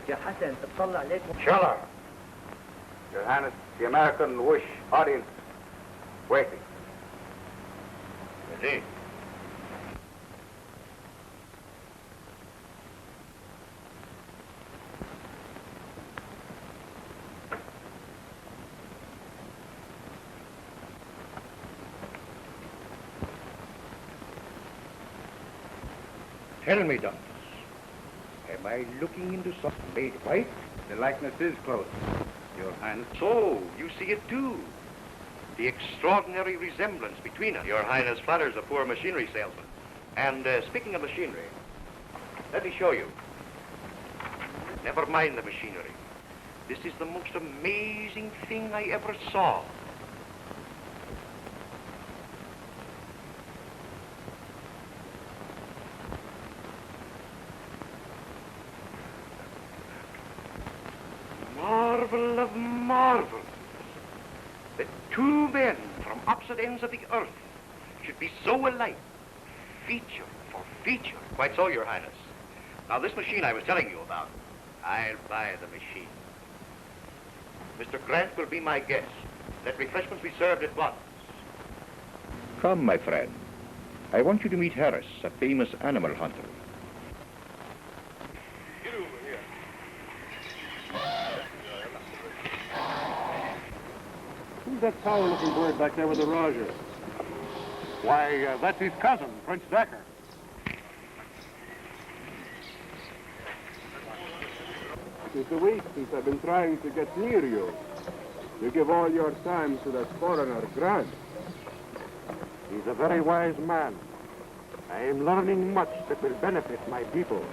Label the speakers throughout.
Speaker 1: يا حسن اطلع عليك.
Speaker 2: Shut up. Your Highness, the American wish audience waiting. Indeed.
Speaker 3: Tell me, Doctor, am I looking into something made white?
Speaker 2: The likeness is close, Your Highness.
Speaker 4: So, you see it too. The extraordinary resemblance between us. Your Highness flatters a poor machinery salesman. And speaking of machinery, let me show you. Never mind the machinery. This is the most amazing thing I ever saw. Marvel of marvels, that two men from opposite ends of the earth should be so alike, feature for feature. Quite so, Your Highness. Now, this machine I was telling you about, I'll buy the machine. Mr. Grant will be my guest. Let refreshments be served at once.
Speaker 3: Come, my friend. I want you to meet Harris, a famous animal hunter.
Speaker 5: Get over here. Who's that sour-looking bird back there with the Roger? Why, that's his cousin, Prince Decker. It's a week since I've been trying to get near you. You give all your time to that foreigner, Grant. He's a very wise man. I am learning much that will benefit my people.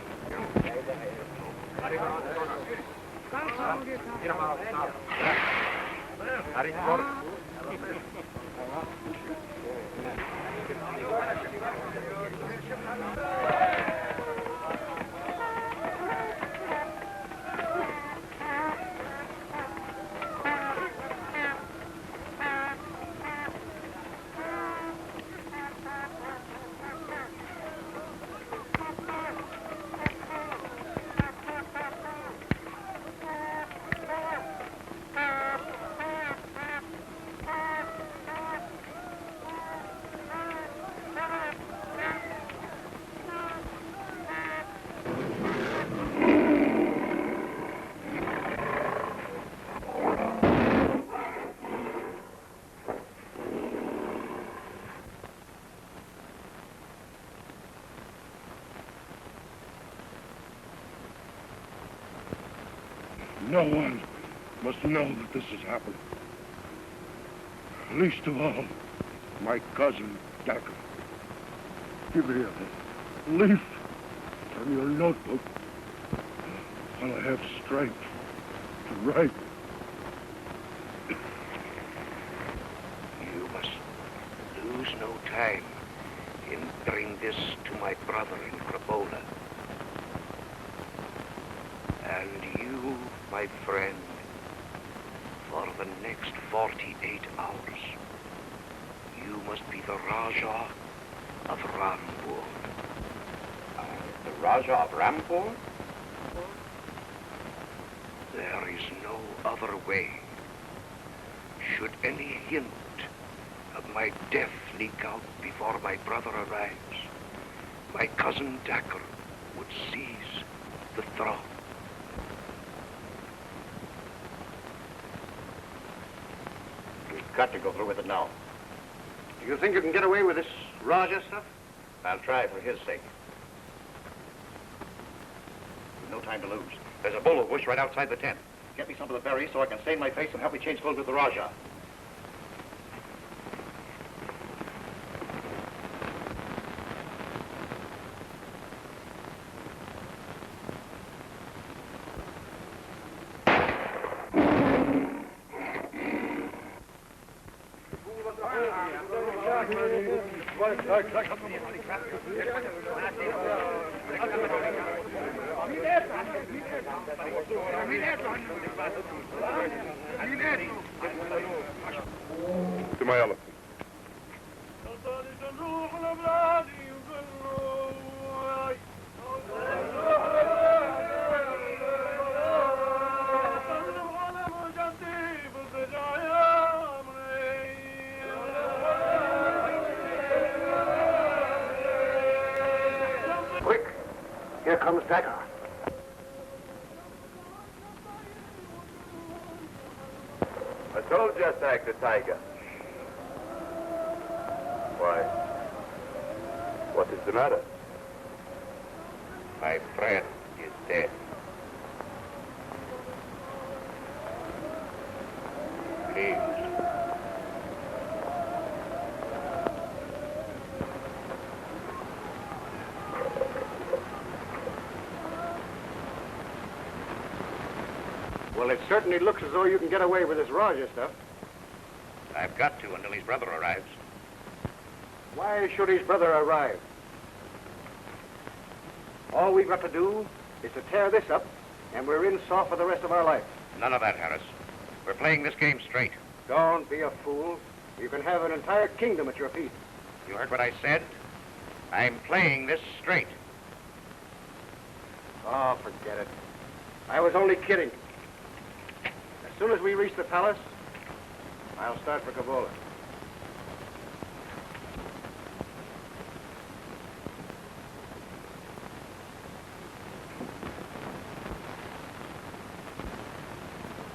Speaker 6: No one must know that this has happened. Least of all, my cousin, Decker. Give me a leaf from your notebook while I have strength to write.
Speaker 4: You must lose no time in bringing this to my brother in Crapola. And you, my friend, for the next 48 hours, you must be the Raja of Rampur.
Speaker 2: The Raja of Rampur?
Speaker 4: There is no other way. Should any hint of my death leak out before my brother arrives, my cousin Decker would seize the throne.
Speaker 2: We've got to go through with it now.
Speaker 4: Do you think you can get away with this Raja stuff?
Speaker 2: I'll try for his sake.
Speaker 4: No time to lose. There's a bowl of bush right outside the tent. Get me some of the berries so I can stain my face and help me change clothes with the Raja.
Speaker 6: To my elephant.
Speaker 2: comes Dagger.
Speaker 5: I told you to attack the tiger. Why? What is the matter?
Speaker 4: My friend is dead. Please.
Speaker 2: Well, it certainly looks as though you can get away with this Roger stuff.
Speaker 4: I've got to until his brother arrives.
Speaker 2: Why should his brother arrive? All we've got to do is to tear this up, and we're in soft for the rest of our life.
Speaker 4: None of that, Harris. We're playing this game straight.
Speaker 2: Don't be a fool. You can have an entire kingdom at your feet.
Speaker 4: You heard what I said? I'm playing this straight.
Speaker 2: Oh, forget it. I was only kidding. As soon as we reach the palace, I'll start for Cavola.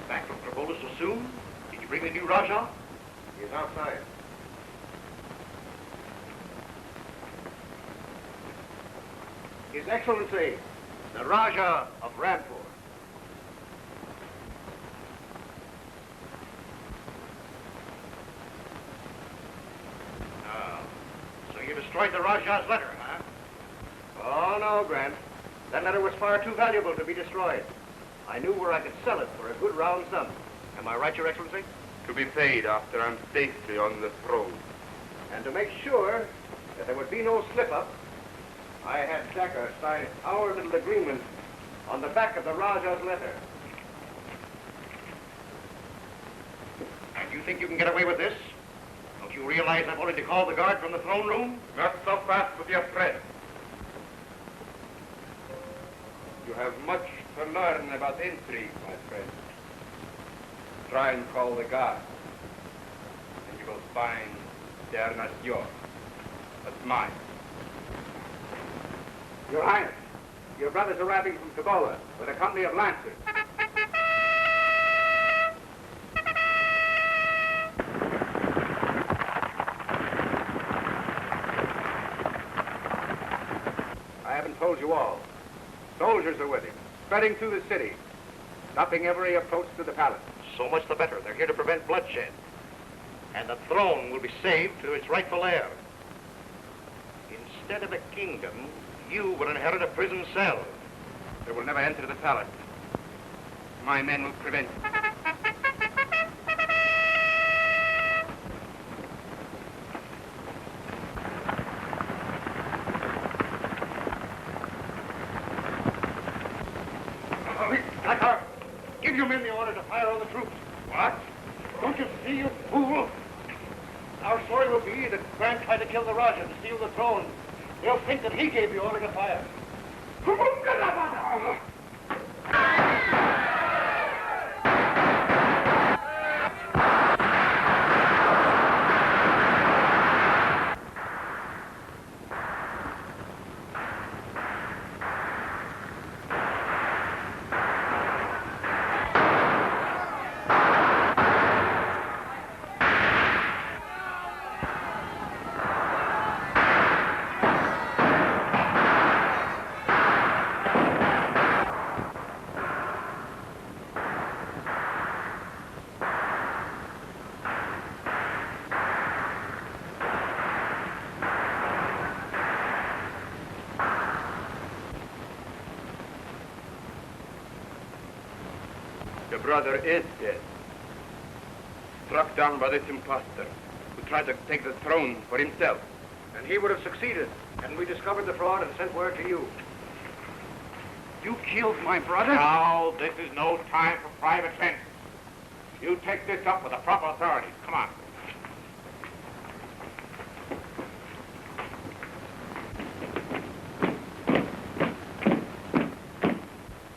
Speaker 4: Back from Cavola so soon? Did you bring the new Rajah?
Speaker 2: He's outside. His Excellency, the Rajah of Rampur.
Speaker 4: So you destroyed the Rajah's letter, huh?
Speaker 2: Oh, no, Grant. That letter was far too valuable to be destroyed. I knew where I could sell it for a good round sum. Am I right, Your Excellency?
Speaker 5: To be paid after I'm safely on the throne.
Speaker 2: And to make sure that there would be no slip-up, I had Dagger sign our little agreement on the back of the Rajah's letter.
Speaker 4: And you think you can get away with this? Don't you realize I've already called the guard from the throne room?
Speaker 5: Not so fast with your friend. You have much to learn about intrigue, my friend. Try and call the guard, and you will find they are not yours, but mine.
Speaker 2: Your Highness, your brothers arriving from Cavola with a company of lancers. I haven't told you all. Soldiers are with him, spreading through the city, stopping every approach to the palace.
Speaker 4: So much the better. They're here to prevent bloodshed. And the throne will be saved to its rightful heir. Instead of a kingdom, you will inherit a prison cell.
Speaker 5: They will never enter the palace. My men will prevent it.
Speaker 2: Blackheart, give your men the order to fire on the troops. What? Don't you see, you fool? Our story will be that Grant tried to kill the Rajah to steal the throne. They'll think that he gave the order to fire.
Speaker 5: Your brother is dead. Struck down by this impostor who tried to take the throne for himself.
Speaker 2: And he would have succeeded, and we discovered the fraud and sent word to you. You killed my brother?
Speaker 4: Now, this is no time for private vengeance. You take this up with the proper authorities. Come on.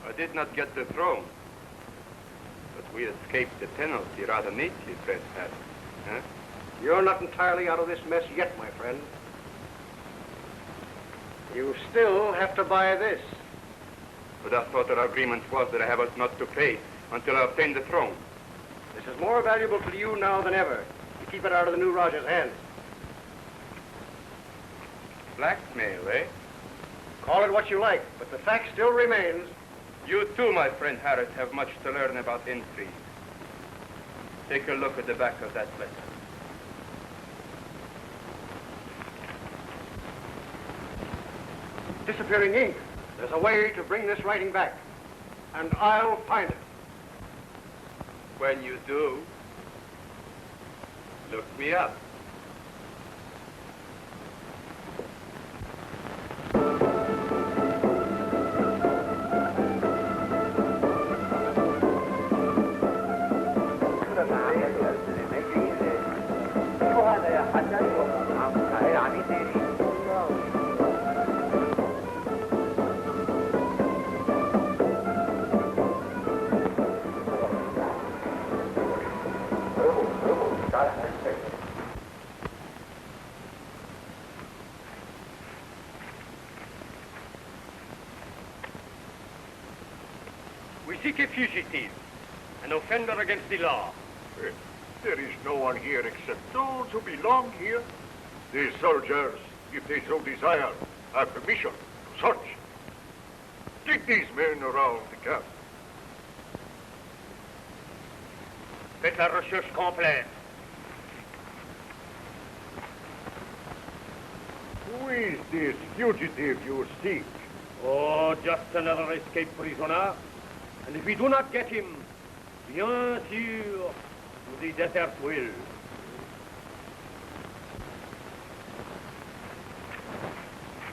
Speaker 5: I did not get the throne, but we escaped the penalty rather neatly, trespass. Huh?
Speaker 2: You're not entirely out of this mess yet, my friend. You still have to buy this.
Speaker 4: But I thought our agreement was that I have us not to pay until I obtain the throne.
Speaker 7: This is more valuable to you now than ever. You keep it out of the new Raja's hands.
Speaker 4: Blackmail, eh?
Speaker 7: Call it what you like, but the fact still remains.
Speaker 4: You too, my friend Harris, have much to learn about intrigue. Take a look at the back of that letter.
Speaker 7: Disappearing ink. There's a way to bring this writing back. And I'll find it.
Speaker 4: When you do, look me up.
Speaker 7: We seek a fugitive, an offender against the law.
Speaker 6: There is no one here except those who belong here. The soldiers, if they so desire, have permission to search. Take these men around the camp.
Speaker 7: Faites la recherche complète.
Speaker 6: Who is this fugitive you seek?
Speaker 7: Oh, just another escaped prisoner. And if we do not get him, bien sûr, the desert will.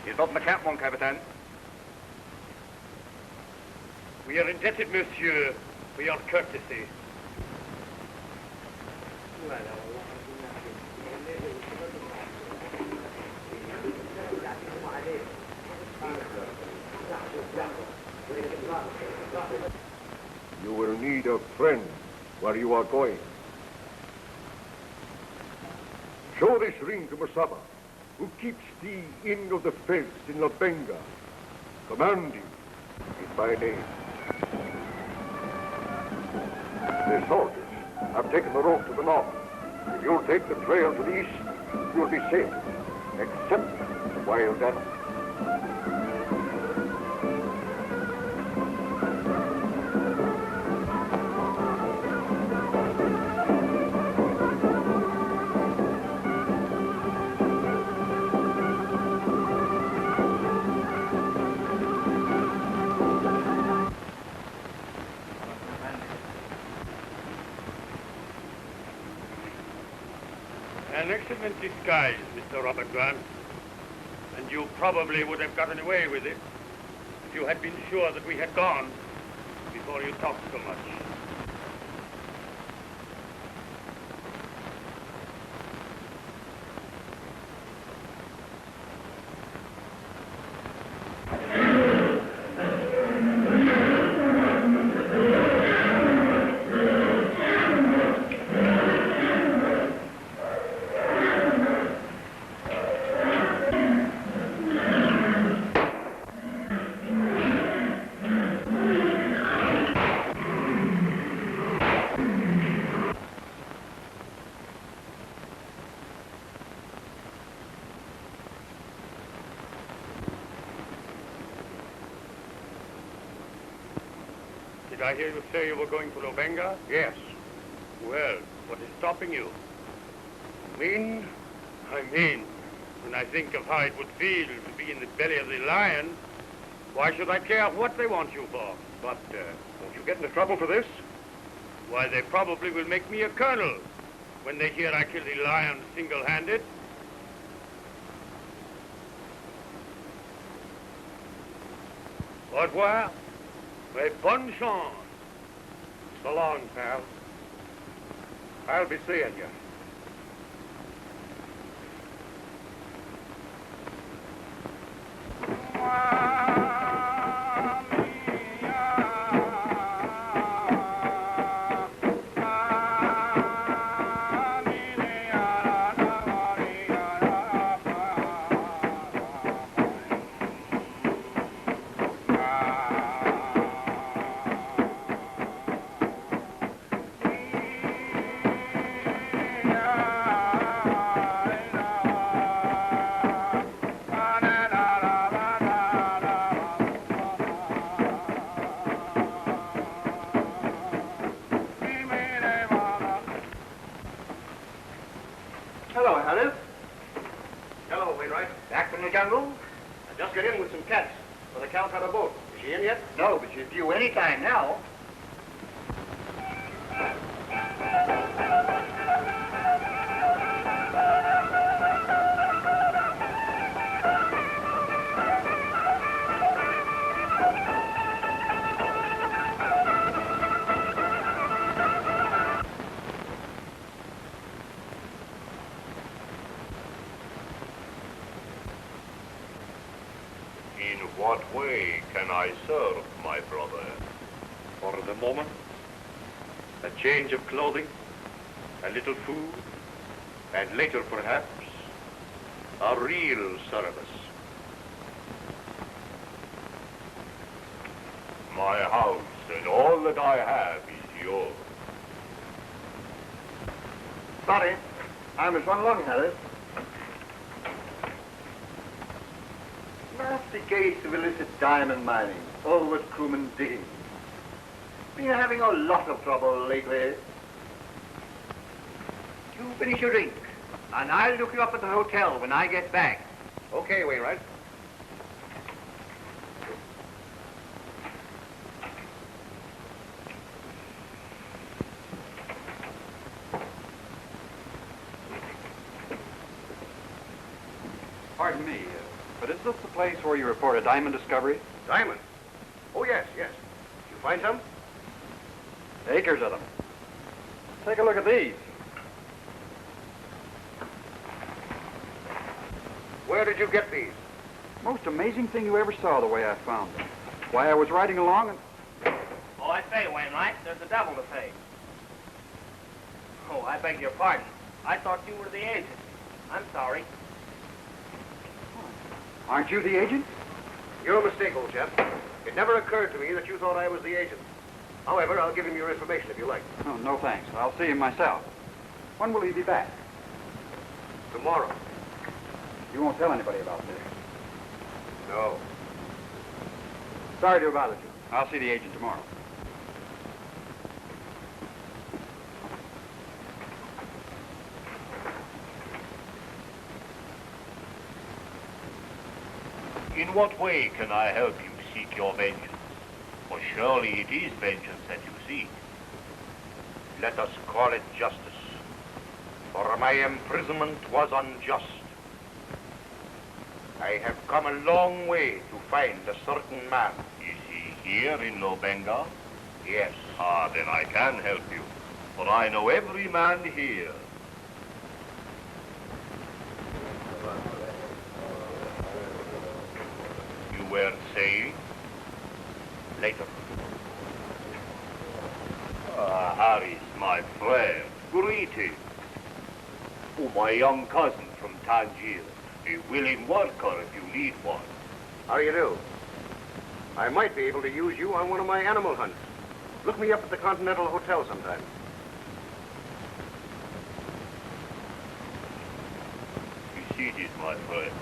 Speaker 4: He's not in the camp, mon capitaine.
Speaker 7: We are indebted, monsieur, for your courtesy.
Speaker 6: You will need a friend where you are going. Show this ring to Musaba, who keeps the Inn of the Fence in La Benga. Command him in my name. The soldiers have taken the road to the north. If you'll take the trail to the east, you'll be safe, except the wild animals.
Speaker 7: An excellent disguise, Mr. Robert Grant. And you probably would have gotten away with it if you had been sure that we had gone before you talked so much. Did I hear you say you were going to La Benga?
Speaker 6: Yes.
Speaker 7: Well, what is stopping you? Mean? I mean, when I think of how it would feel to be in the belly of the lion, why should I care what they want you for?
Speaker 6: But won't you get into trouble for this?
Speaker 7: Why, they probably will make me a colonel when they hear I killed the lion single-handed. Au revoir. Mais bonne chance.
Speaker 6: So long, pal. I'll be seeing you.
Speaker 4: Back from the jungle? I just got in with some cats for the Calcutta boat. Is she in yet?
Speaker 1: No, but she's due any time now.
Speaker 7: In what way can I serve, my brother?
Speaker 4: For the moment, a change of clothing, a little food, and later perhaps, a real service.
Speaker 7: My house and all that I have is yours.
Speaker 2: Sorry, I must run along, Harris. Nasty case of illicit diamond mining, over at Crewman digging. Been having a lot of trouble lately.
Speaker 1: You finish your drink, and I'll look you up at the hotel when I get back.
Speaker 4: Okay, Wainwright.
Speaker 8: Pardon me, but is this the place where you report a diamond discovery?
Speaker 4: Diamond? Oh, yes, yes. Did you find some?
Speaker 8: Acres of them. Take a look at these.
Speaker 4: Where did you get these?
Speaker 8: Most amazing thing you ever saw, the way I found them. Why, I was riding along and...
Speaker 1: Oh, I say, Wainwright, there's a double to pay. Oh, I beg your pardon. I thought you were the agent. I'm sorry.
Speaker 8: Aren't you the agent?
Speaker 4: You're a mistake, old chap. It never occurred to me that you thought I was the agent. However, I'll give him your information if you like.
Speaker 8: Oh, no thanks. I'll see him myself. When will he be back?
Speaker 4: Tomorrow.
Speaker 8: You won't tell anybody about this.
Speaker 4: No.
Speaker 8: Sorry to have bothered you. I'll see the agent tomorrow.
Speaker 7: In what way can I help you seek your vengeance? For surely it is vengeance that you seek.
Speaker 4: Let us call it justice. For my imprisonment was unjust. I have come a long way to find a certain man.
Speaker 7: Is he here in Lobenga?
Speaker 4: Yes.
Speaker 7: Ah, then I can help you. For I know every man here. You weren't saying?
Speaker 4: Later.
Speaker 7: Ah, Harris, my friend, greeting. Oh, my young cousin from Tangier, a willing worker if you need one.
Speaker 4: How do you do? I might be able to use you on one of my animal hunts. Look me up at the Continental Hotel sometime.
Speaker 7: You see this, my friend.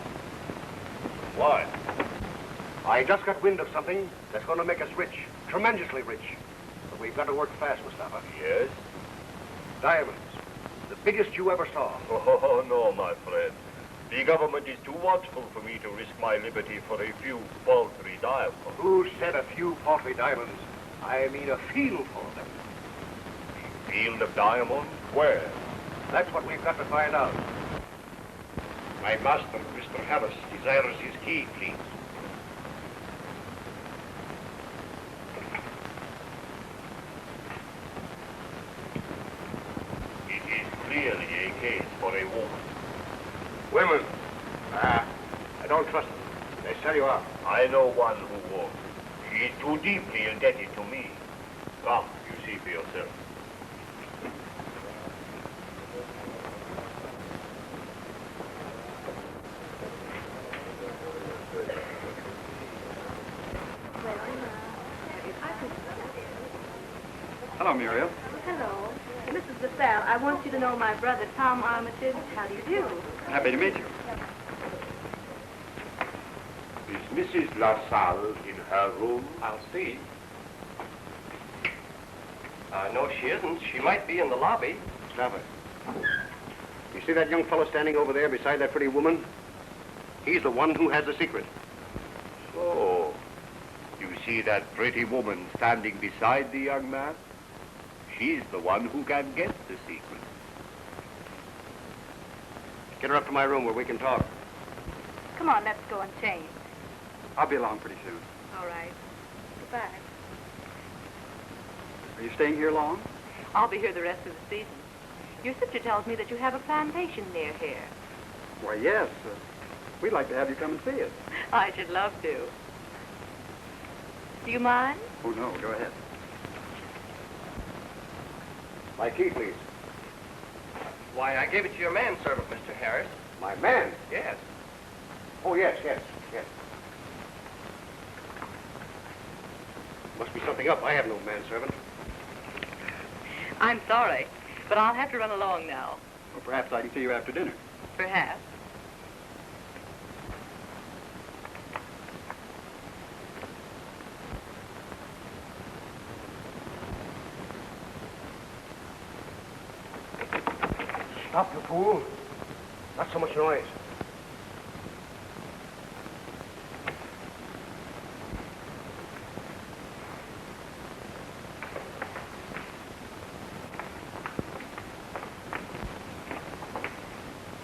Speaker 7: Why?
Speaker 4: I just got wind of something that's going to make us rich, tremendously rich. But we've got to work fast, Mustafa.
Speaker 7: Yes?
Speaker 4: Diamonds. The biggest you ever saw.
Speaker 7: Oh, no, my friend. The government is too watchful for me to risk my liberty for a few paltry diamonds.
Speaker 4: Who said a few paltry diamonds? I mean a field for them.
Speaker 7: A field of diamonds? Where?
Speaker 4: That's what we've got to find out. My master, Mr. Harris, desires his key, please.
Speaker 7: It is clearly a case for a woman.
Speaker 4: Women. I don't trust them. They sell you out.
Speaker 7: I know one who won't. She is too deeply indebted to me. Come, you see for yourself.
Speaker 8: Hello, Muriel.
Speaker 9: Hello. Mrs. LaSalle, I want you to know my brother, Tom Armitage. How do you do?
Speaker 8: Happy to meet you.
Speaker 6: Is Mrs. LaSalle in her room?
Speaker 4: I'll see. No, she isn't. She might be in the lobby. Stop it. You see that young fellow standing over there beside that pretty woman? He's the one who has the secret.
Speaker 3: So, you see that pretty woman standing beside the young man? She's the one who can get the secret.
Speaker 4: Get her up to my room where we can talk.
Speaker 9: Come on, let's go and change.
Speaker 8: I'll be along pretty soon.
Speaker 9: All right. Goodbye.
Speaker 8: Are you staying here long?
Speaker 9: I'll be here the rest of the season. Your sister tells me that you have a plantation near here.
Speaker 8: Why, yes. We'd like to have you come and see us.
Speaker 9: I should love to. Do you mind?
Speaker 8: Oh, no, go ahead.
Speaker 4: My key, please.
Speaker 1: Why, I gave it to your manservant, Mr. Harris.
Speaker 4: My man?
Speaker 1: Yes.
Speaker 4: Oh, yes. Must be something up. I have no manservant.
Speaker 9: I'm sorry, but I'll have to run along now.
Speaker 8: Well, perhaps I can see you after dinner.
Speaker 9: Perhaps.
Speaker 4: Stop, you fool. Not so much noise.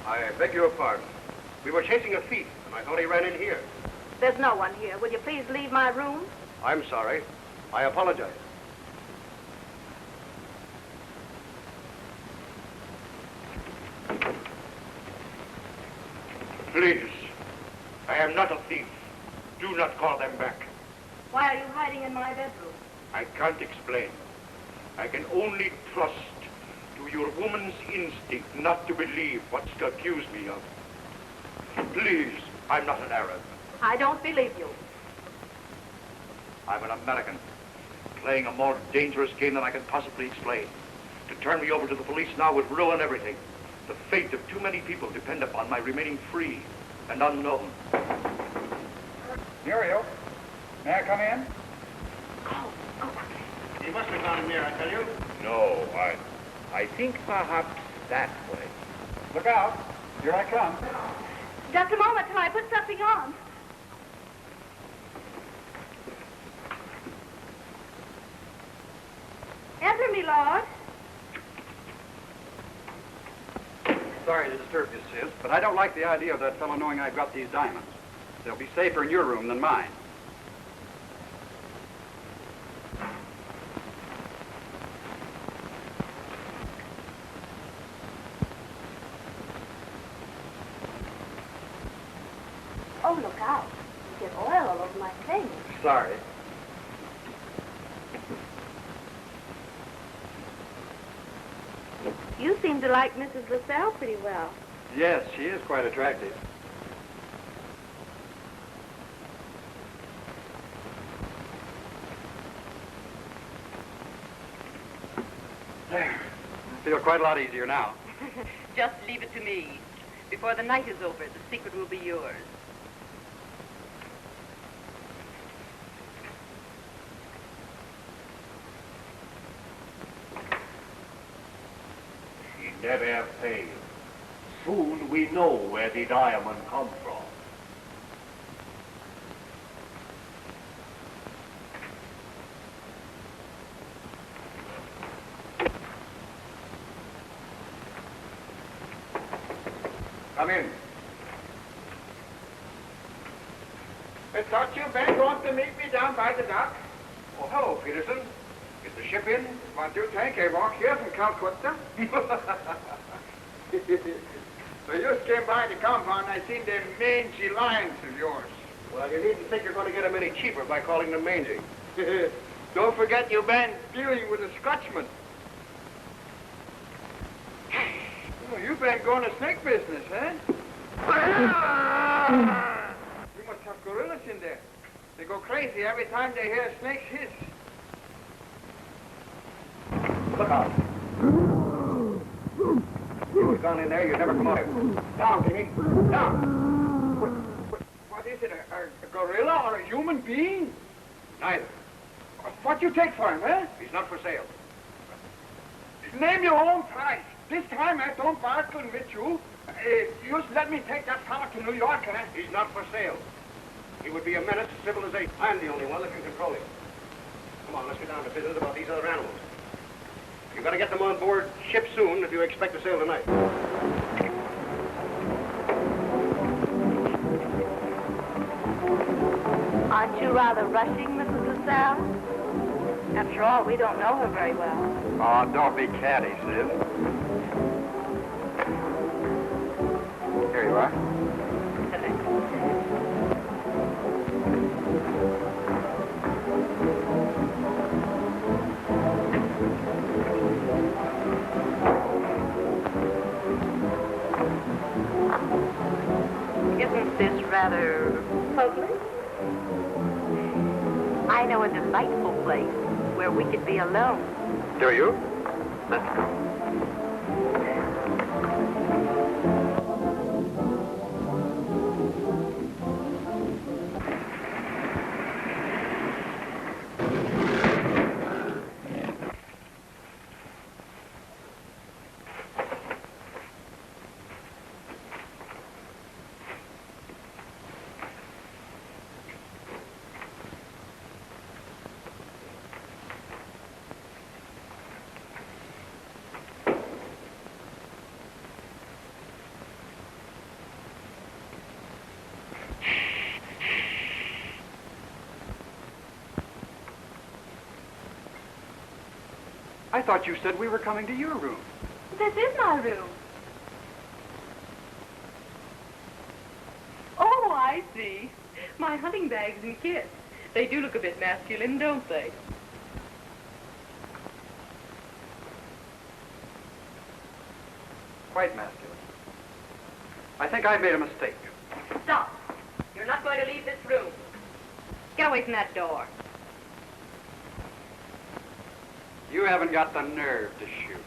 Speaker 4: I beg your pardon. We were chasing a thief, and I thought he ran in here.
Speaker 9: There's no one here. Will you please leave my room?
Speaker 4: I'm sorry. I apologize.
Speaker 3: Please, I am not a thief. Do not call them back.
Speaker 9: Why are you hiding in my bedroom?
Speaker 3: I can't explain. I can only trust to your woman's instinct not to believe what you accuse me of. Please, I'm not an Arab.
Speaker 9: I don't believe you.
Speaker 3: I'm an American, playing a more dangerous game than I can possibly explain. To turn me over to the police now would ruin everything. The fate of too many people depend upon my remaining free and unknown.
Speaker 8: Muriel, may I come in?
Speaker 2: He must have gone in there, I tell you.
Speaker 3: No, I think perhaps that way.
Speaker 8: Look out. Here I come.
Speaker 9: Just a moment till I put something on. Enter, me lord.
Speaker 8: Sorry to disturb you, sis, but I don't like the idea of that fellow knowing I've got these diamonds. They'll be safer in your room than mine.
Speaker 9: Oh, look out. You get oil all over my things.
Speaker 8: Sorry.
Speaker 9: You seem to like Mrs. LaSalle pretty well.
Speaker 8: Yes, she is quite attractive. There. I feel quite a lot easier now.
Speaker 9: Just leave it to me. Before the night is over, the secret will be yours.
Speaker 3: She never failed. Soon we know where the diamond come from.
Speaker 2: Come in. I thought you'd been going to meet me down by the dock.
Speaker 4: Oh, hello, Peterson. Is the ship in?
Speaker 2: What do you think? I walk here from Calcutta. So you just came by the compound, I seen them mangy lions of yours.
Speaker 4: Well, you needn't think you're going to get them any cheaper by calling them mangy.
Speaker 2: Don't forget you've been dealing with a Scotchman. Oh, you've been going to snake business, eh? You must have gorillas in there. They go crazy every time they hear snakes hiss.
Speaker 4: Look out. You've gone in there, you never come out. Down, Jimmy. Down.
Speaker 2: What is it, a gorilla or a human being?
Speaker 4: Neither.
Speaker 2: What you take for him, eh?
Speaker 4: He's not for sale.
Speaker 2: Name your own price. This time I don't bargain with you. You let me take that fella to New York, eh?
Speaker 4: He's not for sale. He would be a menace to civilization. I'm the only one that can control him. Come on, let's get down to business about these other animals. You've got to get them on board ship soon if you expect to sail tonight.
Speaker 9: Aren't you rather rushing, Mrs. LaSalle? After all, we don't know her very well.
Speaker 8: Oh, don't be catty, Sis. Here you are.
Speaker 9: Isn't this rather public? I know a delightful place where we could be alone.
Speaker 8: Do you? Let's go. I thought you said we were coming to your room.
Speaker 9: This is my room. Oh, I see. My hunting bags and kits. They do look a bit masculine, don't they?
Speaker 8: Quite masculine. I think I made a mistake.
Speaker 9: Stop. You're not going to leave this room. Get away from that door.
Speaker 8: You haven't got the nerve to shoot.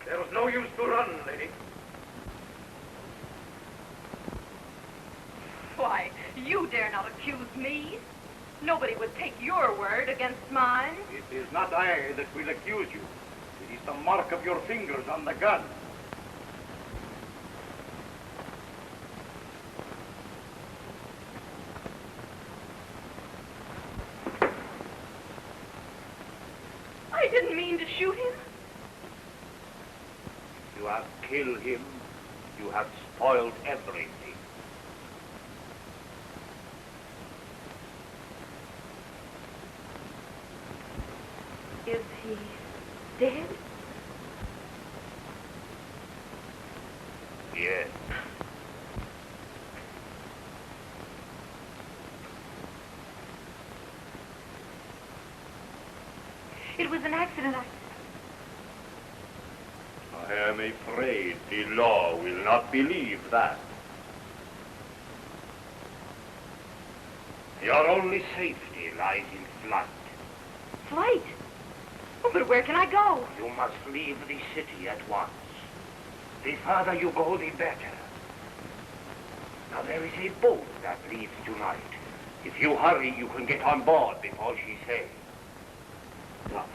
Speaker 3: There was no use to run, lady.
Speaker 9: Why, you dare not accuse me. Nobody would take your word against mine.
Speaker 3: It is not I that will accuse you. It is the mark of your fingers on the gun.
Speaker 9: I didn't mean to shoot him.
Speaker 3: You have killed him. You have spoiled everything.
Speaker 9: Is he dead?
Speaker 3: Yes.
Speaker 9: It was an accident.
Speaker 3: I am afraid the law will not believe that. Your only safety lies in flight.
Speaker 9: Flight? Oh, but where can I go?
Speaker 3: You must leave the city at once. The farther you go, the better. Now, there is a boat that leaves tonight. If you hurry, you can get on board before she sails. Now,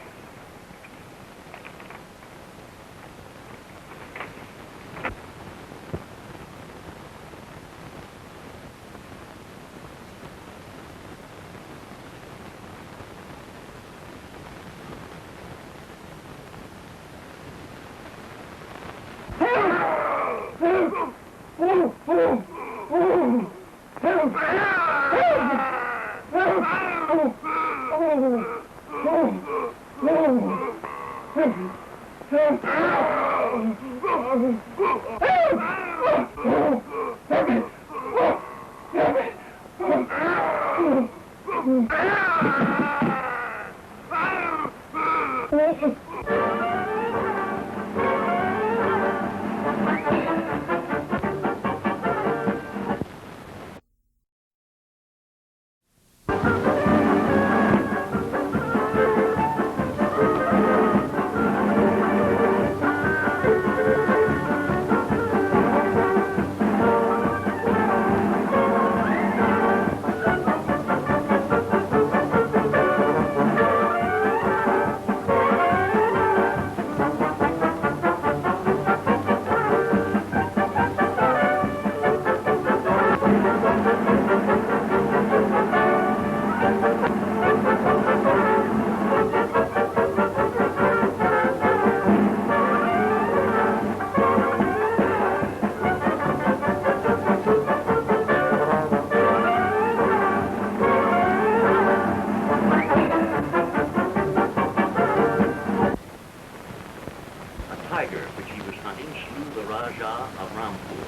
Speaker 10: tiger which he was hunting slew the Rajah of Rampur,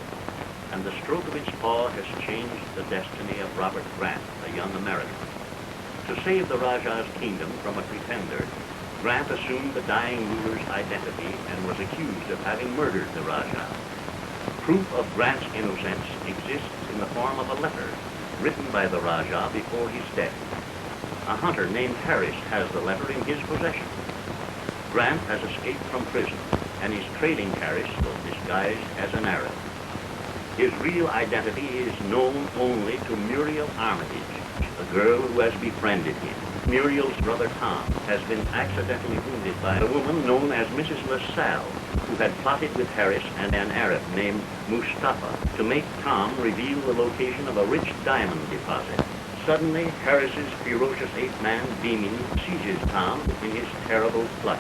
Speaker 10: and the stroke of its paw has changed the destiny of Robert Grant, a young American. To save the Rajah's kingdom from a pretender, Grant assumed the dying ruler's identity and was accused of having murdered the Rajah. Proof of Grant's innocence exists in the form of a letter written by the Rajah before his death. A hunter named Harris has the letter in his possession. Grant has escaped from prison and is trading Harris, though disguised as an Arab. His real identity is known only to Muriel Armitage, the girl who has befriended him. Muriel's brother Tom has been accidentally wounded by a woman known as Mrs. LaSalle, who had plotted with Harris and an Arab named Mustafa to make Tom reveal the location of a rich diamond deposit. Suddenly, Harris's ferocious ape-man Beaming seizes Tom in his terrible clutch.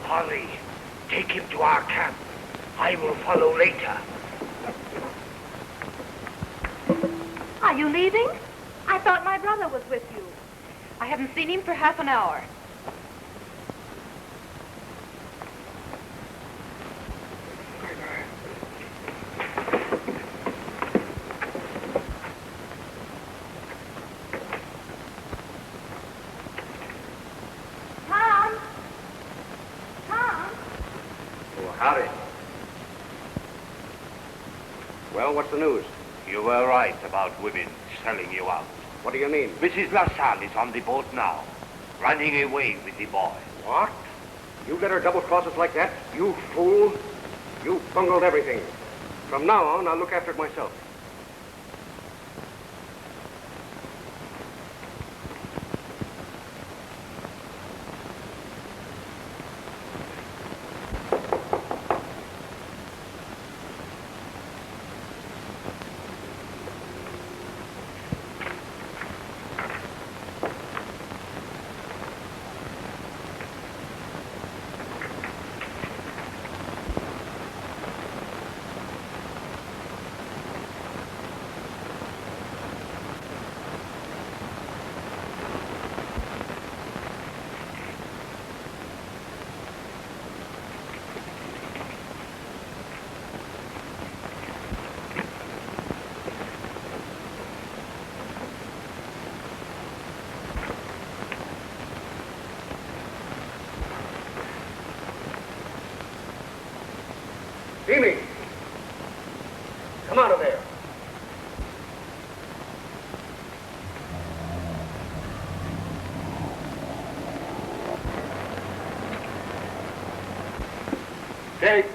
Speaker 4: Holly, take him to our camp. I will follow later.
Speaker 9: Are you leaving? I thought my brother was with you. I haven't seen him for half an hour.
Speaker 4: Howdy. Well, what's the news? You were right about women selling you out. What do you mean? Mrs. LaSalle is on the boat now, running away with the boy. What? You let her double-cross us like that? You fool. You bungled everything. From now on, I'll look after it myself. Beaming! Come out of there. Take.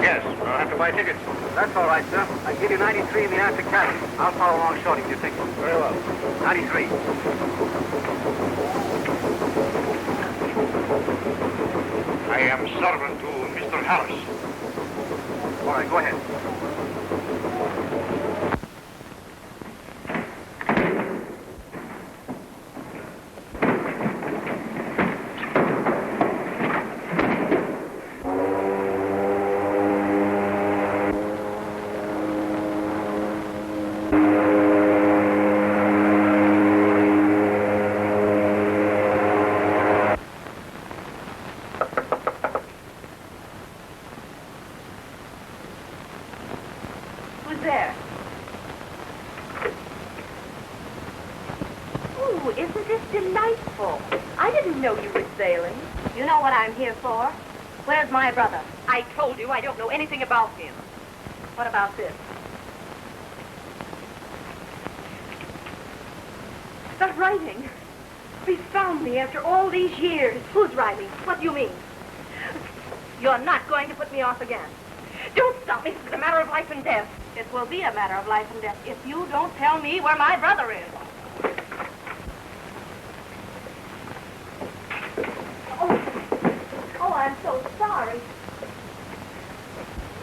Speaker 4: Yes, I'll have to buy tickets. That's all right, sir. I give you 93 in the after cabin. I'll follow along shortly if you think so. Very well. 93.
Speaker 3: I am servant to Mr. Harris.
Speaker 4: All right, go ahead.
Speaker 9: there. Oh, isn't this delightful? I didn't know you were sailing. You know what I'm here for? Where's my brother? I told you I don't know anything about him. What about this? The writing. He found me after all these years. Who's writing? What do you mean? You're not going to put me off again. Don't stop me. This is a matter of life and death. It will be a matter of life and death if you don't tell me where my brother is. Oh, I'm so sorry.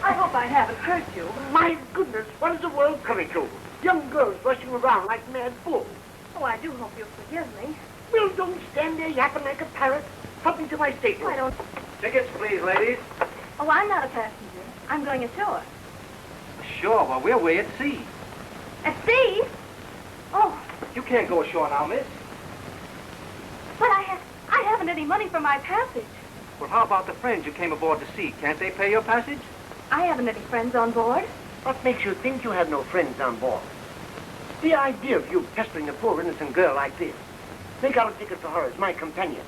Speaker 9: I hope I haven't hurt you.
Speaker 2: My goodness, what is the world coming to? Young girls rushing around like mad fools.
Speaker 9: Oh, I do hope you'll forgive me.
Speaker 2: Well, don't stand there yapping like a parrot. Help me to my stateroom.
Speaker 9: I don't...
Speaker 4: Tickets, please, ladies.
Speaker 9: Oh, I'm not a passenger. I'm going ashore.
Speaker 4: Sure, well, we're way at sea.
Speaker 9: At sea? Oh,
Speaker 4: You can't go ashore now, miss.
Speaker 9: but I haven't any money for my passage.
Speaker 4: Well, how about the friends you came aboard to see? Can't they pay your passage?
Speaker 9: I haven't any friends on board.
Speaker 2: What makes you think you have no friends on board? The idea of you pestering a poor innocent girl like this. Make out a ticket for her as my companion.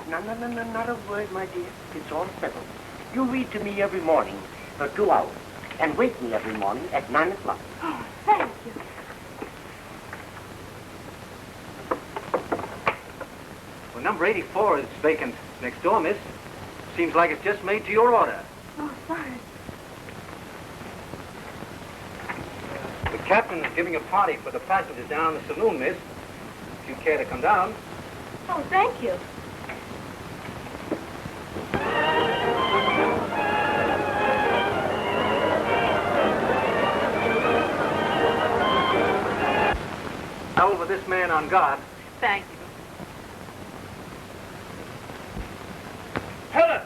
Speaker 2: No, not a word, my dear. It's all settled. You read to me every morning for 2 hours, and wake me every morning at 9 o'clock.
Speaker 9: Oh, thank you.
Speaker 4: Well, number 84 is vacant next door, miss. Seems like it's just made to your order.
Speaker 9: Oh, sorry.
Speaker 4: The captain is giving a party for the passengers down in the saloon, miss. If you care to come down.
Speaker 9: Oh, thank you.
Speaker 4: Over this man on guard.
Speaker 9: Thank you.
Speaker 2: Helen!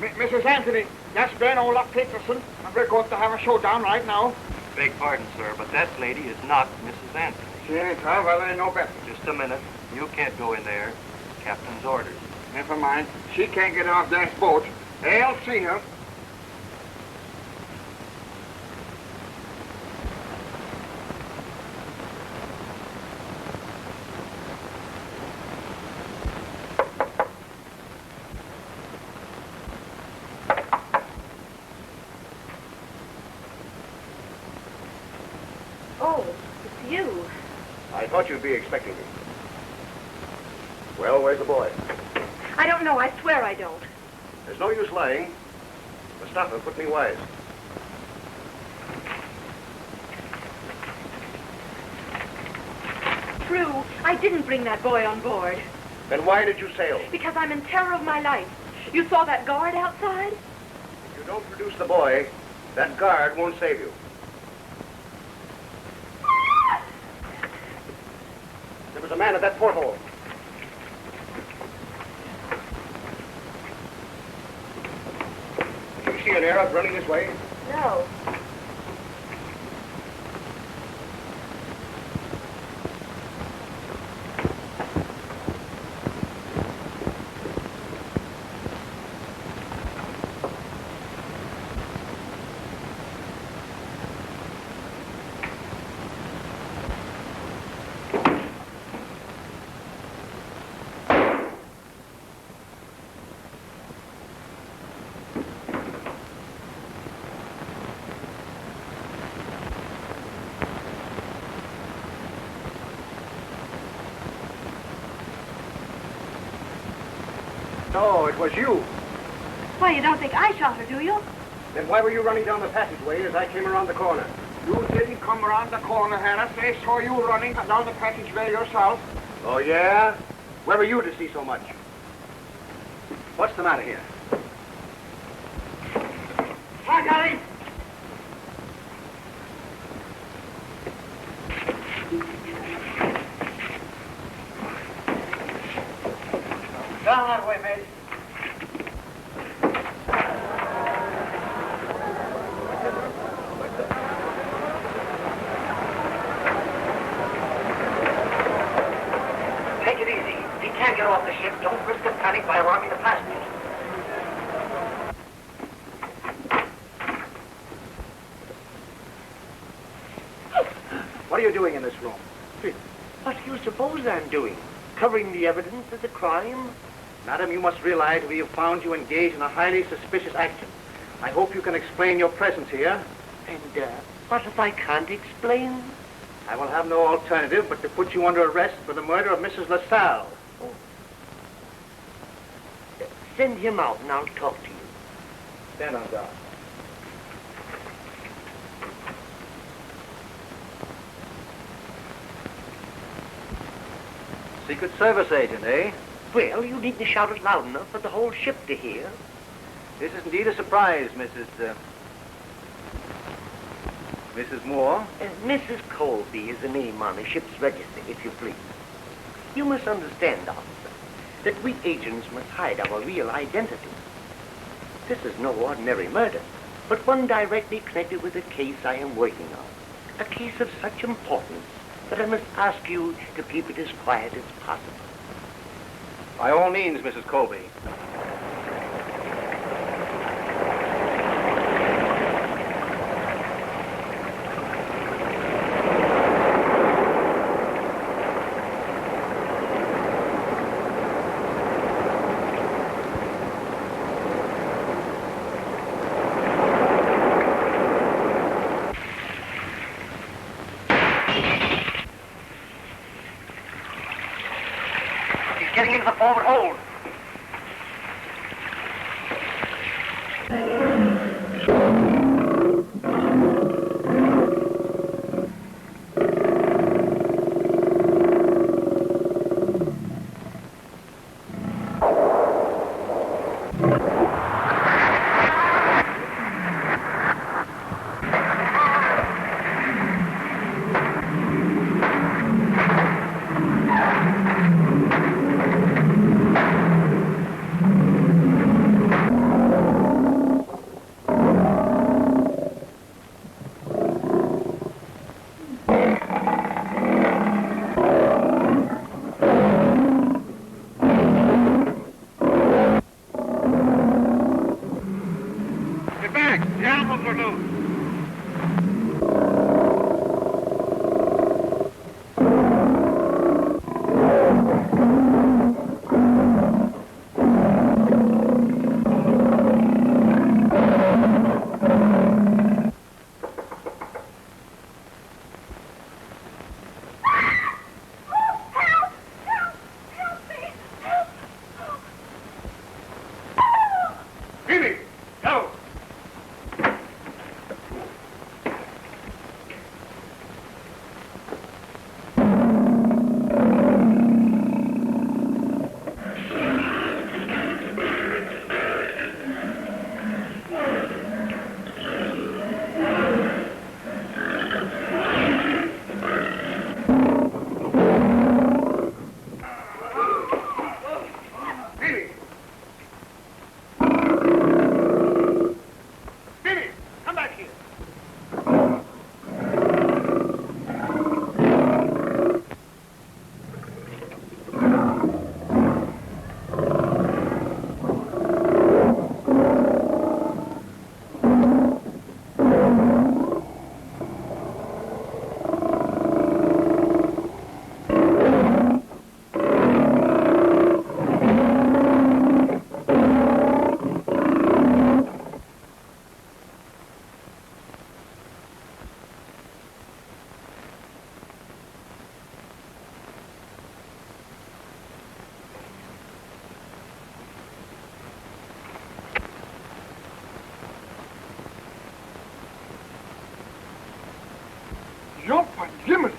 Speaker 2: Mrs. Anthony, that's Ben Olaf Peterson, and we're going to have a showdown right now.
Speaker 3: Beg pardon, sir, but that lady is not Mrs. Anthony.
Speaker 2: She ain't her, well, I know better.
Speaker 3: Just a minute. You can't go in there. Captain's orders.
Speaker 2: Never mind. She can't get off that boat. I'll see her.
Speaker 9: Oh, it's you.
Speaker 4: I thought you'd be expecting me. Well, where's the boy?
Speaker 9: I don't know. I swear I don't.
Speaker 4: There's no use lying. Mustafa put me wise.
Speaker 9: True. I didn't bring that boy on board.
Speaker 4: Then why did you sail?
Speaker 9: Because I'm in terror of my life. You saw that guard outside?
Speaker 4: If you don't produce the boy, that guard won't save you. There was a man at that porthole. Did you see an Arab running this way?
Speaker 9: No.
Speaker 4: No, it was you.
Speaker 9: Why, you don't think I shot her, do you?
Speaker 4: Then why were you running down the passageway as I came around the corner?
Speaker 2: You didn't come around the corner, Harris. They saw you running down the passageway yourself.
Speaker 4: Oh, yeah? Where were you to see so much? What's the matter here?
Speaker 2: I got him!
Speaker 4: Down that way, mate.
Speaker 2: Take it easy. He can't get off the ship. Don't risk a panic by alarming the passengers.
Speaker 11: you doing in this room? What do you suppose I'm doing? Covering the evidence of the crime? Madam, you must realize we have found you engaged in a highly suspicious action. I hope you can explain your presence here. And what if I can't explain? I will have no alternative but to put you under arrest for the murder of Mrs. LaSalle. Oh. Send him out and I'll talk to you. Stand on guard.
Speaker 8: Secret Service agent, eh?
Speaker 11: Well, you needn't shout it loud enough for the whole ship to hear.
Speaker 8: This is indeed a surprise, Mrs. Moore.
Speaker 11: Mrs. Colby is the name on the ship's register, if you please. You must understand, officer, that we agents must hide our real identity. This is no ordinary murder, but one directly connected with the case I am working on. A case of such importance that I must ask you to keep it as quiet as possible.
Speaker 8: By all means, Mrs. Colby.
Speaker 11: Getting into the forward hold.
Speaker 6: Your pajamas.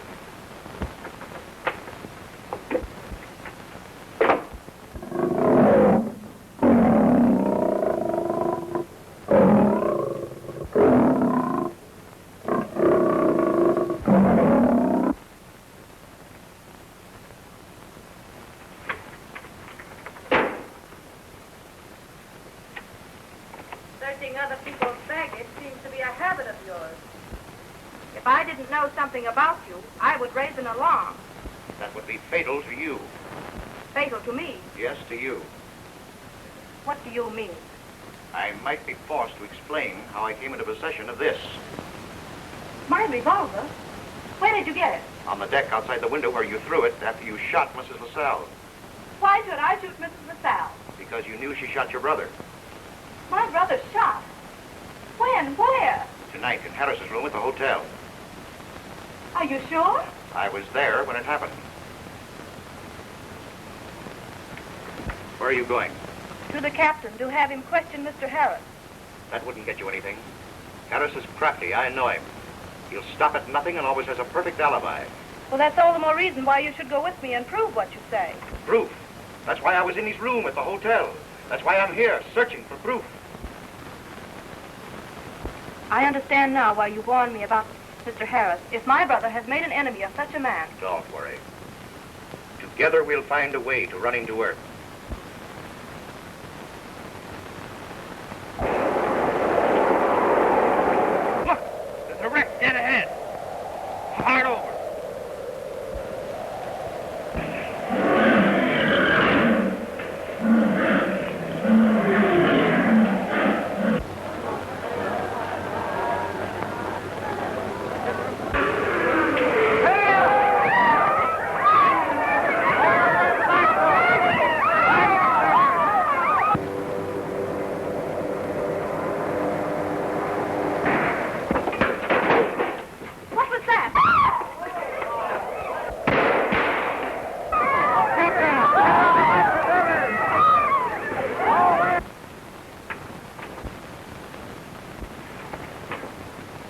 Speaker 9: Searching other people's baggage seems to be a habit of yours. If I didn't know something about you, I would raise an alarm.
Speaker 3: That would be fatal to you.
Speaker 9: Fatal to me.
Speaker 3: Yes, to you.
Speaker 9: What do you mean?
Speaker 3: I might be forced to explain how I came into possession of this.
Speaker 9: My revolver? Where did you get it?
Speaker 4: On the deck outside the window where you threw it after you shot Mrs. LaSalle.
Speaker 9: Why should I shoot Mrs. LaSalle?
Speaker 4: Because you knew she shot your brother.
Speaker 9: My brother shot? When? Where?
Speaker 4: Tonight in Harris's room at the hotel.
Speaker 9: Are you sure?
Speaker 4: I was there when it happened. Where are you going?
Speaker 9: To the captain to have him question Mr. Harris.
Speaker 4: That wouldn't get you anything. Harris is crafty. I know him. He'll stop at nothing and always has a perfect alibi.
Speaker 9: Well, that's all the more reason why you should go with me and prove what you say.
Speaker 4: Proof. That's why I was in his room at the hotel. That's why I'm here, searching for proof.
Speaker 9: I understand now why you warned me about Mr. Harris. If my brother has made an enemy of such a man...
Speaker 4: Don't worry. Together we'll find a way to run him to earth.
Speaker 7: Look, there's a wreck dead ahead. Hard over.
Speaker 9: What was that?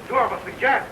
Speaker 4: Door must be jammed.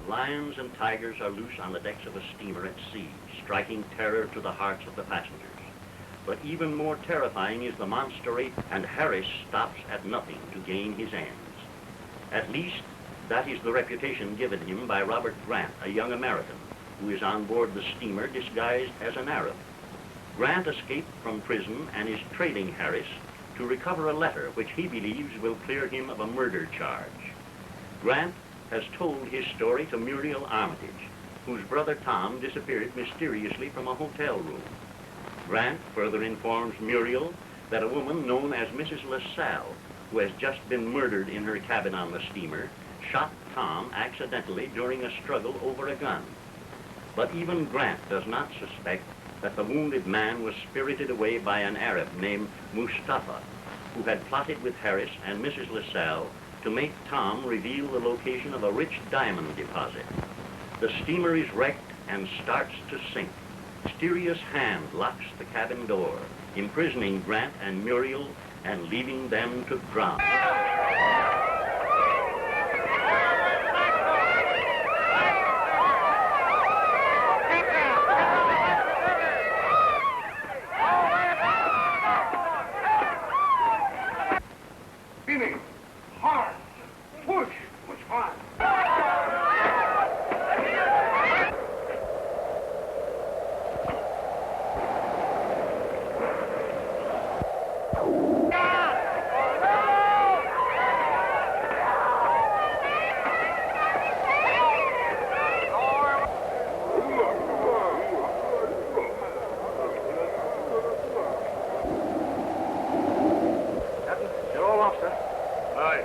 Speaker 10: Lions and tigers are loose on the decks of a steamer at sea, striking terror to the hearts of the passengers. But even more terrifying is the monster ape, and Harris stops at nothing to gain his ends. At least, that is the reputation given him by Robert Grant, a young American, who is on board the steamer disguised as an Arab. Grant escaped from prison and is trailing Harris to recover a letter which he believes will clear him of a murder charge. Grant has told his story to Muriel Armitage, whose brother Tom disappeared mysteriously from a hotel room. Grant further informs Muriel that a woman known as Mrs. LaSalle, who has just been murdered in her cabin on the steamer, shot Tom accidentally during a struggle over a gun. But even Grant does not suspect that the wounded man was spirited away by an Arab named Mustafa, who had plotted with Harris and Mrs. LaSalle to make Tom reveal the location of a rich diamond deposit. The steamer is wrecked and starts to sink. Mysterious hand locks the cabin door, imprisoning Grant and Muriel and leaving them to drown.
Speaker 2: Spinning. Hard. Push. Push hard.
Speaker 3: You're all off, sir.
Speaker 7: Aye.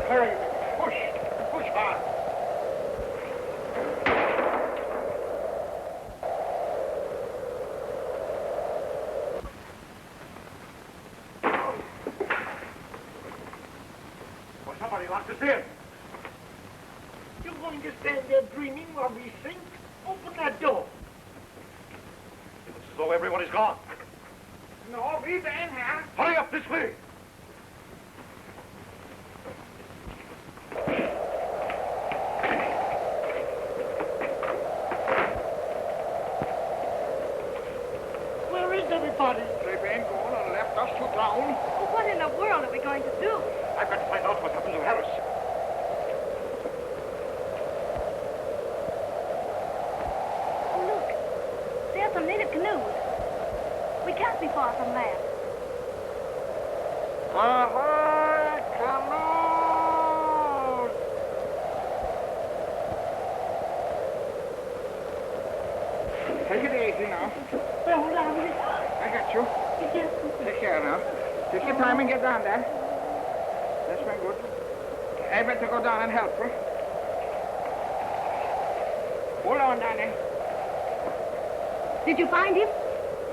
Speaker 2: Hurry. Push. Push hard.
Speaker 3: Well, somebody locked us in.
Speaker 11: You're going to stand there dreaming while we sink? Open that door.
Speaker 3: It looks as though everyone is gone.
Speaker 2: No, he's in here.
Speaker 3: Hurry up this way.
Speaker 11: Where is everybody?
Speaker 2: They've been gone and left us to drown.
Speaker 9: Well, what in the world are we going to do?
Speaker 3: I've got to find out what happened to Harris.
Speaker 9: Oh, look. There's some native canoes. We can't be far from land.
Speaker 2: Ahoy, canoes! Take it easy now.
Speaker 9: Well, hold on.
Speaker 2: I got you. Take care now. Take your time and get down there. That's been good. I better go down and help her. Hold on, Danny.
Speaker 9: Did you find him?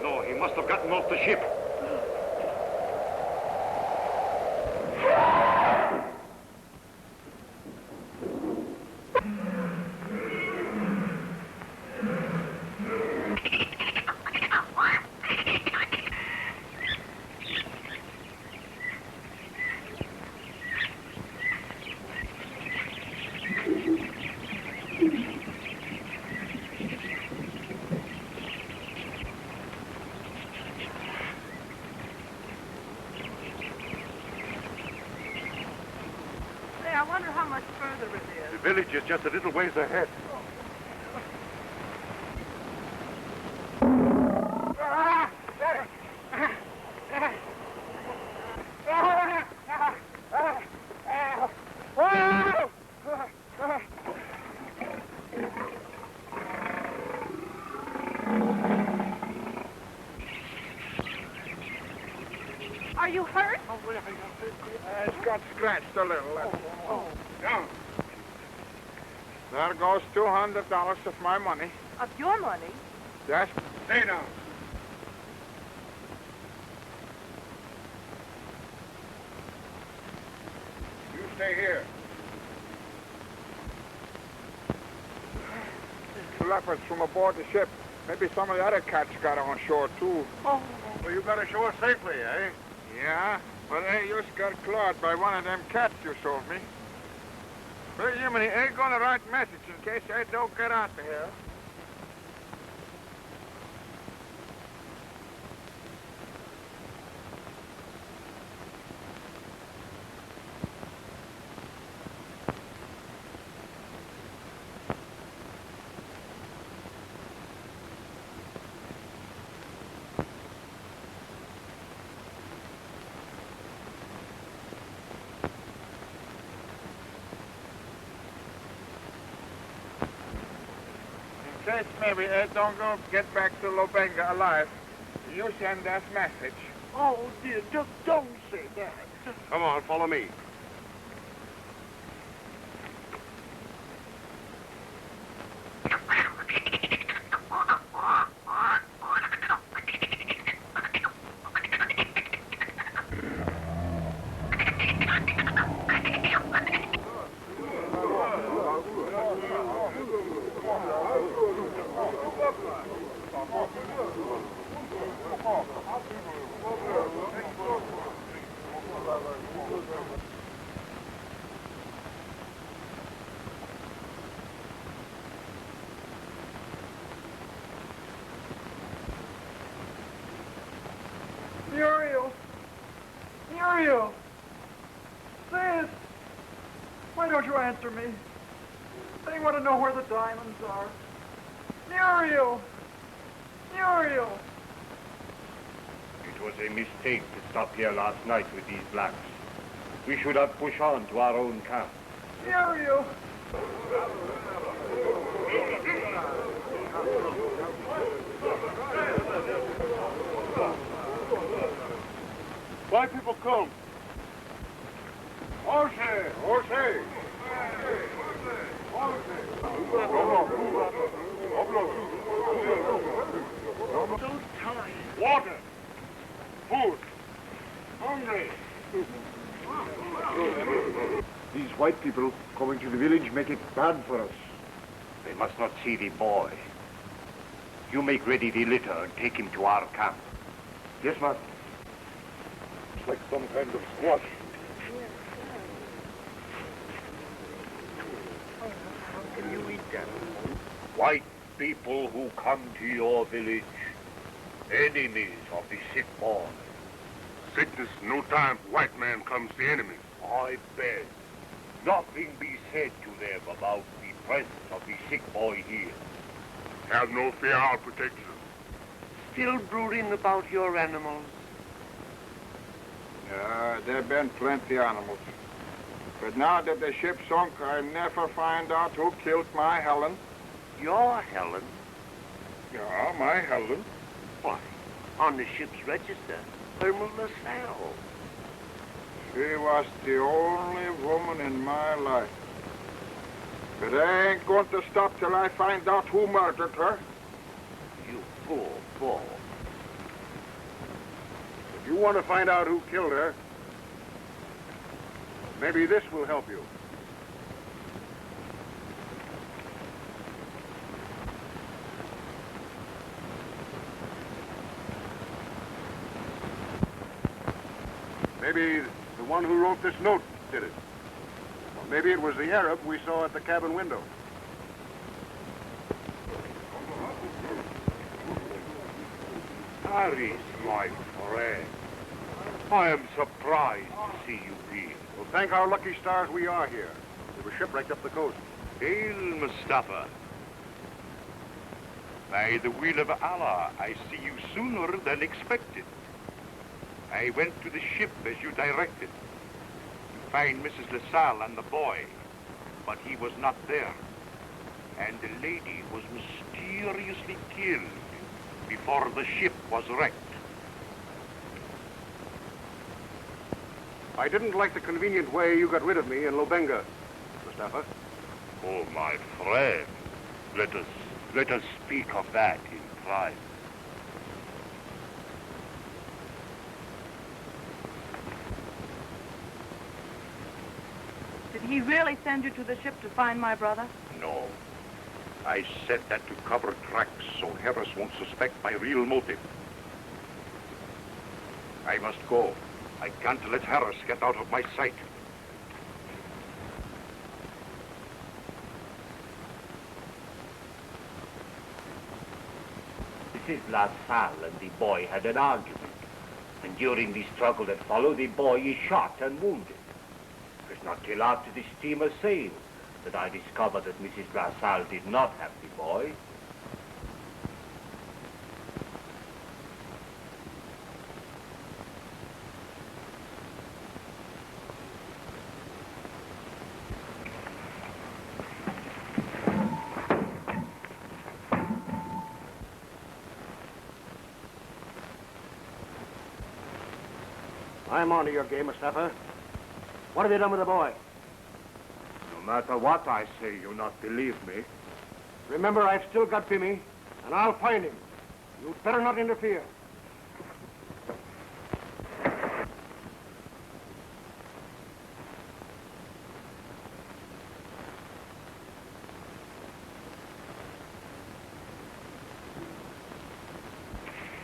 Speaker 3: No, he must have gotten off the ship.
Speaker 9: I wonder how much further it is.
Speaker 3: The village is just a little ways ahead.
Speaker 9: Are you hurt?
Speaker 2: It's got scratched a little. Down. There goes $200 of my money.
Speaker 9: Of your money?
Speaker 2: Yes. Stay down. You stay here. Leopards from aboard the ship. Maybe some of the other cats got on shore, too.
Speaker 9: Oh.
Speaker 2: Well, you got ashore safely, eh? Yeah, but I just got clawed by one of them cats you sold me. Well, Jiminy, I ain't gonna write message in case I don't get out of here. In case maybe I don't go get back to Lobenga alive, you send that message.
Speaker 11: Oh, dear, just don't say that.
Speaker 3: Come on, follow me.
Speaker 12: Muriel! Sis! Why don't you answer me? They want to know where the diamonds are. Muriel! Muriel!
Speaker 6: It was a mistake to stop here last night with these blacks. We should have pushed on to our own camp.
Speaker 12: Muriel!
Speaker 6: Why people come? Jose! Jose! Water! Food! Hungry! These white people coming to the village make it bad for us.
Speaker 4: They must not see the boy. You make ready the litter and take him to our camp.
Speaker 6: Yes, master. It's like some kind of squash.
Speaker 11: Can you eat that?
Speaker 6: White people who come to your village, enemies of the sick boy.
Speaker 5: Sickness, no time for white man comes the enemy.
Speaker 6: I beg, nothing be said to them about the presence of the sick boy here.
Speaker 5: Have no fear, I'll protect you.
Speaker 11: Still brooding about your animals?
Speaker 12: There have been plenty animals. But now that the ship sunk, I never find out who killed my Helen.
Speaker 11: Your Helen?
Speaker 12: Yeah, my Helen.
Speaker 11: Why, on the ship's register, Irma LaSalle.
Speaker 12: She was the only woman in my life. But I ain't going to stop till I find out who murdered her.
Speaker 11: You poor boy.
Speaker 6: If you want to find out who killed her, maybe this will help you. Maybe the one who wrote this note did it. Or maybe it was the Arab we saw at the cabin window.
Speaker 5: Harris, my friend. I am surprised to see you here.
Speaker 6: Well, thank our lucky stars we are here. We were shipwrecked up the coast.
Speaker 3: Hail, Mustafa. By the will of Allah, I see you sooner than expected. I went to the ship as you directed to find Mrs. LaSalle and the boy, but he was not there. And the lady was mysteriously killed before the ship was wrecked.
Speaker 6: I didn't like the convenient way you got rid of me in Lobenga, Mustafa.
Speaker 5: Oh, my friend, let us speak of that in private.
Speaker 9: Did he really send you to the ship to find my brother?
Speaker 3: No. I said that to cover tracks so Harris won't suspect my real motive. I must go. I can't let Harris get out of my sight.
Speaker 4: Mrs. LaSalle and the boy had an argument. And during the struggle that followed, the boy is shot and wounded. It was not till after the steamer sailed that I discovered that Mrs. LaSalle did not have the boy.
Speaker 6: I'm onto your game, Mustafa. What have you done with the boy?
Speaker 5: No matter what I say, you'll not believe me.
Speaker 6: Remember, I've still got Bimmy, and I'll find him. You'd better not interfere.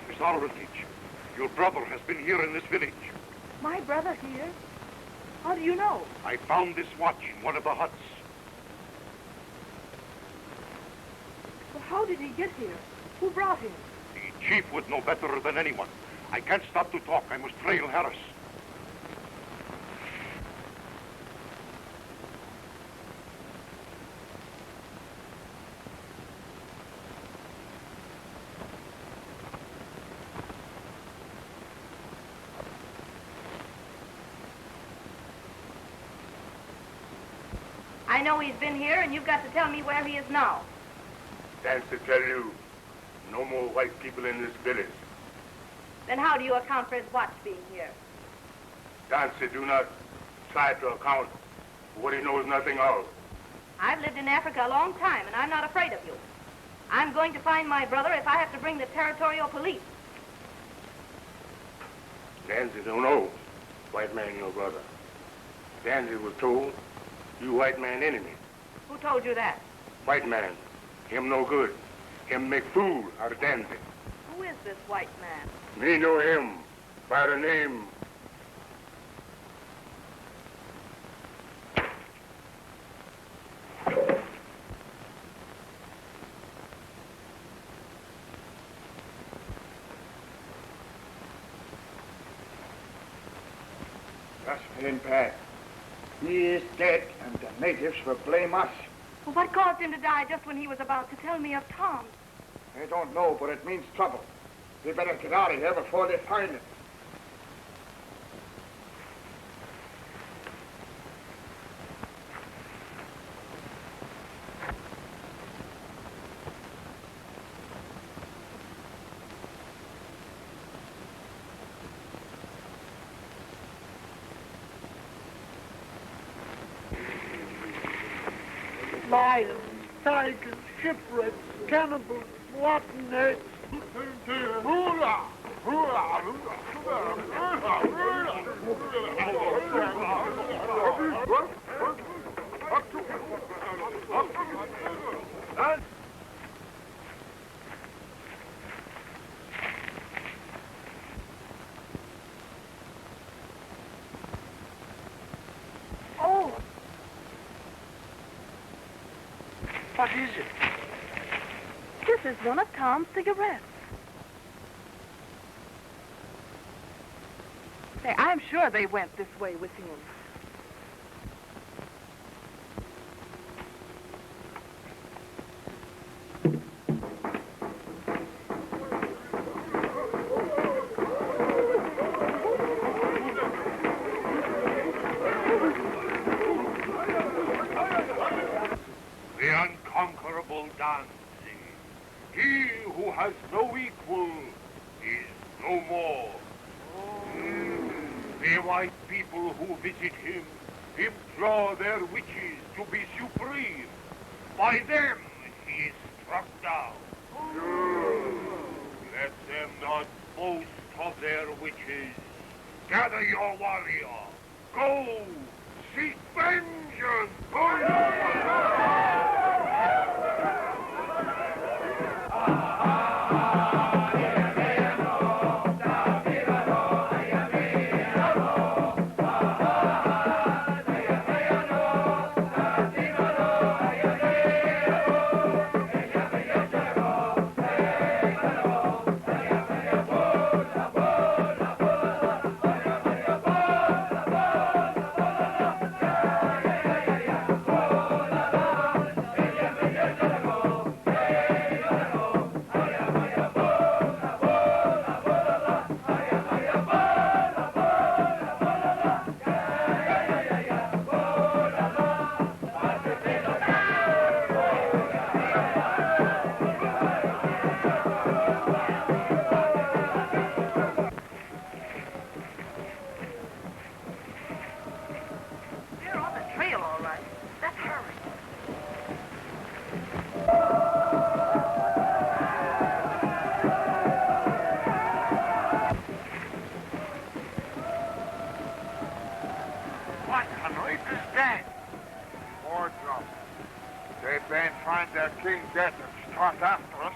Speaker 3: Miss Armitage, your brother has been here in this village.
Speaker 9: My brother here? How do you know?
Speaker 3: I found this watch in one of the huts.
Speaker 9: Well, how did he get here? Who brought him?
Speaker 3: The chief would know better than anyone. I can't stop to talk. I must trail Harris.
Speaker 9: I know he's been here, and you've got to tell me where he is now.
Speaker 6: Dance to tell you, no more white people in this village.
Speaker 9: Then how do you account for his watch being here?
Speaker 6: Dancy do not try to account for what he knows nothing of.
Speaker 9: I've lived in Africa a long time, and I'm not afraid of you. I'm going to find my brother if I have to bring the territorial police.
Speaker 6: Dancy don't know white man your brother. Dancy was told you white man enemy.
Speaker 9: Who told you that?
Speaker 6: White man, him no good. Him make fool out of Dancy.
Speaker 9: Who is this white man?
Speaker 6: Me know him by the name.
Speaker 2: Just him back. He is dead, and the natives will blame us.
Speaker 9: Well, what caused him to die just when he was about to tell me of Tom?
Speaker 2: I don't know, but it means trouble. We better get out of here before they find it.
Speaker 12: Lions, tigers, shipwrecks, cannibals, rotten eggs. Hula! Hula!
Speaker 9: Oh!
Speaker 12: What is it?
Speaker 9: This is one of Tom's cigarettes.
Speaker 13: Say, I'm sure they went this way with him.
Speaker 6: The unconquerable Dancy. He who has no equal is no more. The white people who visit him implore their witches to be supreme. By them he is struck down. Let them not boast of their witches. Gather your warrior. Go! Seek vengeance!
Speaker 9: They're on the trail, all right. Let's hurry.
Speaker 2: What on earth is that? More drum. They been find their king dead and start after us.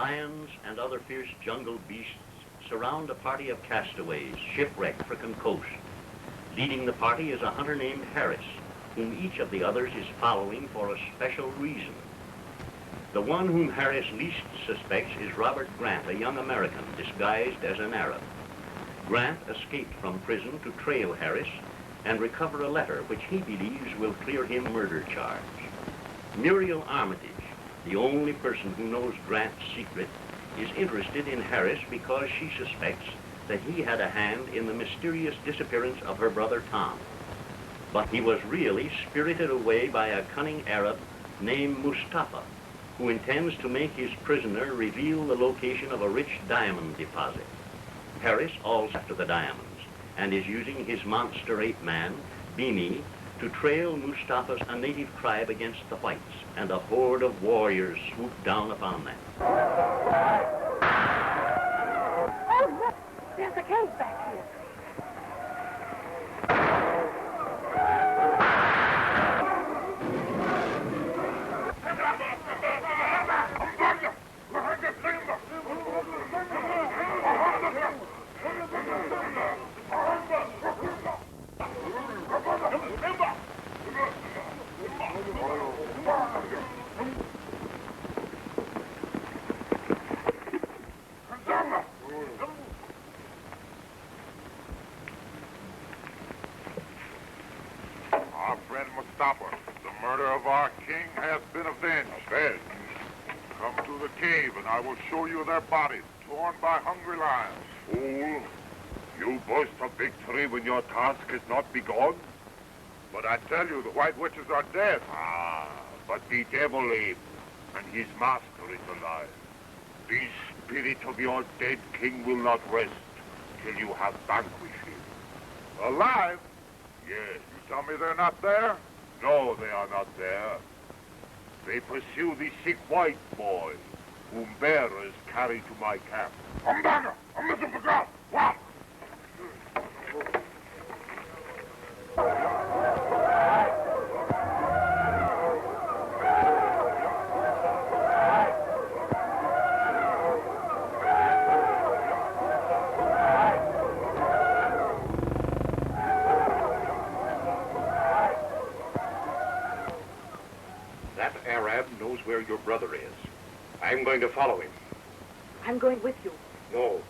Speaker 10: lions and other fierce jungle beasts surround a party of castaways shipwrecked for coast. Leading the party is a hunter named Harris, whom each of the others is following for a special reason. The one whom Harris least suspects is Robert Grant, a young American disguised as an Arab. Grant escaped from prison to trail Harris and recover a letter which he believes will clear him murder charge. Muriel Armitage, the only person who knows Grant's secret, is interested in Harris because she suspects that he had a hand in the mysterious disappearance of her brother Tom. But he was really spirited away by a cunning Arab named Mustafa, who intends to make his prisoner reveal the location of a rich diamond deposit. Harris also after the diamonds and is using his monster ape man, Beanie, to trail Mustafa's a native tribe against the whites, and a horde of warriors swoop down upon them.
Speaker 9: Oh, look! There's a cave back here.
Speaker 6: Our friend Mustafa, the murder of our king has been avenged. Come to the cave and I will show you their bodies, torn by hungry lions.
Speaker 3: Fool, you boast of victory when your task is not begun?
Speaker 6: But I tell you, the white witches are dead.
Speaker 3: But the devil lives, and his master is alive. The spirit of your dead king will not rest till you have vanquished him.
Speaker 6: Alive?
Speaker 3: Yes.
Speaker 6: You tell me they're not there?
Speaker 3: No, they are not there. They pursue the sick white boy, whom bearers carry to my camp.
Speaker 6: I'm back. I'm missing the girl. What?
Speaker 4: That Arab knows where your brother is. I'm going to follow him.
Speaker 13: I'm going with you.
Speaker 4: No,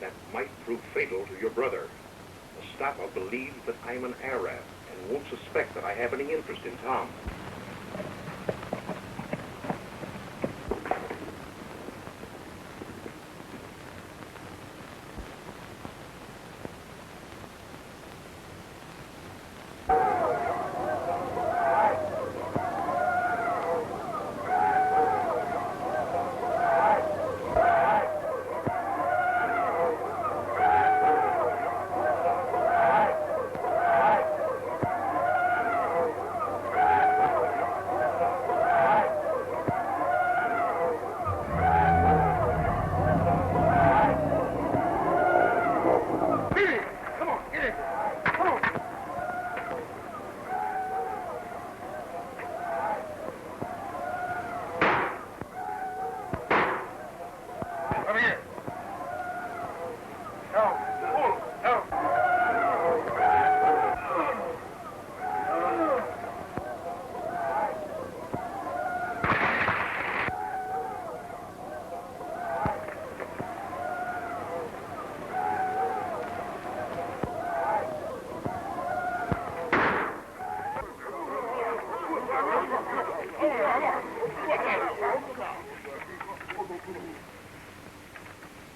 Speaker 4: that might prove fatal to your brother. Mustafa believes that I'm an Arab and won't suspect that I have any interest in Tom.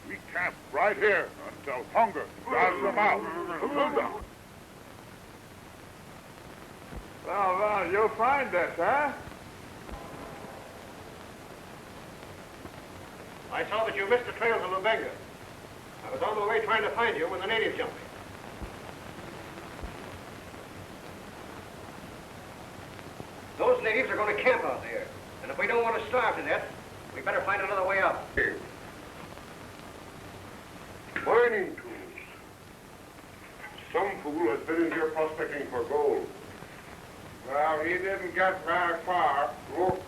Speaker 4: We camp right here until hunger drives them out.
Speaker 5: Well, you'll find us, huh?
Speaker 7: I saw that you missed the trails of Lubenga. I was on my way trying to find you when the natives jumped me. Those natives are going to camp out there. And if we don't want to starve to death, we better find another way out.
Speaker 6: Mining tools. Some fool has been in here prospecting for gold. Well, he didn't get very far. Look.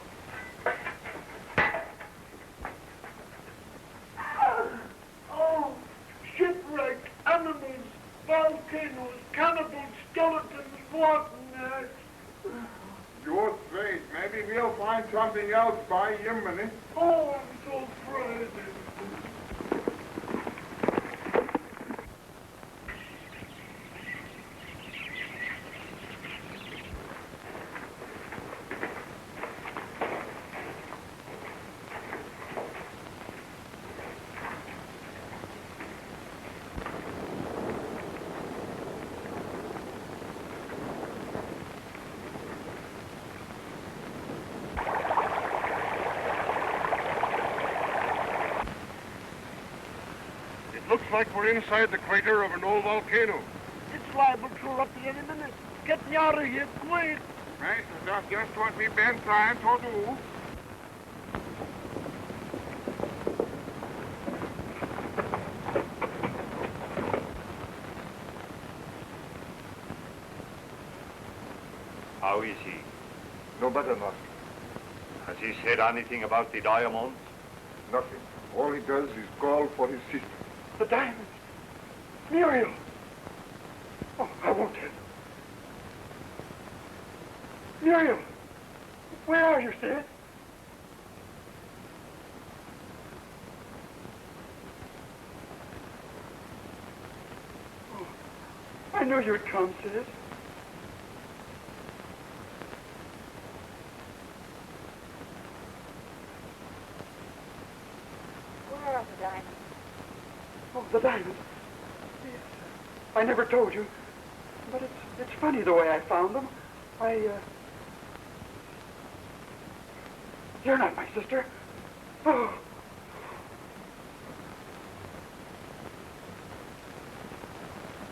Speaker 12: What next?
Speaker 5: You're straight. Maybe we'll find something else by Yemeni.
Speaker 12: Oh, I'm so afraid.
Speaker 6: Looks like we're inside the crater of an old volcano.
Speaker 12: It's liable to erupt at any minute. Get me out of here, quick.
Speaker 5: Right, that's just what we've been trying to do.
Speaker 3: How is he?
Speaker 5: No better, Master.
Speaker 3: Has he said anything about the diamonds?
Speaker 5: Nothing. All he does is call for his sister.
Speaker 12: The diamonds. Muriel. Oh, I won't tell you. Muriel. Where are you, Sid? Oh, I knew you'd come, Sid.
Speaker 9: Where are the diamonds?
Speaker 12: Oh, the diamonds. Yes. I never told you, but it's funny the way I found them. You're not my sister. Oh.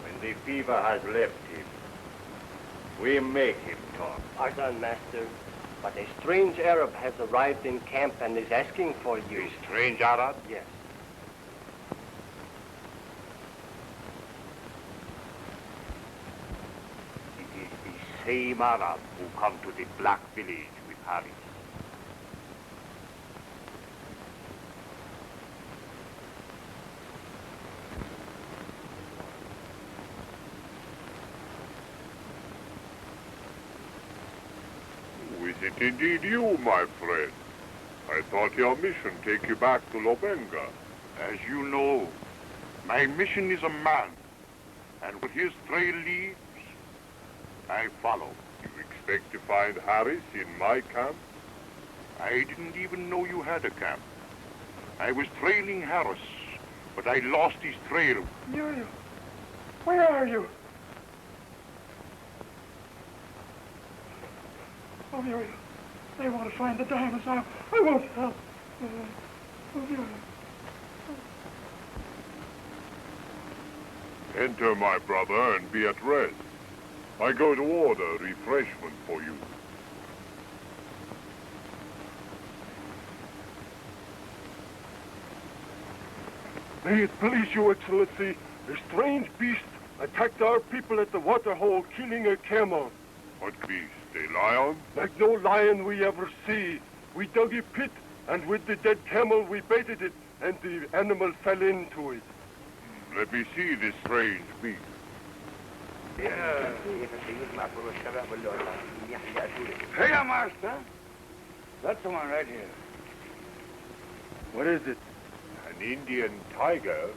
Speaker 4: When the fever has left him, we make him talk.
Speaker 11: Pardon, Master, but a strange Arab has arrived in camp and is asking for you.
Speaker 4: A strange Arab?
Speaker 11: Yes.
Speaker 4: It is the same Arab who come to the Black Village with Harris.
Speaker 6: Is it indeed you, my friend? I thought your mission take you back to Lobenga.
Speaker 3: As you know, my mission is a man, and where his trail leads, I follow.
Speaker 6: You expect to find Harris in my camp?
Speaker 3: I didn't even know you had a camp. I was trailing Harris, but I lost his trail.
Speaker 12: Muriel, where are you? Oh, Muriel, they want to find the diamonds now. I won't help. Oh, Muriel.
Speaker 6: Enter, my brother, and be at rest. I go to order refreshment for you. May it please you, Excellency, a strange beast attacked our people at the waterhole, killing a camel. What beast? A lion? Like no lion we ever see. We dug a pit, and with the dead camel we baited it, and the animal fell into it. Let me see this strange beast.
Speaker 7: Here, Master. That's the one right here.
Speaker 6: What is it? An Indian tiger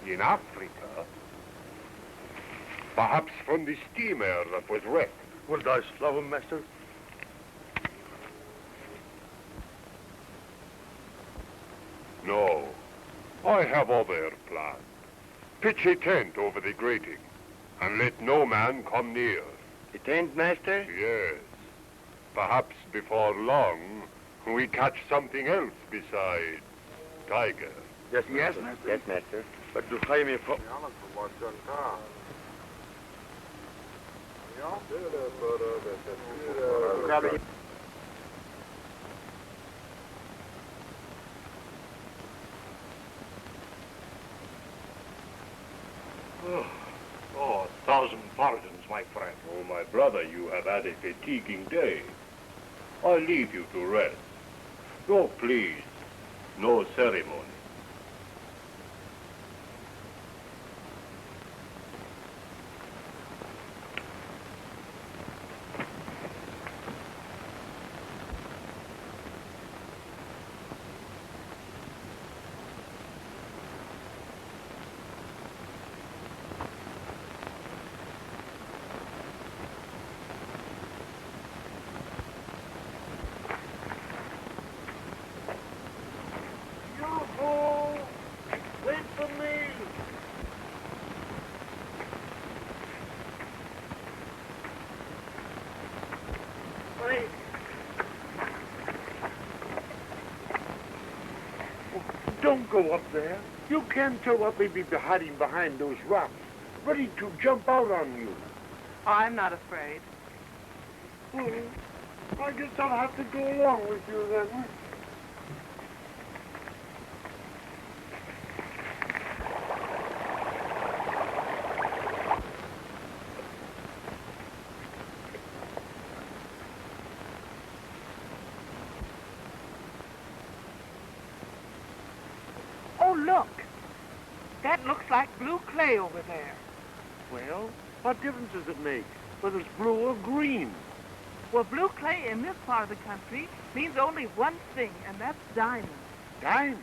Speaker 6: in Africa? Perhaps from the steamer that was wrecked. Will I slow him, Master? No. I have other plans. Pitch a tent over the grating, and let no man come near.
Speaker 11: The tent, Master?
Speaker 6: Yes. Perhaps before long, we catch something else besides tiger.
Speaker 7: Yes, Master.
Speaker 11: Yes, Master.
Speaker 6: But do I me for...
Speaker 3: Oh, 1,000 pardons, my friend.
Speaker 6: Oh, my brother, you have had a fatiguing day. I leave you to rest. Go, please. No ceremony. Don't go up there. You can't tell what may be hiding behind those rocks, ready to jump out on you.
Speaker 14: I'm not afraid.
Speaker 6: I guess I'll have to go along with you then.
Speaker 14: Oh, look. That looks like blue clay over there.
Speaker 6: Well, what difference does it make whether it's blue or green?
Speaker 14: Well, blue clay in this part of the country means only one thing, and that's diamonds.
Speaker 6: Diamonds?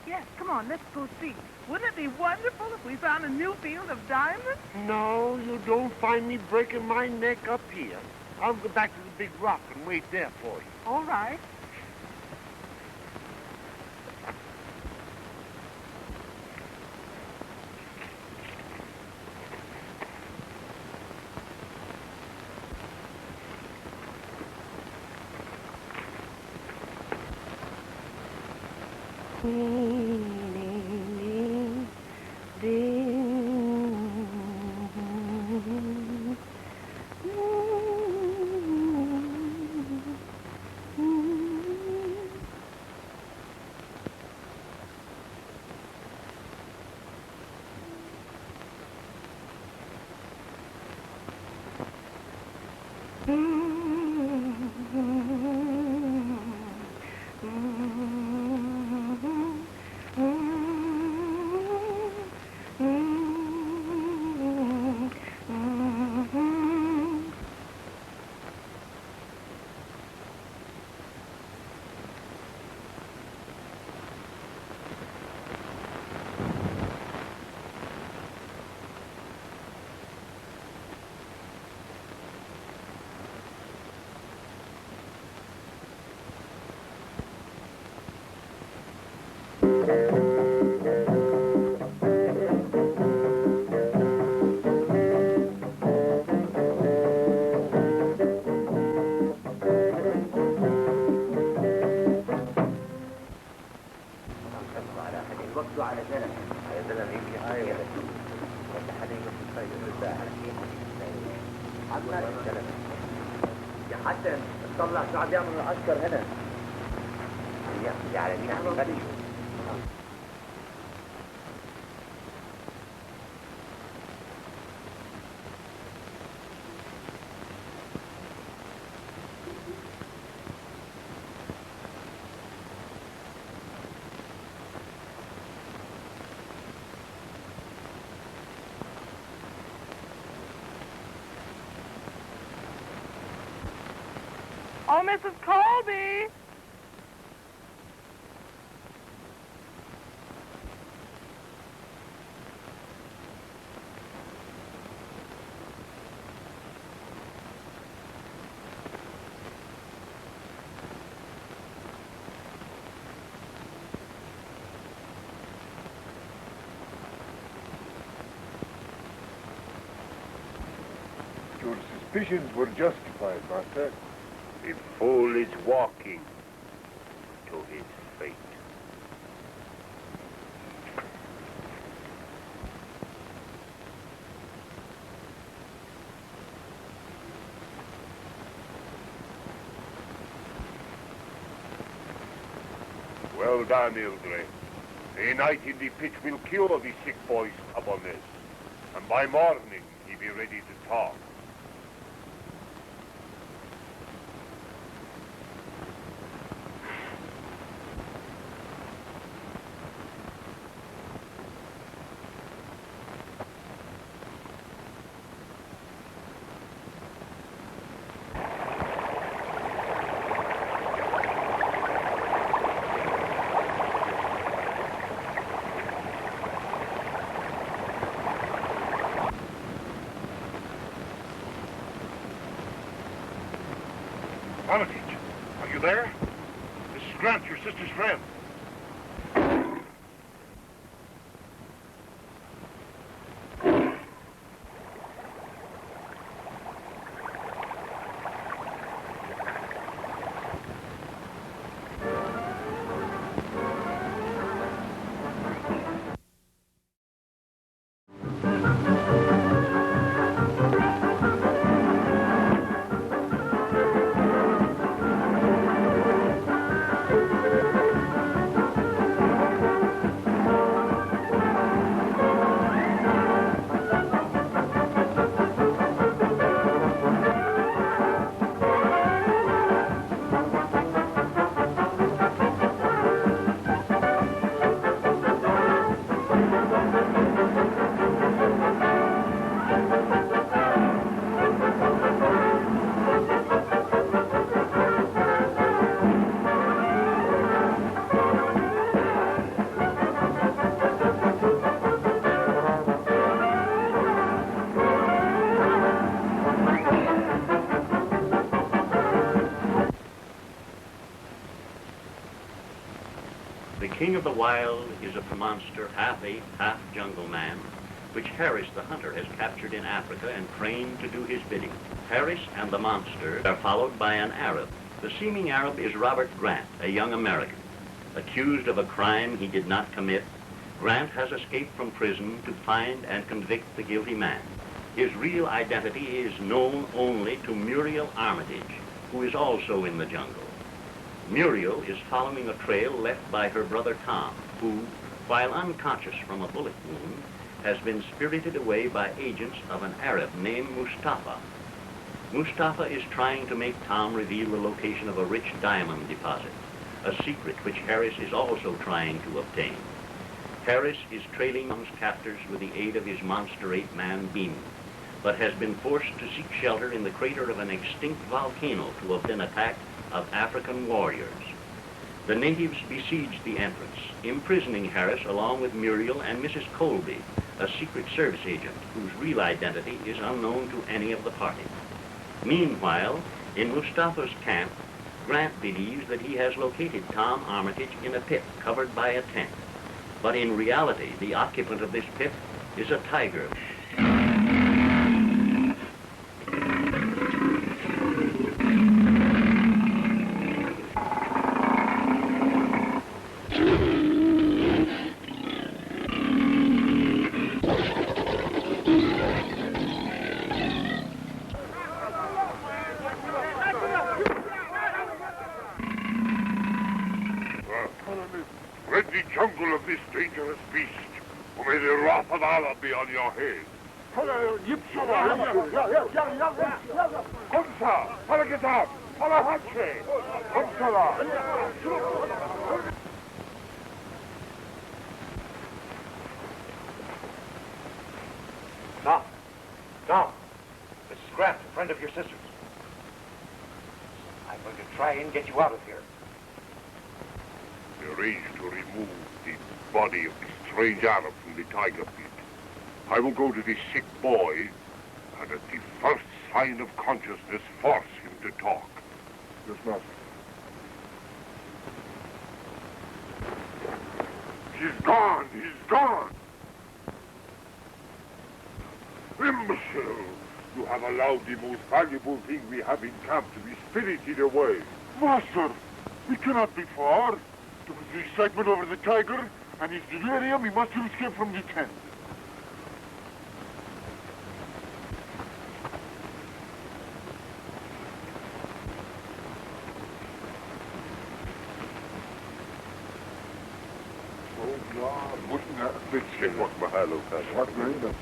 Speaker 14: Yes, come on, let's go see. Wouldn't it be wonderful if we found a new field of diamonds?
Speaker 6: No, you don't find me breaking my neck up here. I'll go back to the big rock and wait there for you.
Speaker 14: All right.
Speaker 11: حتى تطلع شو عم يعملوا العسكر هنا. يعني يفتشوا.
Speaker 14: Oh, Mrs. Colby!
Speaker 6: Your suspicions were justified, Master. The fool is walking to his fate. Well done, Ildre. A night in the pit will cure the sick boy's stubbornness, and by morning he be ready to talk. Armitage, are you there? This is Grant, your sister's friend.
Speaker 10: The king of the wild is a monster, half ape, half jungle man, which Harris the hunter has captured in Africa and trained to do his bidding. Harris and the monster are followed by an Arab. The seeming Arab is Robert Grant, a young American. Accused of a crime he did not commit, Grant has escaped from prison to find and convict the guilty man. His real identity is known only to Muriel Armitage, who is also in the jungle. Muriel is following a trail left by her brother Tom, who, while unconscious from a bullet wound, has been spirited away by agents of an Arab named Mustafa. Mustafa is trying to make Tom reveal the location of a rich diamond deposit, a secret which Harris is also trying to obtain. Harris is trailing Tom's captors with the aid of his monster ape-man Bean, but has been forced to seek shelter in the crater of an extinct volcano to have been attacked of African warriors. The natives besieged the entrance, imprisoning Harris along with Muriel and Mrs. Colby, a Secret Service agent whose real identity is unknown to any of the party. Meanwhile, in Mustafa's camp, Grant believes that he has located Tom Armitage in a pit covered by a tent. But in reality, the occupant of this pit is a tiger.
Speaker 6: Rid the jungle of this dangerous beast, or may the wrath of Allah be on your head. Kumsa, Parakitab, Parahache, Kumsala.
Speaker 4: Tom, this is Grant, a friend of your sister's. I'm going to try and get you out of here.
Speaker 6: We arranged to remove the body of the strange Arab from the tiger pit. I will go to the sick boy, and at the first sign of consciousness, force him to talk.
Speaker 5: Yes, master.
Speaker 6: He's gone! He's gone! Imbecile! You have allowed the most valuable thing we have in camp to be spirited away. Master, we cannot be far. There was the excitement over the tiger, and his delirium. He must have escaped from the tent. Oh, God, wouldn't that bitch what Mahalo has? What name?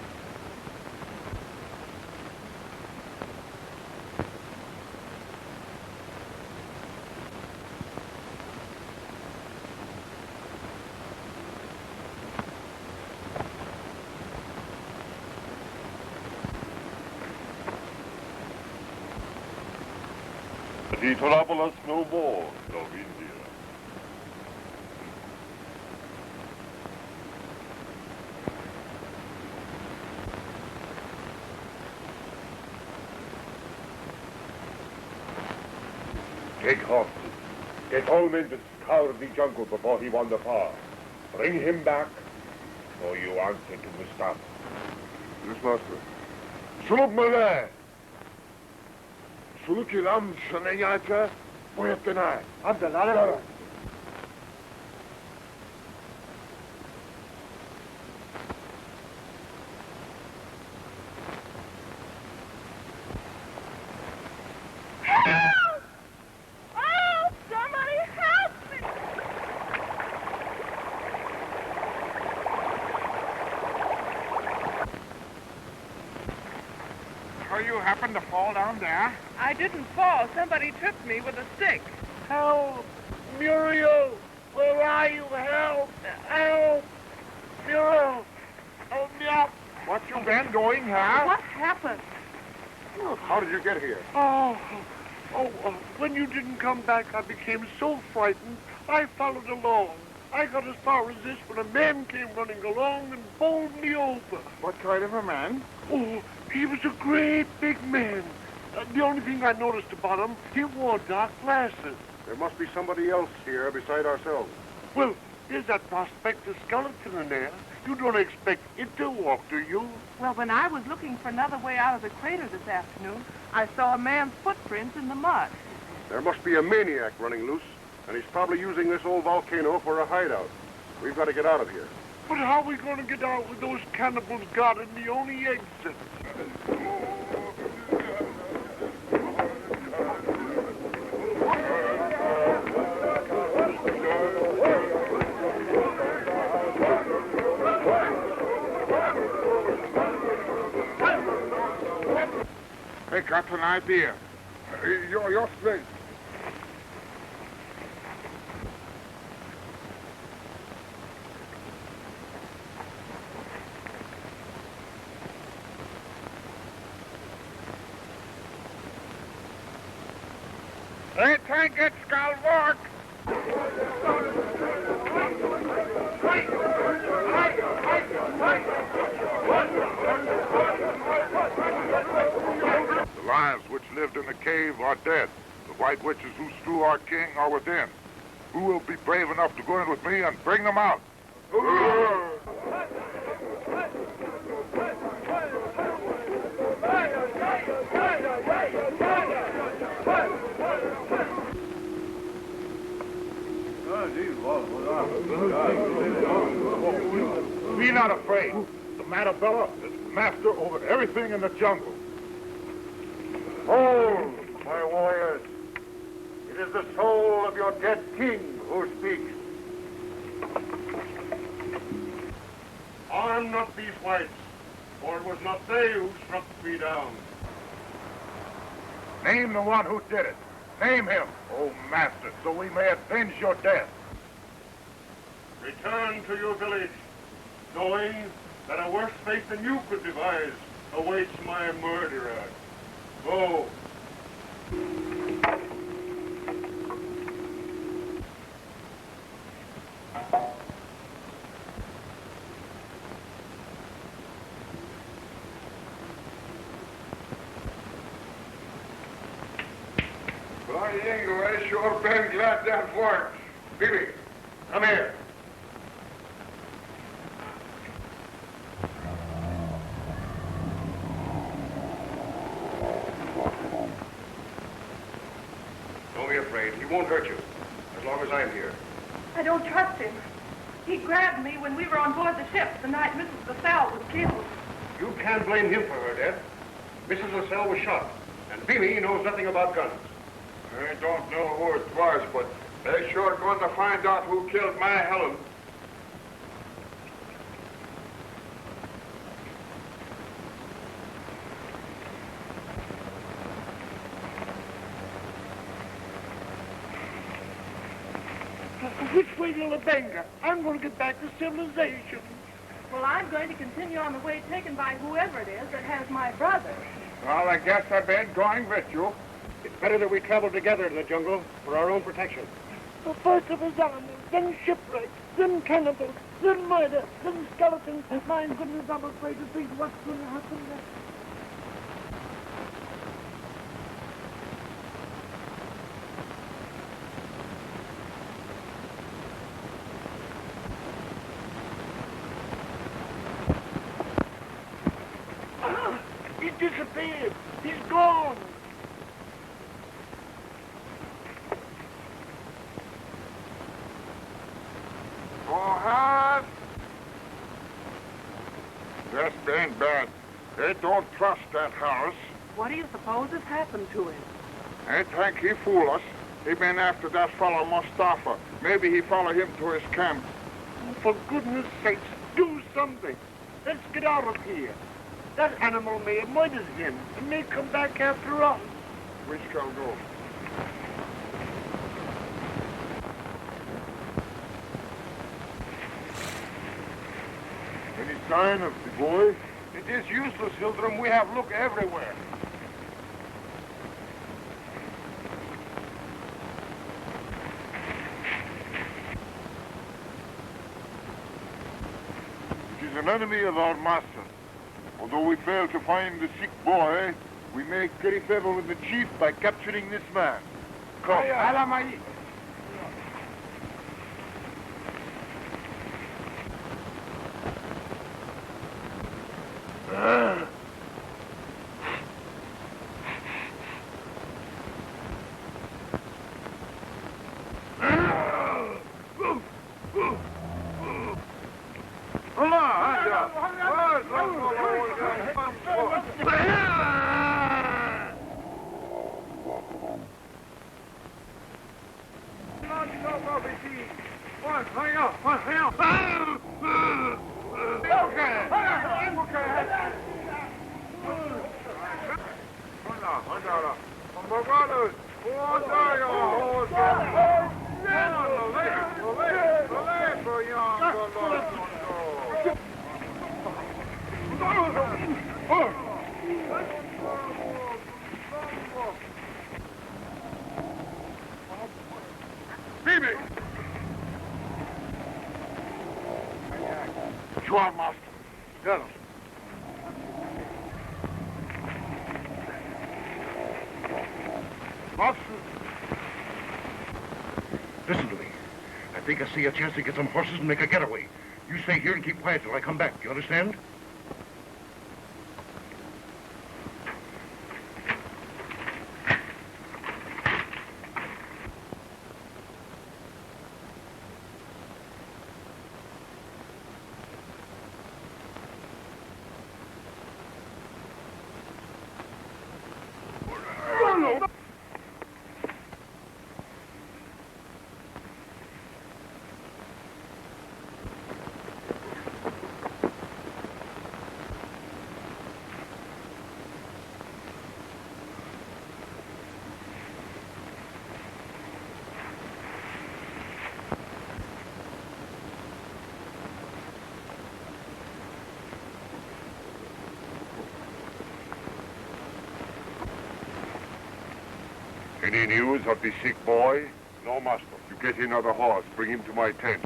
Speaker 6: He trouble us no more of India. Take hostage. Get all men to scour the jungle before he wander far. Bring him back, or you answer to Mustafa. Yes, master. Suluk Malay! Suluk ilam sanayaka, boyatanay. Abdallah.
Speaker 12: You happened to fall down there?
Speaker 14: I didn't fall. Somebody tripped me with a stick.
Speaker 12: Help! Muriel! Where are you? Help! Help! Muriel! Help me up! What you been doing, huh?
Speaker 14: What happened?
Speaker 5: How did you get here?
Speaker 12: When you didn't come back, I became so frightened, I followed along. I got as far as this when a man came running along and bowled me over.
Speaker 5: What kind of a man?
Speaker 12: Oh, he was a great big man. The only thing I noticed about him, he wore dark glasses.
Speaker 5: There must be somebody else here beside ourselves.
Speaker 12: Well,
Speaker 6: There's that prospector skeleton in there. You don't expect it to walk, do you?
Speaker 14: Well, when I was looking for another way out of the crater this afternoon, I saw a man's footprints in the mud.
Speaker 5: There must be a maniac running loose, and he's probably using this old volcano for a hideout. We've got to get out of here.
Speaker 6: But how are we going to get out with those cannibals guarding the only exit?
Speaker 5: I got an idea. You're straight.
Speaker 6: I think it's gonna work.
Speaker 5: The lions which lived in the cave are dead. The white witches who slew our king are within. Who will be brave enough to go in with me and bring them out?
Speaker 6: Be not afraid. The Matabella is master over everything in the jungle.
Speaker 2: Hold, my warriors. It is the soul of your dead king who speaks. Harm not these whites, for it was not they who struck me down.
Speaker 5: Name the one who did it. Name him, O master, so we may avenge your death.
Speaker 2: Return to your village, knowing that a worse fate than you could devise awaits my murderer. Go.
Speaker 5: By Ingo, I sure been glad that worked. Billy, come here.
Speaker 2: Don't be afraid. He won't hurt you, as long as I'm here.
Speaker 9: I don't trust him. He grabbed me when we were on board the ship the night Mrs. LaSalle was killed.
Speaker 2: You can't blame him for her death. Mrs. LaSalle was shot, and Billy knows nothing about guns.
Speaker 5: I don't know who it was, but they sure going to find out who killed my Helen.
Speaker 6: Which way to La Benga? I'm going to get back to civilization.
Speaker 14: Well, I'm going to continue on the way taken by whoever it is that has my brother.
Speaker 5: Well, I guess I've been going with you.
Speaker 2: It's better that we travel together in the jungle for our own protection.
Speaker 6: First it was animals, then shipwrecks, then cannibals, then murder, then skeletons. My goodness, I'm afraid to think what's going to happen next. He disappeared. He's gone.
Speaker 5: Bohan! That's been bad. They don't trust that Harris.
Speaker 14: What do you suppose has happened to him?
Speaker 5: I think he fool us. He been after that fellow Mustafa. Maybe he follow him to his camp.
Speaker 6: For goodness sakes, do something. Let's get out of here. That animal may have murdered him. He may come back after us.
Speaker 5: We shall go. Any sign of the boy?
Speaker 2: It is useless, Hildrum. We have looked everywhere.
Speaker 5: It is an enemy of our master. Although we fail to find the sick boy, we make pretty favor with the chief by capturing this man. Come.
Speaker 6: Sure, master. Yes. Master.
Speaker 3: Listen to me. I think I see a chance to get some horses and make a getaway. You stay here and keep quiet till I come back. You understand?
Speaker 6: Any news of the sick boy? No, master. You get another horse. Bring him to my tent.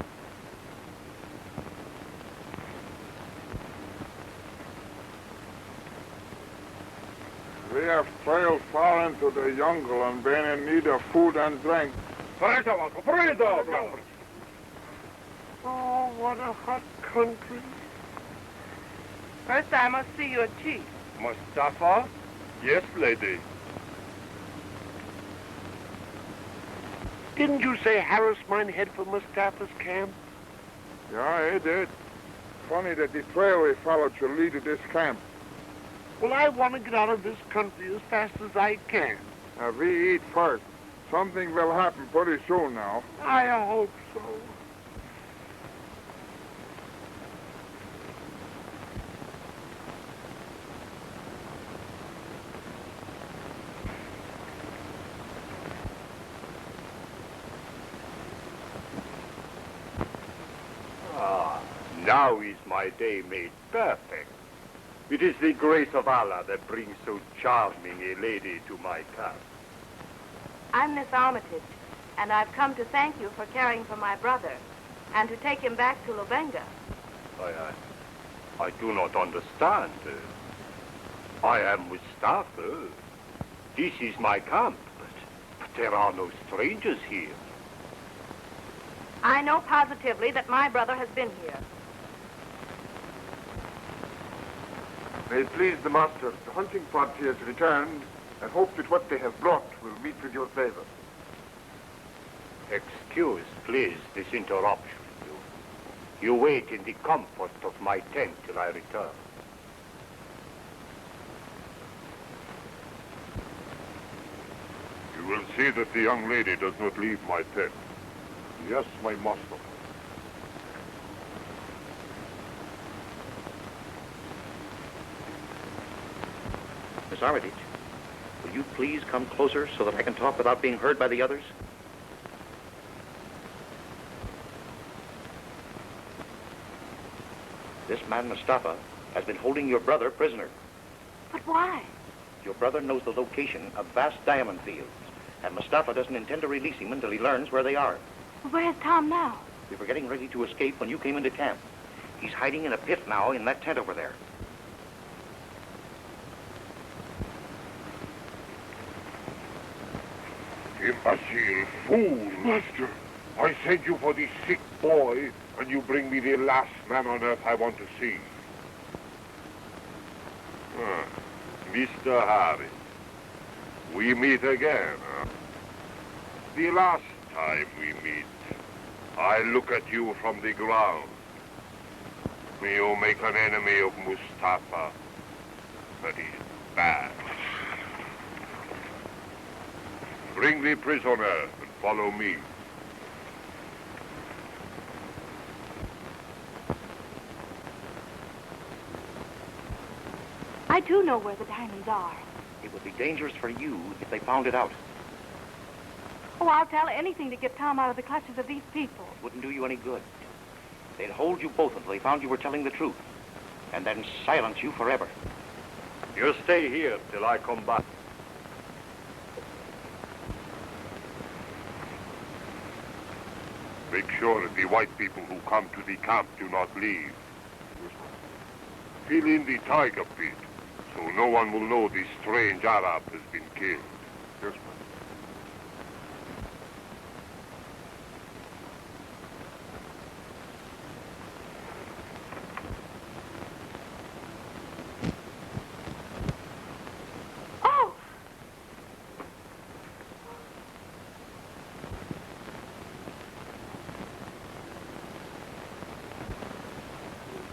Speaker 6: We have trailed far into the jungle and been in need of food and drink. Oh, what a hot country.
Speaker 14: First, I must see your chief.
Speaker 6: Mustafa? Yes, lady.
Speaker 2: Didn't you say Harris might head for Mustafa's camp?
Speaker 6: Yeah, he did. Funny that the trail we followed should lead to this camp.
Speaker 2: Well, I want to get out of this country as fast as I can.
Speaker 6: Now, we eat first. Something will happen pretty soon now.
Speaker 2: I hope so.
Speaker 7: Now is my day made perfect. It is the grace of Allah that brings so charming a lady to my camp.
Speaker 9: I'm Miss Armitage, and I've come to thank you for caring for my brother and to take him back to Lubenga.
Speaker 7: I do not understand. I am Mustafa. This is my camp, but there are no strangers here.
Speaker 9: I know positively that my brother has been here.
Speaker 6: May it please the master, the hunting party has returned, and hope that what they have brought will meet with your favor.
Speaker 7: Excuse, please, this interruption. You wait in the comfort of my tent till I return.
Speaker 6: You will see that the young lady does not leave my tent. Yes, my master.
Speaker 4: Miss Armitage, will you please come closer so that I can talk without being heard by the others? This man, Mustafa, has been holding your brother prisoner.
Speaker 9: But why?
Speaker 4: Your brother knows the location of vast diamond fields, and Mustafa doesn't intend to release him until he learns where they are.
Speaker 9: Where's Tom now?
Speaker 4: We were getting ready to escape when you came into camp. He's hiding in a pit now in that tent over there.
Speaker 6: Imbecile fool! Master, I sent you for the sick boy, and you bring me the last man on earth I want to see.
Speaker 5: Mr. Harris, we meet again, huh? The last time we meet, I look at you from the ground. You make an enemy of Mustafa, but he's bad. Bring the prisoner and follow me.
Speaker 9: I too know where the diamonds are.
Speaker 4: It would be dangerous for you if they found it out.
Speaker 9: Oh, I'll tell anything to get Tom out of the clutches of these people.
Speaker 4: It wouldn't do you any good. They'd hold you both until they found you were telling the truth, and then silence you forever.
Speaker 5: You stay here till I come back. Make sure that the white people who come to the camp do not leave. Fill in the tiger pit, so no one will know the strange Arab has been killed. Yes, ma'am.
Speaker 9: Oh!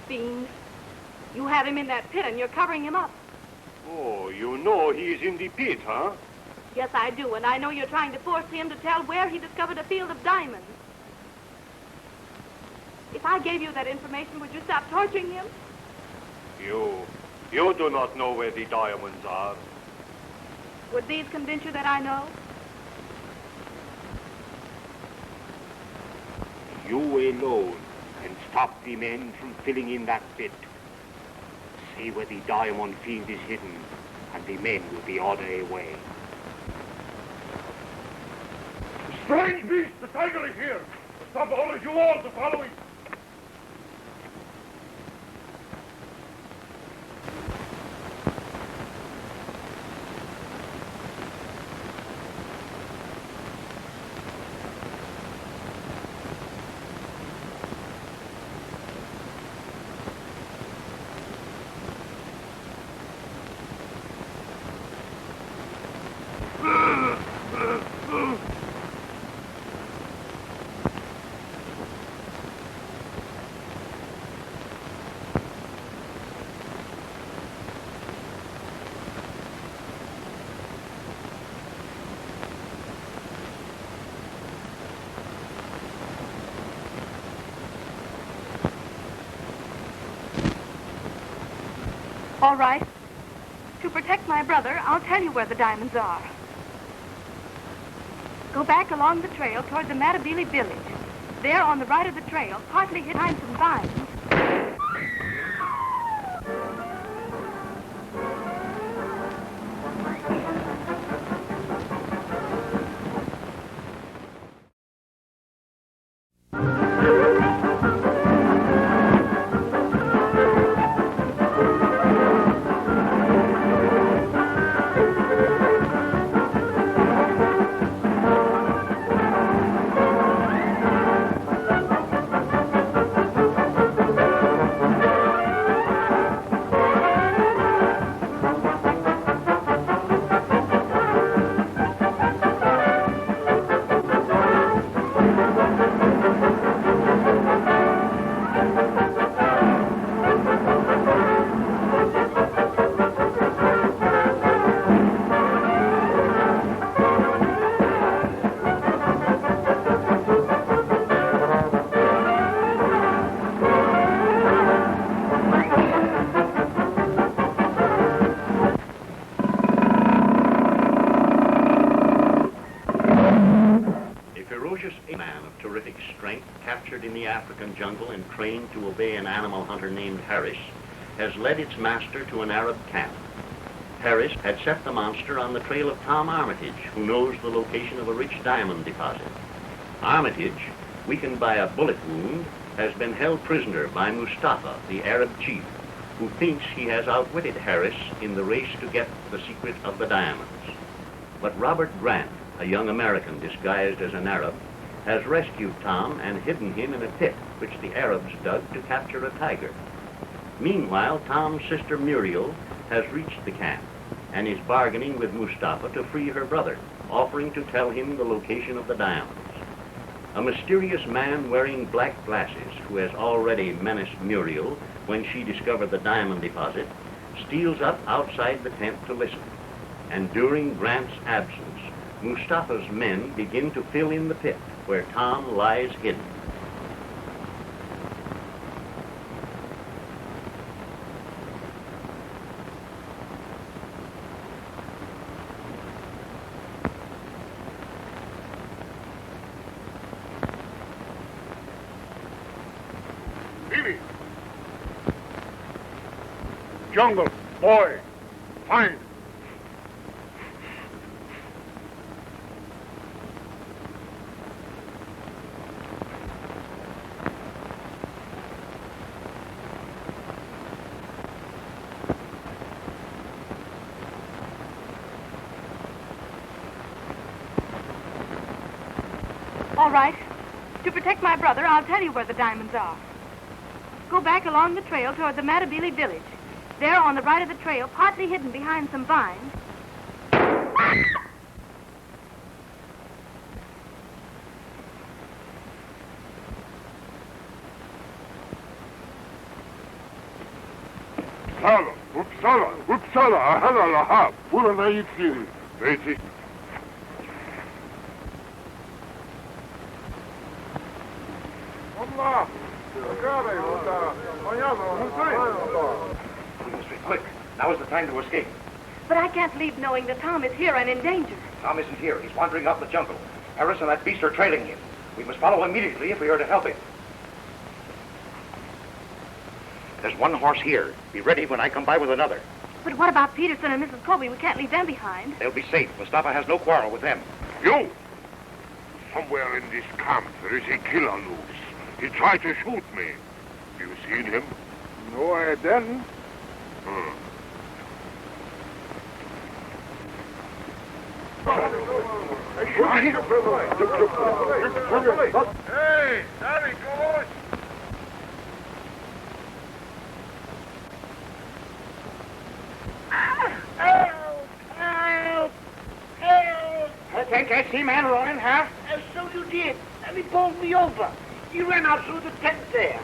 Speaker 9: Fiend. You have him in that pit and you're covering him up.
Speaker 5: Oh, you know he's in the pit, huh?
Speaker 9: Yes, I do, and I know you're trying to force him to tell where he discovered a field of diamonds. If I gave you that information, would you stop torturing him?
Speaker 5: You do not know where the diamonds are.
Speaker 9: Would these convince you that I know?
Speaker 5: You alone can stop the men from filling in that pit. See where the diamond field is hidden, and the men will be on their way.
Speaker 6: Strange beast! The tiger is here! Stop all of you all to follow him!
Speaker 9: All right. To protect my brother, I'll tell you where the diamonds are. Go back along the trail toward the Matabili village. There on the right of the trail, partly hid behind some vines.
Speaker 10: In the African jungle and trained to obey an animal hunter named Harris, has led its master to an Arab camp. Harris had set the monster on the trail of Tom Armitage, who knows the location of a rich diamond deposit. Armitage, weakened by a bullet wound, has been held prisoner by Mustafa, the Arab chief, who thinks he has outwitted Harris in the race to get the secret of the diamonds. But Robert Grant, a young American disguised as an Arab, has rescued Tom and hidden him in a pit which the Arabs dug to capture a tiger. Meanwhile, Tom's sister Muriel has reached the camp and is bargaining with Mustafa to free her brother, offering to tell him the location of the diamonds. A mysterious man wearing black glasses, who has already menaced Muriel when she discovered the diamond deposit, steals up outside the tent to listen. And during Grant's absence, Mustafa's men begin to fill in the pit where Tom lies hidden.
Speaker 6: Bibi! Jungle, boy, find.
Speaker 9: All right. To protect my brother, I'll tell you where the diamonds are. Go back along the trail toward the Matabele village. There, on the right of the trail, partly hidden behind some vines.
Speaker 6: Uppsala, Ahalaha, Puranaitiri, Reiti.
Speaker 3: We must be quick. Now is the time to escape.
Speaker 9: But I can't leave knowing that Tom is here and in danger.
Speaker 3: Tom isn't here. He's wandering out in the jungle. Harris and that beast are trailing him. We must follow immediately if we are to help him. There's one horse here. Be ready when I come by with another.
Speaker 9: But what about Peterson and Mrs. Colby? We can't leave them behind.
Speaker 3: They'll be safe. Mustafa has no quarrel with them.
Speaker 6: You! Somewhere in this camp, there is a killer loose. He tried to shoot me. You seen him?
Speaker 5: No, I didn't.
Speaker 6: Hey, there he goes!
Speaker 2: I think I see man running, huh? So you did. And he pulled me over. He ran out through the tent there.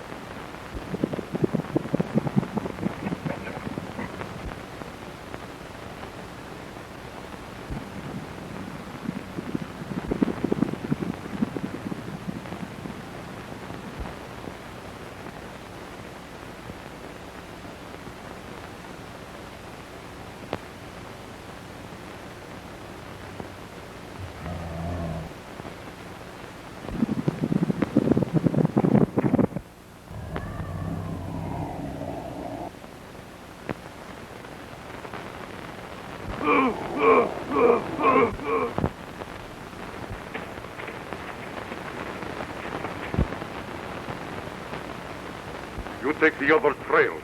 Speaker 6: You take the other trail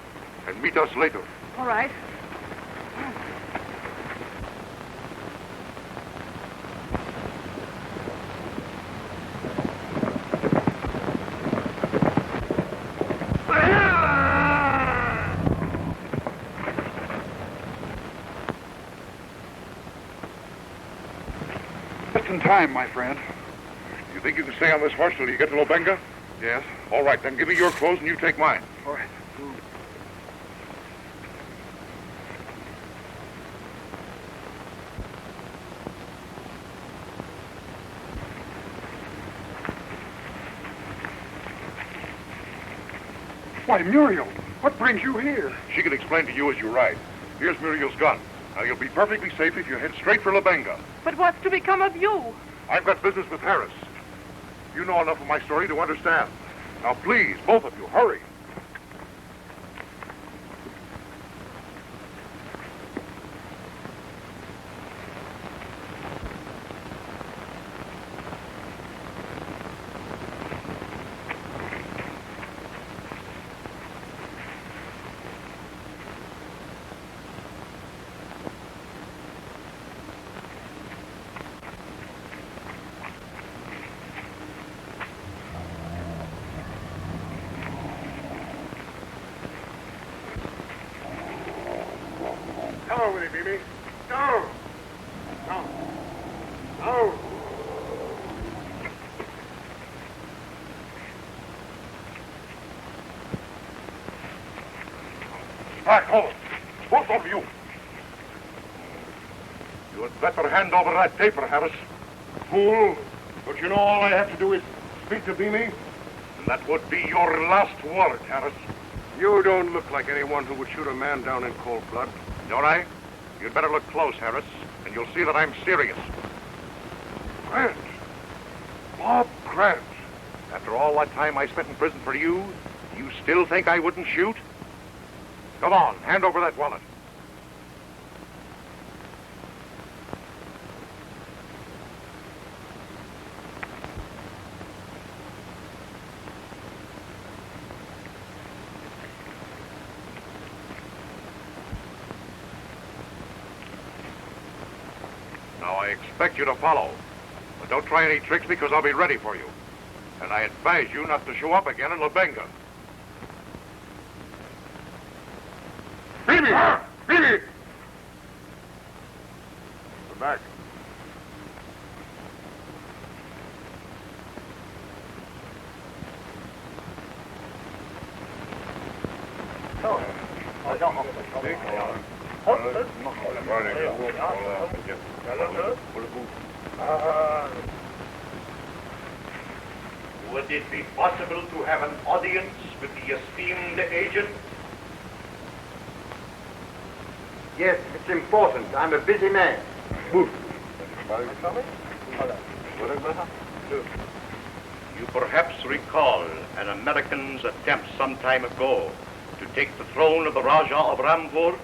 Speaker 6: and meet us later.
Speaker 9: All right.
Speaker 2: Just in time, my friend.
Speaker 6: You think you can stay on this horse till you get to Lobenga?
Speaker 2: Yes.
Speaker 6: All right, then give me your clothes and you take mine.
Speaker 2: All right. Why, Muriel, what brings you here?
Speaker 6: She can explain to you as you ride. Here's Muriel's gun. Now, you'll be perfectly safe if you head straight for Lobenga.
Speaker 14: But what's to become of you?
Speaker 6: I've got business with Harris. You know enough of my story to understand. Now, please, both of you, hurry. Go with it, Mimi. Go! No. No!
Speaker 3: Back home. Both of you. You had better hand over that paper, Harris.
Speaker 6: Fool! Don't you know all I have to do is speak to Beamy?
Speaker 3: And that would be your last word, Harris.
Speaker 6: You don't look like anyone who would shoot a man down in cold blood.
Speaker 3: Don't I? You'd better look close, Harris, and you'll see that I'm serious.
Speaker 6: Grant! Bob Grant!
Speaker 3: After all that time I spent in prison for you, you still think I wouldn't shoot? Come on, hand over that wallet. Now, I expect you to follow. But don't try any tricks because I'll be ready for you. And I advise you not to show up again in La Benga.
Speaker 6: Beamy! Beamy! Come back.
Speaker 3: Would it be possible to have an audience with the esteemed agent?
Speaker 11: Yes, it's important. I'm a busy man.
Speaker 3: You perhaps recall an American's attempt some time ago to take the throne of the Raja of Rampur?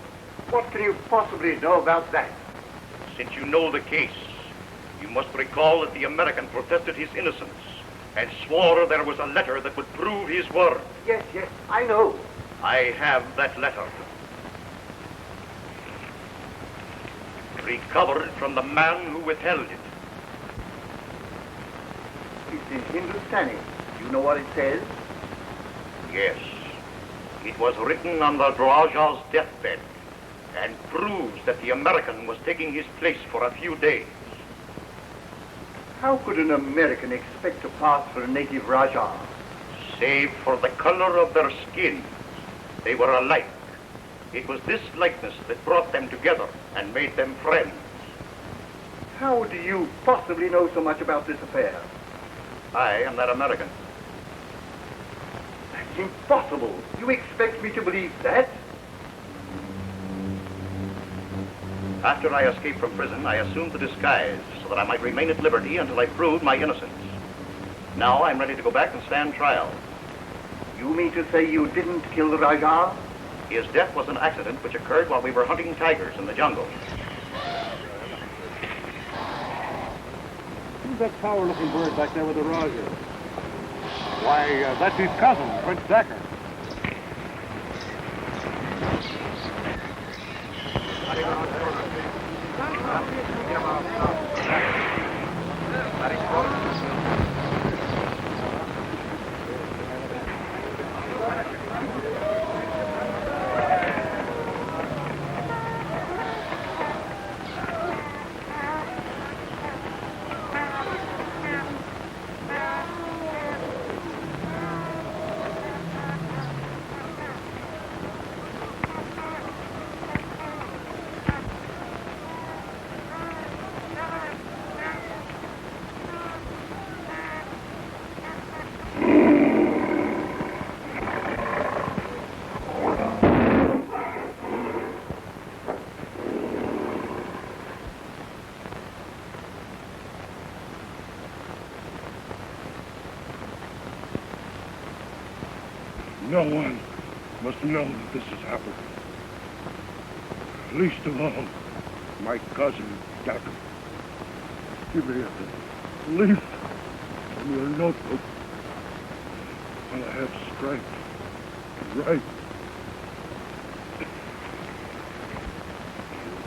Speaker 11: What can you possibly know about that?
Speaker 3: Since you know the case, you must recall that the American protested his innocence and swore there was a letter that would prove his word.
Speaker 11: Yes, I know.
Speaker 3: I have that letter. Recovered from the man who withheld it.
Speaker 11: It's in Hindustani. You know what it says?
Speaker 3: Yes. It was written on the Raja's deathbed and proves that the American was taking his place for a few days.
Speaker 11: How could an American expect to pass for a native Raja?
Speaker 3: Save for the color of their skins, they were alike. It was this likeness that brought them together and made them friends.
Speaker 11: How do you possibly know so much about this affair?
Speaker 3: I am that American.
Speaker 11: That's impossible. You expect me to believe that?
Speaker 3: After I escaped from prison, I assumed the disguise so that I might remain at liberty until I proved my innocence. Now I'm ready to go back and stand trial.
Speaker 11: You mean to say you didn't kill the Raja?
Speaker 3: His death was an accident which occurred while we were hunting tigers in the jungle.
Speaker 5: Who's that sour-looking bird back there with the Raja? Why, that's his cousin, Prince Decker.
Speaker 6: No one must know that this has happened. Least of all, my cousin, Decker. Give me a leaf from your notebook while I have strength to write.
Speaker 4: You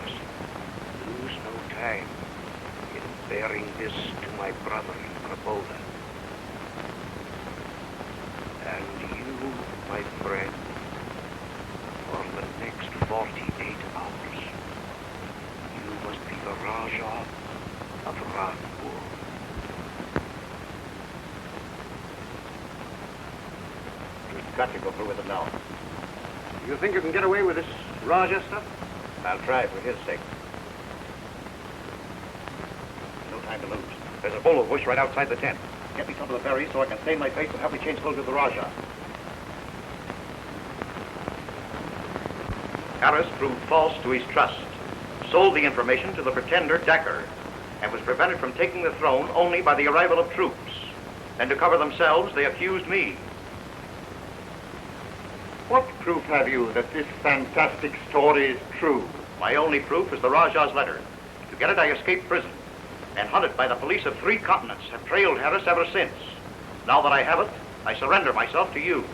Speaker 4: must lose no time in bearing this to my brother in Raboda. And you, my friend, for the next 48 hours,
Speaker 3: must be the Raja of Rampur.
Speaker 4: We've got to go through with it now.
Speaker 8: You think you can get away with this Raja stuff?
Speaker 4: I'll try for his sake. No time to lose. There's a bowl of bush right outside the tent. Get me some of the berries so I can stain my face and help me change clothes with the Raja. Harris proved false to his trust, sold the information to the pretender Decker, and was prevented from taking the throne only by the arrival of troops. And to cover themselves, they accused me.
Speaker 2: What proof have you that this fantastic story is true?
Speaker 4: My only proof is the Raja's letter. To get it, I escaped prison, and hunted by the police of 3 continents, have trailed Harris ever since. Now that I have it, I surrender myself to you.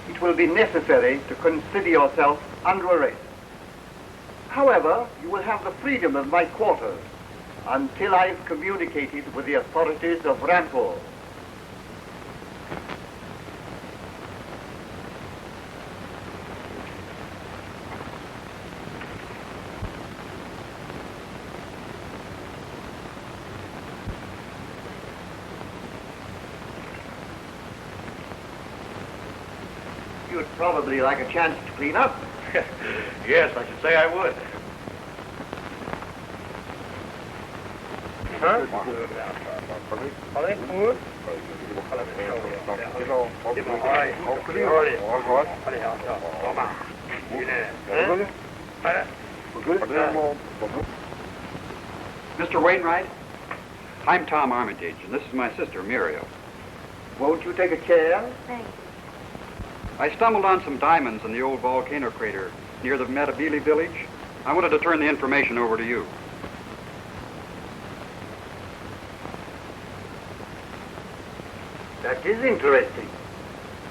Speaker 2: It will be necessary to consider yourself under arrest. However, you will have the freedom of my quarters until I've communicated with the authorities of Rampur. You'd probably like a chance to clean up.
Speaker 4: Yes, I should say I would.
Speaker 8: Mr. Wainwright, I'm Tom Armitage, and this is my sister, Muriel.
Speaker 2: Won't you take a chair?
Speaker 9: Thanks.
Speaker 8: I stumbled on some diamonds in the old volcano crater near the Metabili village. I wanted to turn the information over to you.
Speaker 2: That is interesting.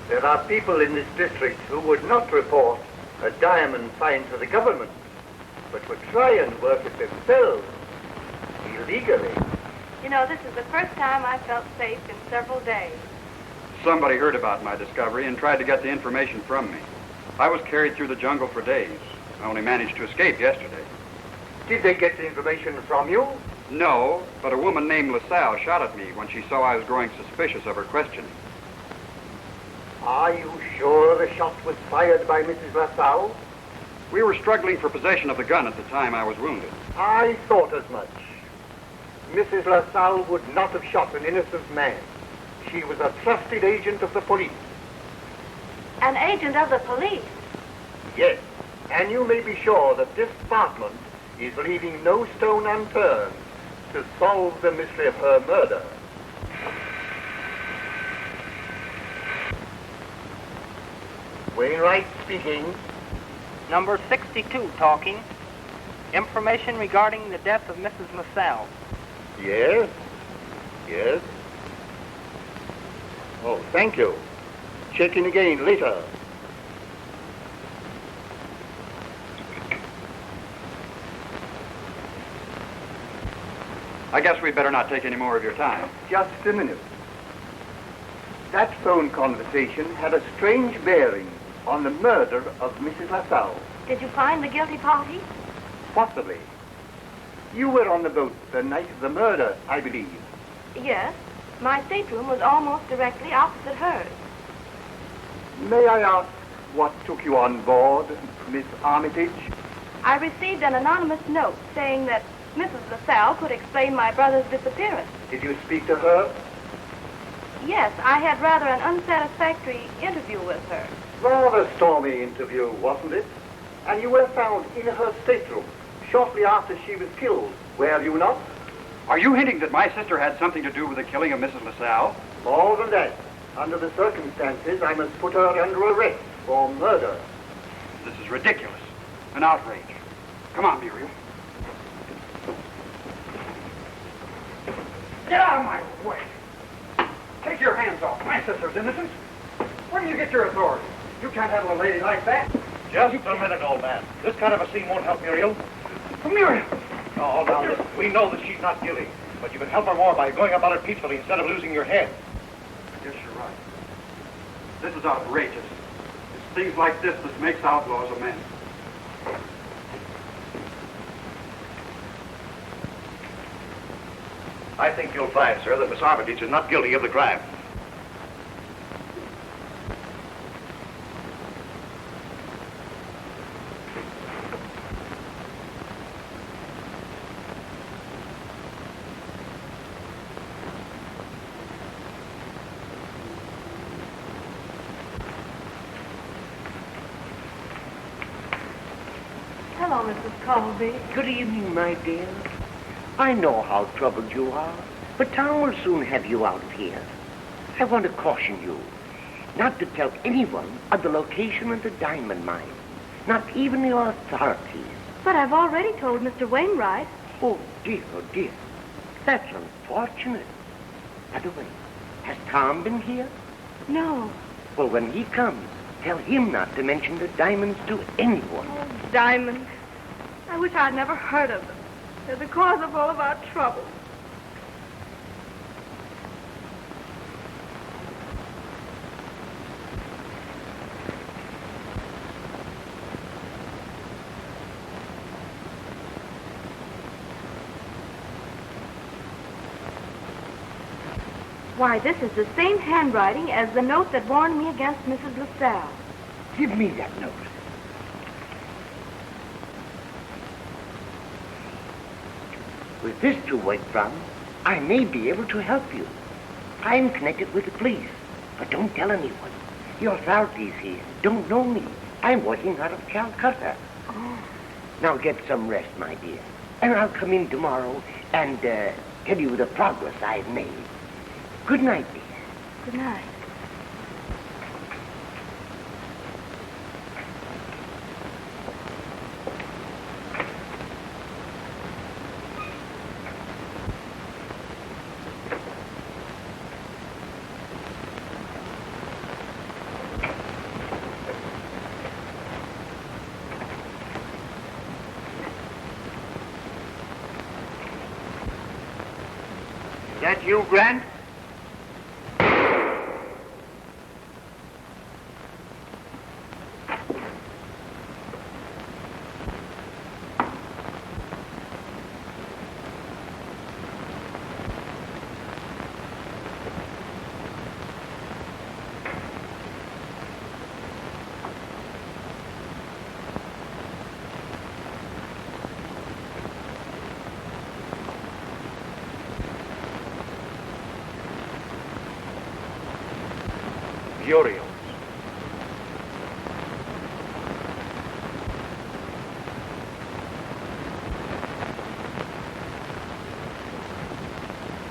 Speaker 2: There are people in this district who would not report a diamond find to the government, but would try and work it themselves, illegally.
Speaker 9: You know, this is the first time I felt safe in several days.
Speaker 8: Somebody heard about my discovery and tried to get the information from me. I was carried through the jungle for days. I only managed to escape yesterday.
Speaker 2: Did they get the information from you?
Speaker 8: No, but a woman named LaSalle shot at me when she saw I was growing suspicious of her questioning.
Speaker 2: Are you sure the shot was fired by Mrs. LaSalle?
Speaker 8: We were struggling for possession of the gun at the time I was wounded.
Speaker 2: I thought as much. Mrs. LaSalle would not have shot an innocent man. She was a trusted agent of the police.
Speaker 9: An agent of the police?
Speaker 2: Yes, and you may be sure that this department is leaving no stone unturned to solve the mystery of her murder. Wainwright speaking.
Speaker 15: Number 62 talking. Information regarding the death of Mrs. LaSalle.
Speaker 2: Yes? Yes? Oh, thank you. Check in again later.
Speaker 8: I guess we'd better not take any more of your time.
Speaker 2: Just a minute. That phone conversation had a strange bearing on the murder of Mrs. LaSalle.
Speaker 9: Did you find the guilty party?
Speaker 2: Possibly. You were on the boat the night of the murder, I believe.
Speaker 9: Yes. My stateroom was almost directly opposite hers.
Speaker 2: May I ask what took you on board, Miss Armitage?
Speaker 9: I received an anonymous note saying that Mrs. LaSalle could explain my brother's disappearance.
Speaker 2: Did you speak to her?
Speaker 9: Yes, I had rather an unsatisfactory interview with her.
Speaker 2: Rather stormy interview, wasn't it? And you were found in her stateroom shortly after she was killed, were you not?
Speaker 8: Are you hinting that my sister had something to do with the killing of Mrs. LaSalle?
Speaker 2: More than that. Under the circumstances, I must put her under arrest for murder.
Speaker 8: This is ridiculous. An outrage. Come on, Muriel. Get out of my way. Take your hands off. My sister's innocent. Where do you get your authority? You can't handle a lady like that.
Speaker 4: Just a minute, old man. This kind of a scene won't help Muriel.
Speaker 8: Muriel!
Speaker 4: Oh, now, listen. We know that she's not guilty. But you can help her more by going about it peacefully instead of losing your head.
Speaker 8: I guess you're right. This is outrageous. It's things like this that makes outlaws of men.
Speaker 4: I think you'll find, sir, that Miss Armitage is not guilty of the crime.
Speaker 9: Hello, Mrs. Colby.
Speaker 11: Good evening, my dear. I know how troubled you are, but Tom will soon have you out of here. I want to caution you not to tell anyone of the location of the diamond mine, not even the authorities.
Speaker 9: But I've already told Mr. Wainwright.
Speaker 11: Oh, dear, oh, dear. That's unfortunate. By the way, has Tom been here?
Speaker 9: No.
Speaker 11: Well, when he comes, tell him not to mention the diamonds to anyone.
Speaker 9: Oh, diamonds. I wish I'd never heard of them. They're the cause of all of our trouble. Why, this is the same handwriting as the note that warned me against Mrs. LaSalle.
Speaker 11: Give me that note. With this to work from, I may be able to help you. I'm connected with the police, but don't tell anyone. The authorities here don't know me. I'm working out of Calcutta.
Speaker 9: Oh.
Speaker 11: Now get some rest, my dear, and I'll come in tomorrow and tell you the progress I've made. Good night, dear.
Speaker 9: Good night.
Speaker 1: That you, Grant?
Speaker 4: Curios.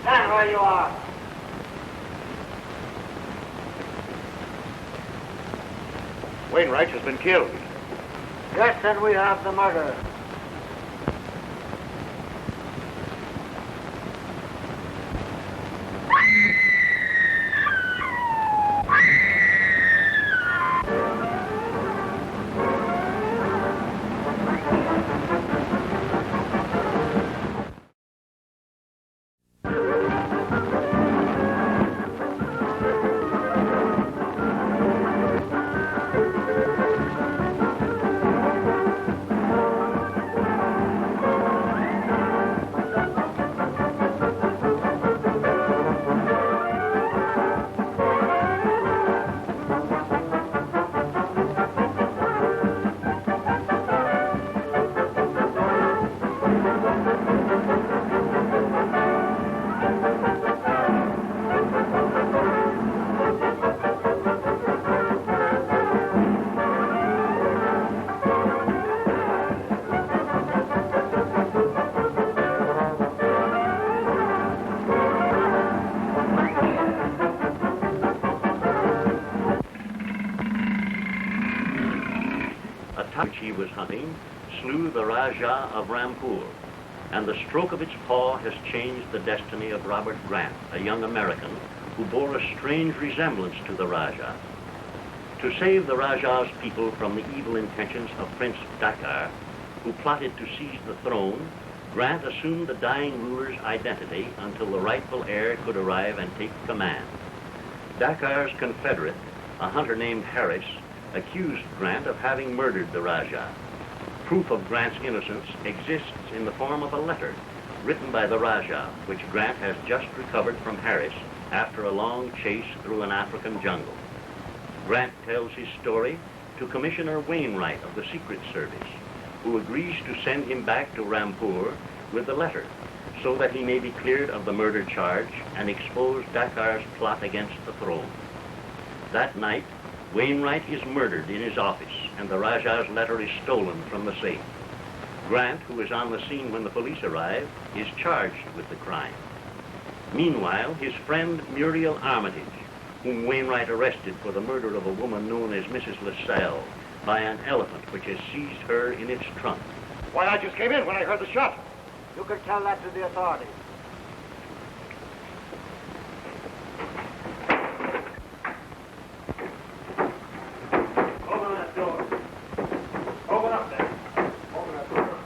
Speaker 15: Stand where you are.
Speaker 4: Wainwright has been killed.
Speaker 15: Yes, and we have the murder.
Speaker 10: Which he was hunting slew the Rajah of Rampur, and the stroke of its paw has changed the destiny of Robert Grant, a young American who bore a strange resemblance to the Rajah. To save the Rajah's people from the evil intentions of Prince Dakar, who plotted to seize the throne, Grant assumed the dying ruler's identity until the rightful heir could arrive and take command. Dakar's confederate, a hunter named Harris, accused Grant of having murdered the Rajah. Proof of Grant's innocence exists in the form of a letter written by the Rajah, which Grant has just recovered from Harris after a long chase through an African jungle. Grant tells his story to Commissioner Wainwright of the Secret Service, who agrees to send him back to Rampur with the letter so that he may be cleared of the murder charge and expose Dakar's plot against the throne. That night, Wainwright is murdered in his office, and the Rajah's letter is stolen from the safe. Grant, who is on the scene when the police arrive, is charged with the crime. Meanwhile, his friend Muriel Armitage, whom Wainwright arrested for the murder of a woman known as Mrs. LaSalle by an elephant which has seized her in its trunk.
Speaker 2: Why, I just came in when I heard the shot.
Speaker 11: You could tell that to the authorities.
Speaker 2: Open that door. Open up there. Open that door.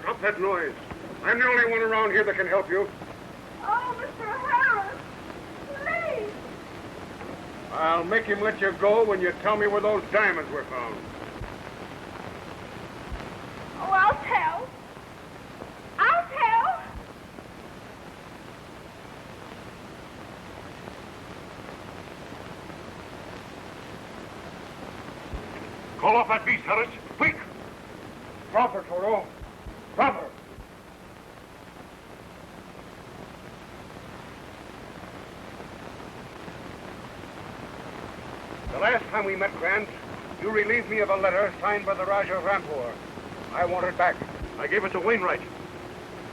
Speaker 2: Stop that noise. I'm the only one around here that can help you.
Speaker 14: Oh, Mr. Harris, please.
Speaker 6: I'll make him let you go when you tell me where those diamonds were found.
Speaker 14: Oh, I'll tell. I'll tell.
Speaker 6: Call off that beast, Harris. Quick! Drop her, Toto. Drop her. The last time we met, Grant, you relieved me of a letter signed by the Rajah of Rampur. I want it back.
Speaker 3: I gave it to Wainwright.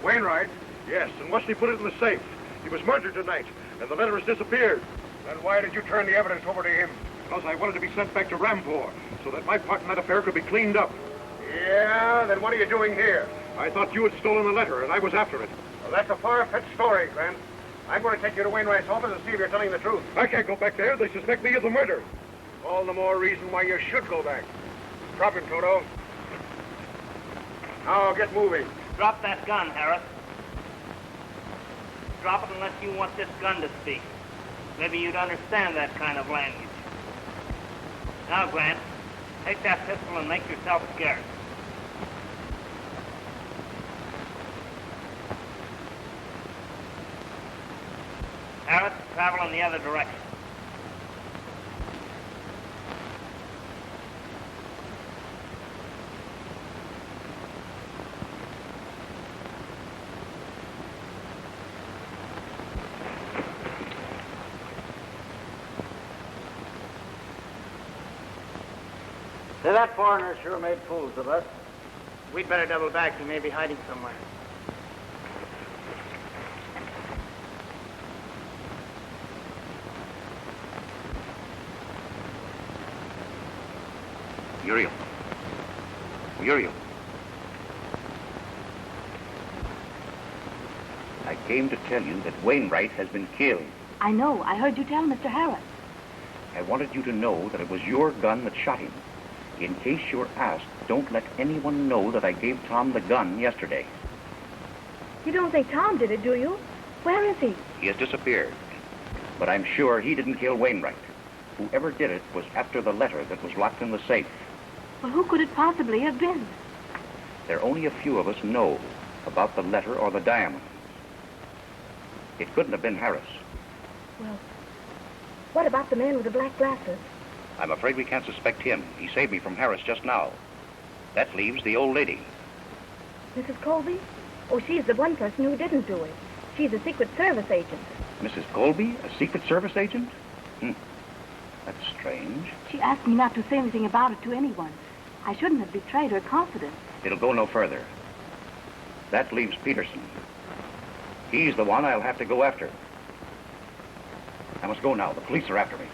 Speaker 6: Wainwright?
Speaker 3: Yes, and Wesley put it in the safe. He was murdered tonight, and the letter has disappeared.
Speaker 6: Then why did you turn the evidence over to him?
Speaker 3: Because I wanted to be sent back to Rampur, so that my part in that affair could be cleaned up.
Speaker 6: Yeah, then what are you doing here?
Speaker 3: I thought you had stolen the letter, and I was after it.
Speaker 6: Well, that's a far-fetched story, Grant. I'm going to take you to Wainwright's office and see if you're telling the truth.
Speaker 3: I can't go back there. They suspect me of the murder.
Speaker 6: All the more reason why you should go back. Drop him, Toto. Now get moving.
Speaker 15: Drop that gun, Harris. Drop it unless you want this gun to speak. Maybe you'd understand that kind of language. Now, Grant, take that pistol and make yourself scarce. Harris, travel in the other direction.
Speaker 11: Say, that foreigner sure made fools of us.
Speaker 15: We'd better double back. He may be hiding somewhere.
Speaker 3: Muriel. Muriel. I came to tell you that Wainwright has been killed.
Speaker 13: I know. I heard you tell Mr. Harris.
Speaker 3: I wanted you to know that it was your gun that shot him. In case you're asked, don't let anyone know that I gave Tom the gun yesterday.
Speaker 13: You don't think Tom did it, do you? Where is he?
Speaker 3: He has disappeared. But I'm sure he didn't kill Wainwright. Whoever did it was after the letter that was locked in the safe.
Speaker 13: Well, who could it possibly have been?
Speaker 3: There are only a few of us know about the letter or the diamonds. It couldn't have been Harris.
Speaker 13: Well, what about the man with the black glasses?
Speaker 3: I'm afraid we can't suspect him. He saved me from Harris just now. That leaves the old lady.
Speaker 13: Mrs. Colby? Oh, she's the one person who didn't do it. She's a Secret Service agent.
Speaker 3: Mrs. Colby, a Secret Service agent? That's strange.
Speaker 13: She asked me not to say anything about it to anyone. I shouldn't have betrayed her confidence.
Speaker 3: It'll go no further.
Speaker 4: That leaves Peterson. He's the one I'll have to go after. I must go now. The police are after me.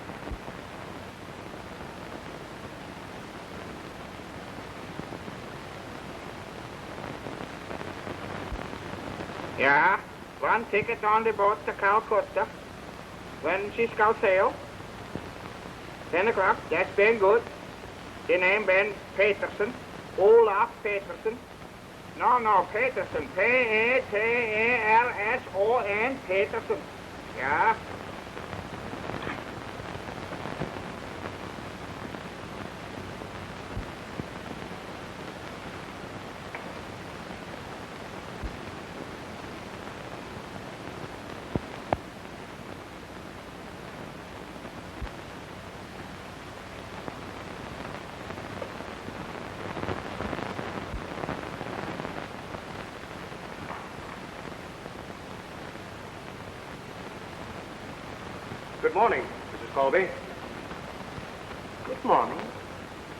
Speaker 16: Yeah, one ticket on the boat to Calcutta. When she shall sail? 10 o'clock, that's been good. The name Ben Peterson, Olaf Peterson. No, Peterson, Peterson, Peterson. Yeah.
Speaker 11: Good morning, Mrs. Colby. Good morning.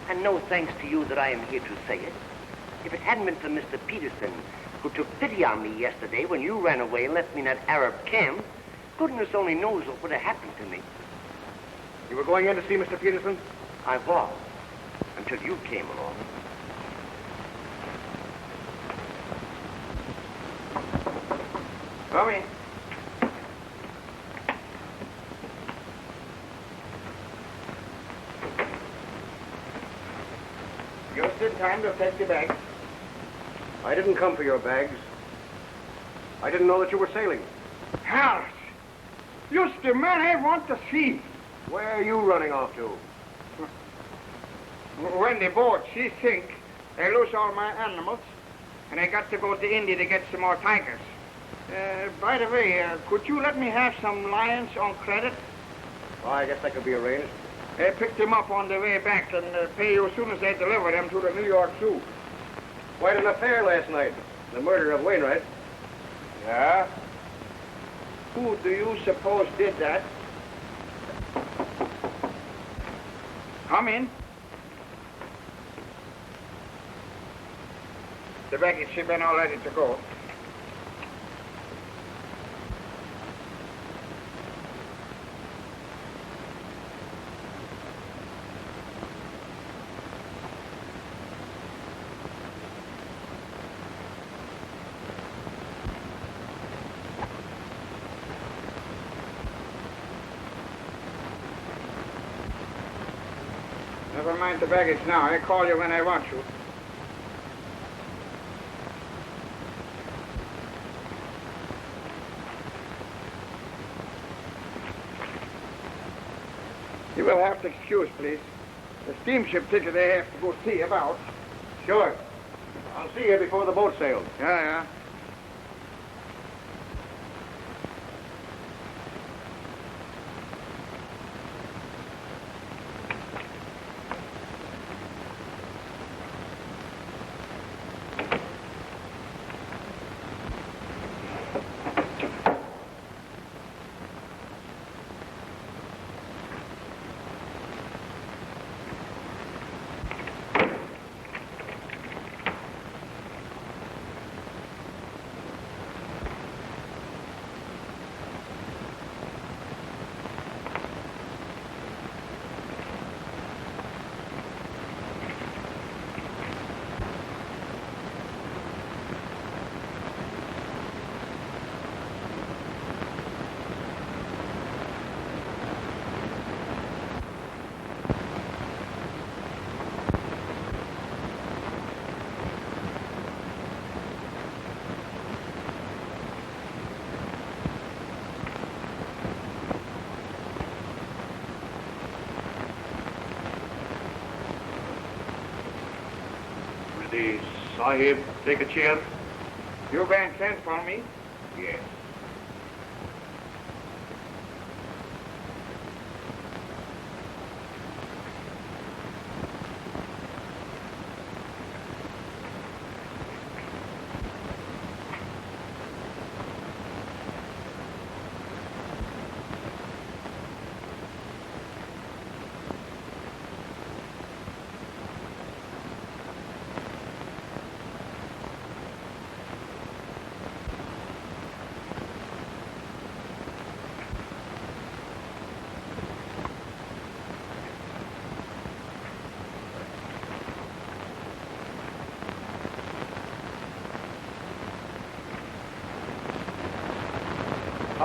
Speaker 11: And no thanks to you that I am here to say it. If it hadn't been for Mr. Peterson, who took pity on me yesterday when you ran away and left me in that Arab camp, goodness only knows what would have happened to me.
Speaker 4: You were going in to see Mr. Peterson?
Speaker 11: I was, until you came along.
Speaker 16: Come in. Just in time to take your bags.
Speaker 4: I didn't come for your bags. I didn't know that you were sailing.
Speaker 16: Harris, you're the man I want to see.
Speaker 4: Where are you running off to?
Speaker 16: When the boat, she sink, I lose all my animals, and I got to go to India to get some more tigers. By the way, could you let me have some lions on credit?
Speaker 4: Oh, I guess that could be arranged.
Speaker 16: I picked them up on the way back and pay you as soon as I deliver them to the New York Zoo.
Speaker 4: Quite an affair last night. The murder of Wainwright.
Speaker 16: Yeah? Who do you suppose did that? Come in. The baggage has been all ready to go. Never mind the baggage now. I call you when I want you. You will have to excuse, please. The steamship ticket I have to go see about.
Speaker 4: Sure. I'll see you before the boat sails.
Speaker 16: Yeah.
Speaker 4: The Sahib take a chair?
Speaker 16: You been sent for me?
Speaker 4: Yes.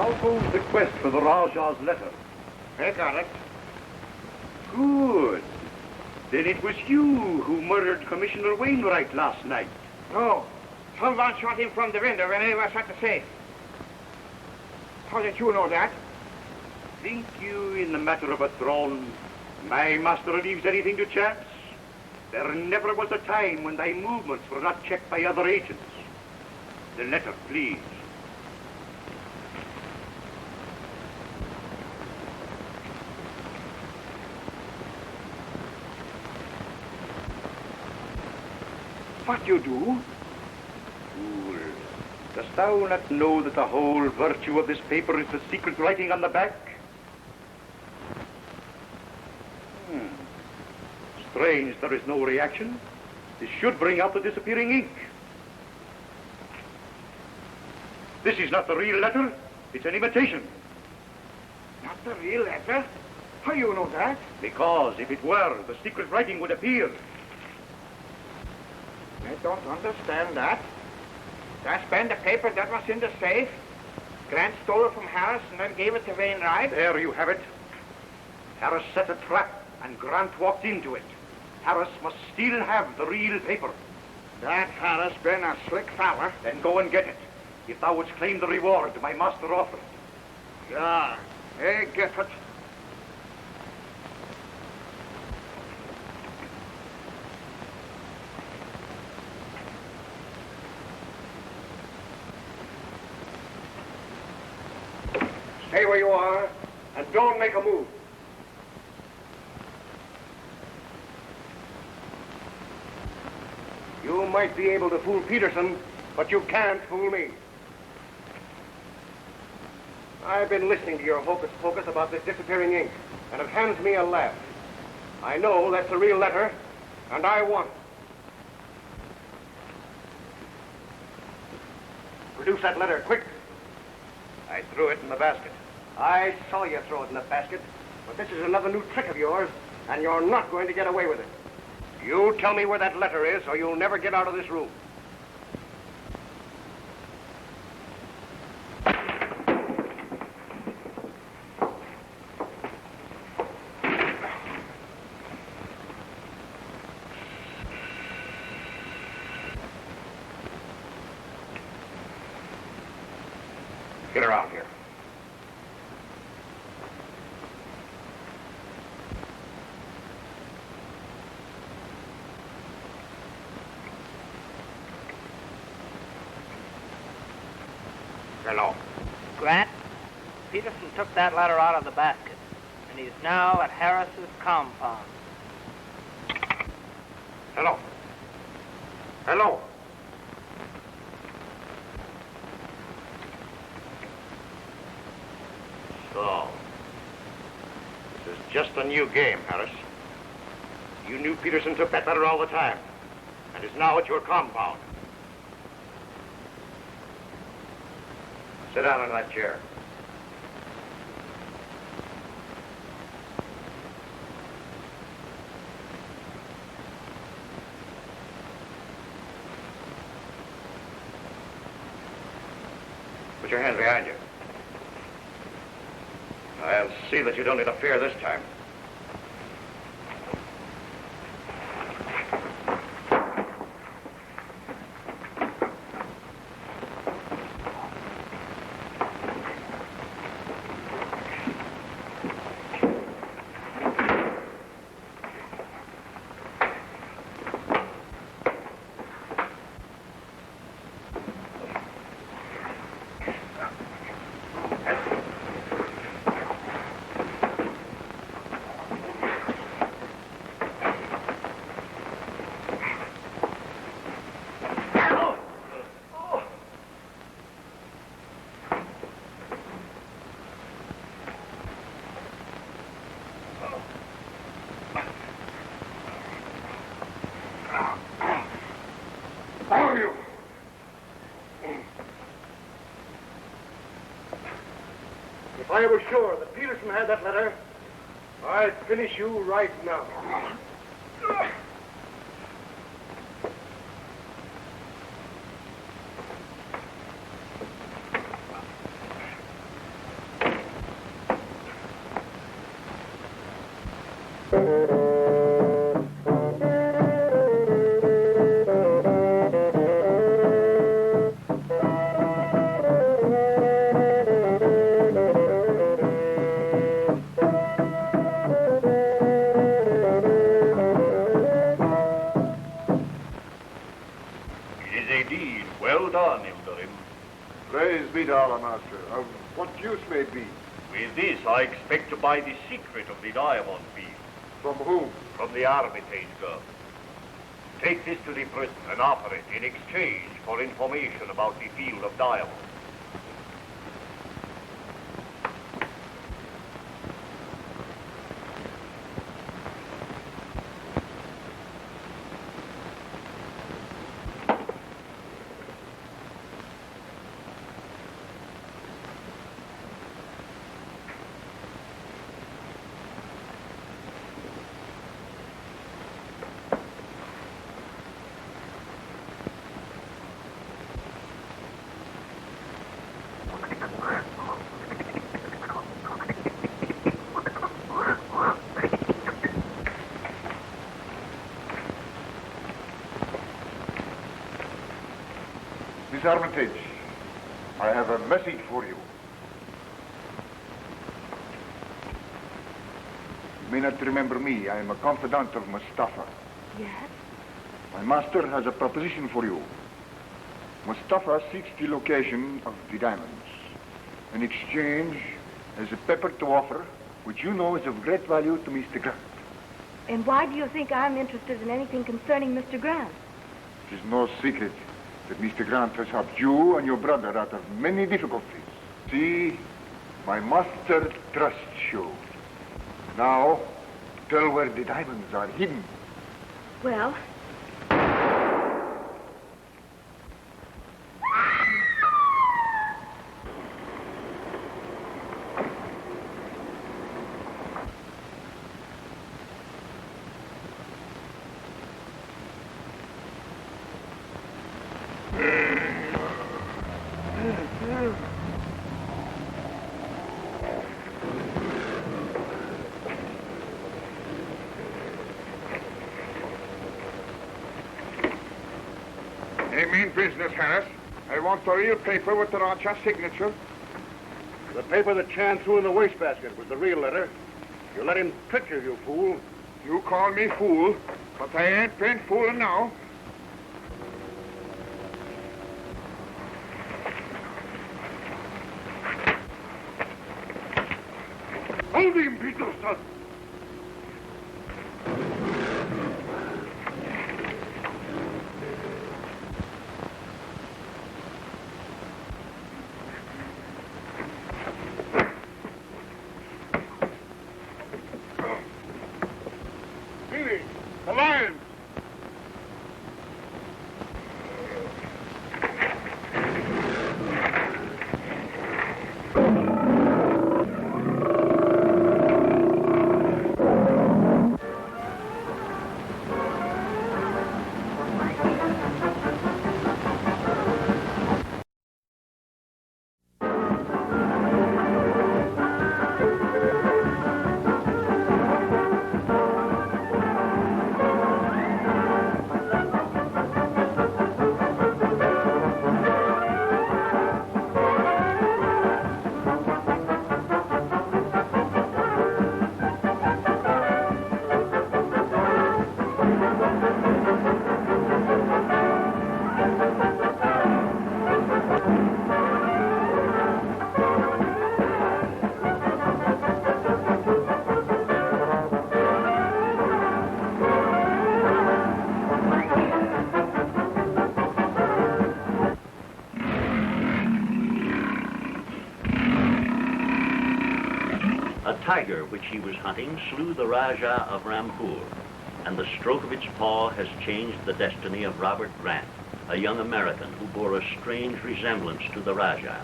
Speaker 3: How goes the quest for the Rajah's letter?
Speaker 2: I got it.
Speaker 3: Good. Then it was you who murdered Commissioner Wainwright last night.
Speaker 16: No. Someone shot him from the window when he was at the safe. How did you know that?
Speaker 3: Think you, in the matter of a throne, my master leaves anything to chance? There never was a time when thy movements were not checked by other agents. The letter, please.
Speaker 16: What you do?
Speaker 3: Fool. Dost thou not know that the whole virtue of this paper is the secret writing on the back? Strange there is no reaction. This should bring out the disappearing ink. This is not the real letter. It's an imitation.
Speaker 16: Not the real letter? How do you know that?
Speaker 3: Because if it were, the secret writing would appear.
Speaker 16: I don't understand that. That's been the paper that was in the safe. Grant stole it from Harris and then gave it to Wainwright.
Speaker 3: There you have it. Harris set a trap and Grant walked into it. Harris must still have the real paper.
Speaker 16: That Harris been a slick fella.
Speaker 3: Then go and get it. If thou wouldst claim the reward my master offered.
Speaker 16: Yeah, I get it.
Speaker 2: Stay where you are, and don't make a move. You might be able to fool Peterson, but you can't fool me. I've been listening to your hocus-pocus about this disappearing ink, and it hands me a laugh. I know that's a real letter, and I want it. Produce that letter, quick.
Speaker 3: I threw it in the basket.
Speaker 2: I saw you throw it in the basket, but this is another new trick of yours, and you're not going to get away with it. You tell me where that letter is, or you'll never get out of this room.
Speaker 3: Get her out here. Hello.
Speaker 15: Grant, Peterson took that letter out of the basket, and he's now at Harris's compound.
Speaker 3: Hello. Hello. So, this is just a new game, Harris. You knew Peterson took that letter all the time, and is now at your compound. Sit down in that chair. Put your hands behind you. I'll see that you don't interfere this time.
Speaker 2: If I was sure that Peterson had that letter, I'd finish you right now.
Speaker 3: It is a deed well done, Ilderim.
Speaker 6: Praise be to Allah, Master. Of what use may it be?
Speaker 3: With this, I expect to buy the secret of the diamond field.
Speaker 6: From whom?
Speaker 3: From the Armitage girl. Take this to the prison and offer it in exchange for information about the field of diamonds.
Speaker 6: Miss Armitage, I have a message for you. You may not remember me. I am a confidant of Mustafa.
Speaker 13: Yes?
Speaker 6: My master has a proposition for you. Mustafa seeks the location of the diamonds. In exchange, has a paper to offer, which you know is of great value to Mr. Grant.
Speaker 13: And why do you think I'm interested in anything concerning Mr. Grant?
Speaker 6: It is no secret that Mr. Grant has helped you and your brother out of many difficulties. See, my master trusts you. Now, tell where the diamonds are hidden.
Speaker 13: Well,
Speaker 2: I mean business, Harris. I want the real paper with the Raja's signature.
Speaker 3: The paper that Chan threw in the wastebasket was the real letter. You let him trick you, you fool.
Speaker 2: You call me fool, but I ain't been fooling now. Hold him, Peterson! Billy, the lion!
Speaker 10: A tiger which he was hunting slew the Rajah of Rampur, and the stroke of its paw has changed the destiny of Robert Grant, a young American who bore a strange resemblance to the Rajah.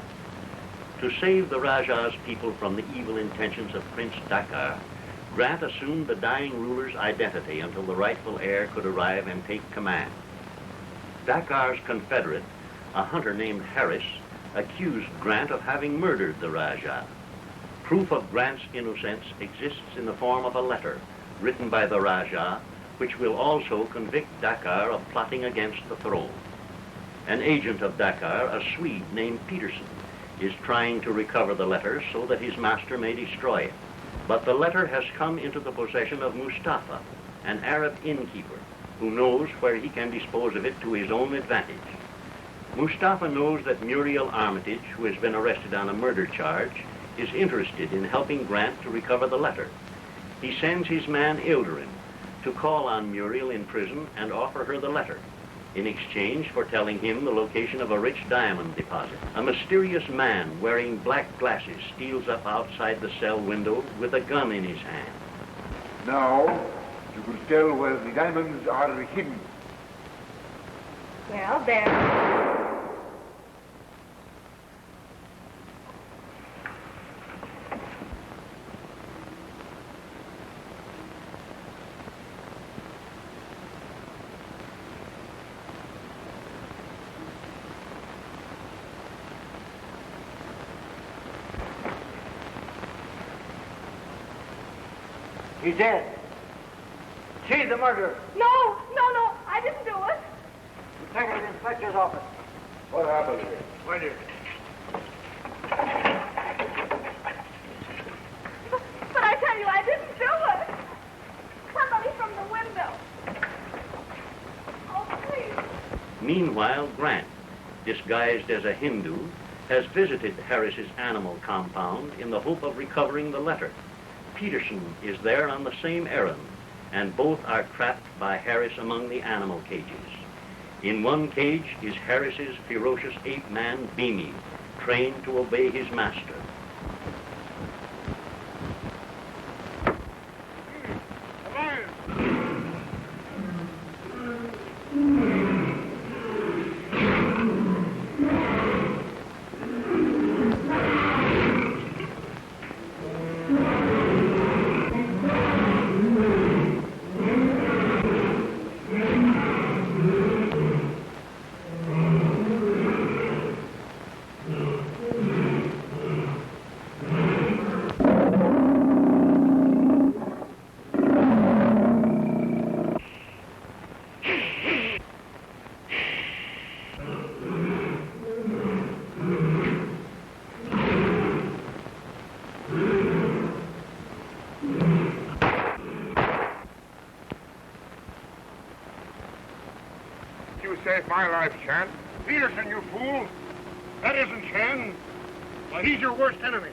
Speaker 10: To save the Rajah's people from the evil intentions of Prince Dakar, Grant assumed the dying ruler's identity until the rightful heir could arrive and take command. Dakar's confederate, a hunter named Harris, accused Grant of having murdered the Rajah. Proof of Grant's innocence exists in the form of a letter written by the Rajah, which will also convict Dakar of plotting against the throne. An agent of Dakar, a Swede named Peterson, is trying to recover the letter so that his master may destroy it. But the letter has come into the possession of Mustafa, an Arab innkeeper, who knows where he can dispose of it to his own advantage. Mustafa knows that Muriel Armitage, who has been arrested on a murder charge, is interested in helping Grant to recover the letter. He sends his man Ilderin to call on Muriel in prison and offer her the letter, in exchange for telling him the location of a rich diamond deposit. A mysterious man wearing black glasses steals up outside the cell window with a gun in his hand.
Speaker 6: Now, you will tell where the diamonds are hidden.
Speaker 9: Well, there.
Speaker 1: He's dead. She's the murderer.
Speaker 9: No, I didn't do it.
Speaker 1: You take her to the inspector's office.
Speaker 6: What happened here?
Speaker 1: Where did?
Speaker 9: But I tell you, I didn't do it. Somebody from the window. Oh, please.
Speaker 10: Meanwhile, Grant, disguised as a Hindu, has visited Harris's animal compound in the hope of recovering the letter. Peterson is there on the same errand, and both are trapped by Harris among the animal cages. In one cage is Harris's ferocious ape-man, Beamy, trained to obey his master.
Speaker 6: Saved my life, Chan. Peterson, you fool! That isn't Chan. Why, he's your worst enemy.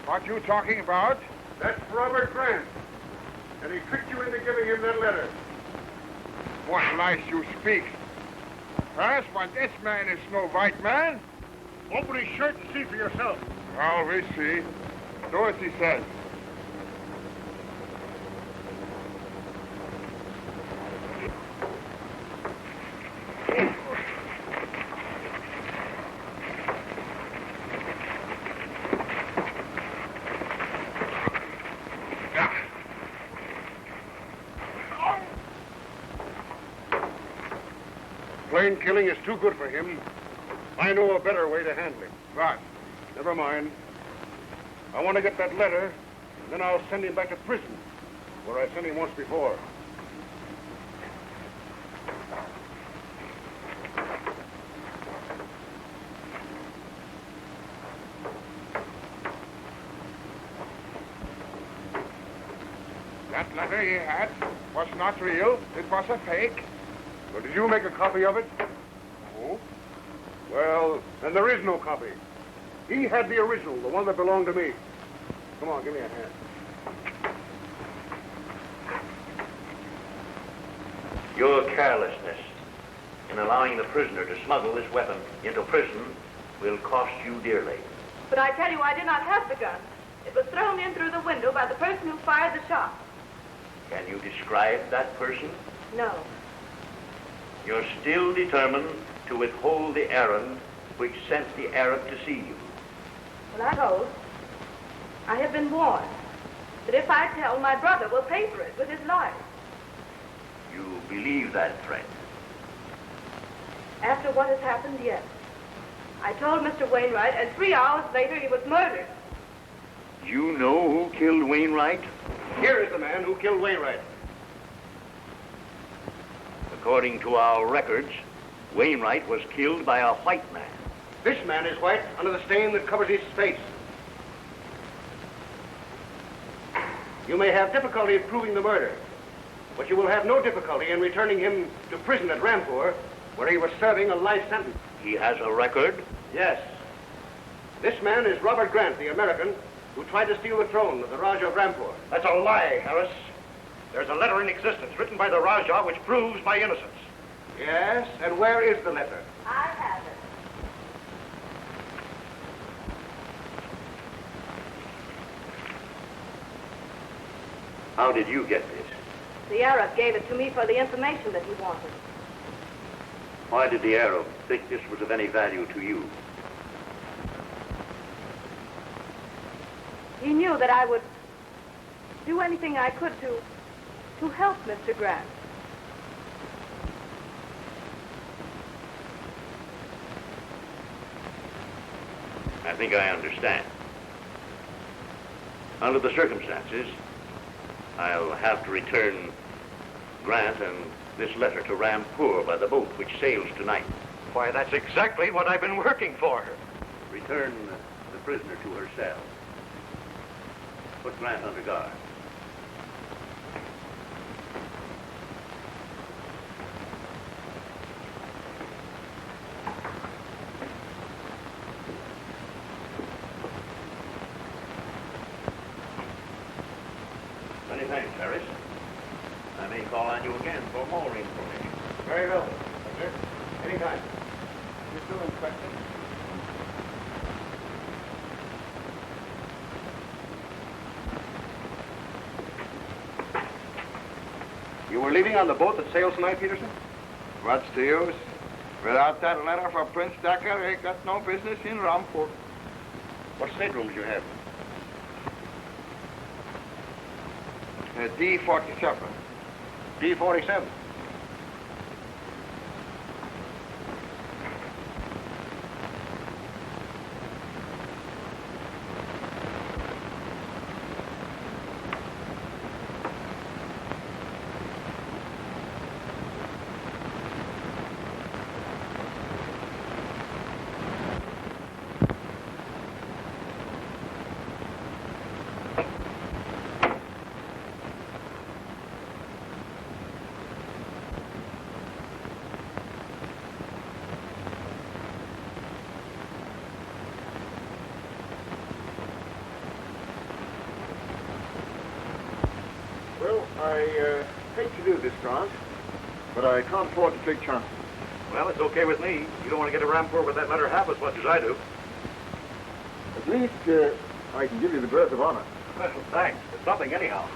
Speaker 6: What you talking about? That's Robert Grant. And he tricked you into giving him that letter. What lies you speak? First, why, this man is no white man. Open his shirt and see for yourself. Well, we see. Do as he says. Plain killing is too good for him. I know a better way to handle him. But, never mind. I want to get that letter, and then I'll send him back to prison, where I sent him once before. That letter he had was not real. It was a fake. So did you make a copy of it? No. Well, then there is no copy. He had the original, the one that belonged to me. Come on, give me a hand.
Speaker 10: Your carelessness in allowing the prisoner to smuggle this weapon into prison will cost you dearly.
Speaker 9: But I tell you, I did not have the gun. It was thrown in through the window by the person who fired the shot.
Speaker 10: Can you describe that person?
Speaker 9: No.
Speaker 10: You're still determined to withhold the errand which sent the Arab to see you.
Speaker 9: Well, I hold. I have been warned that if I tell, my brother will pay for it with his life.
Speaker 10: You believe that threat?
Speaker 9: After what has happened, yes. I told Mr. Wainwright, and 3 hours later he was murdered.
Speaker 10: You know who killed Wainwright?
Speaker 2: Here is the man who killed Wainwright.
Speaker 10: According to our records, Wainwright was killed by a white man.
Speaker 2: This man is white under the stain that covers his face. You may have difficulty in proving the murder, but you will have no difficulty in returning him to prison at Rampur, where he was serving a life sentence.
Speaker 10: He has a record?
Speaker 2: Yes. This man is Robert Grant, the American, who tried to steal the throne of the Rajah of Rampur.
Speaker 3: That's a lie, Harris. There's a letter in existence written by the Rajah which proves my innocence.
Speaker 2: Yes, and where is the letter?
Speaker 9: I have it.
Speaker 10: How did you get this?
Speaker 9: The Arab gave it to me for the information that he wanted.
Speaker 10: Why did the Arab think this was of any value to you?
Speaker 9: He knew that I would do anything I could to help Mr. Grant.
Speaker 10: I think I understand. Under the circumstances, I'll have to return Grant and this letter to Rampur by the boat which sails tonight.
Speaker 3: Why, that's exactly what I've been working for.
Speaker 10: Return the prisoner to her cell. Put Grant under guard. Many thanks, Harris. I may call on you again for more information.
Speaker 2: Very well, sir. Anytime. You still, Inspector? You were leaving on the boat that sails tonight, Peterson?
Speaker 17: What's the use? Without that letter for Prince Decker, he got no business in Rampur.
Speaker 2: What stateroom did you have?
Speaker 17: D-47.
Speaker 2: D-47.
Speaker 17: Well, I hate to do this, Grant, but I can't afford to take chances.
Speaker 3: Well, it's okay with me. You don't want to get to Rampur with that letter half as much as I do.
Speaker 17: At least I can give you the berth of honor.
Speaker 3: Well, thanks. It's something anyhow.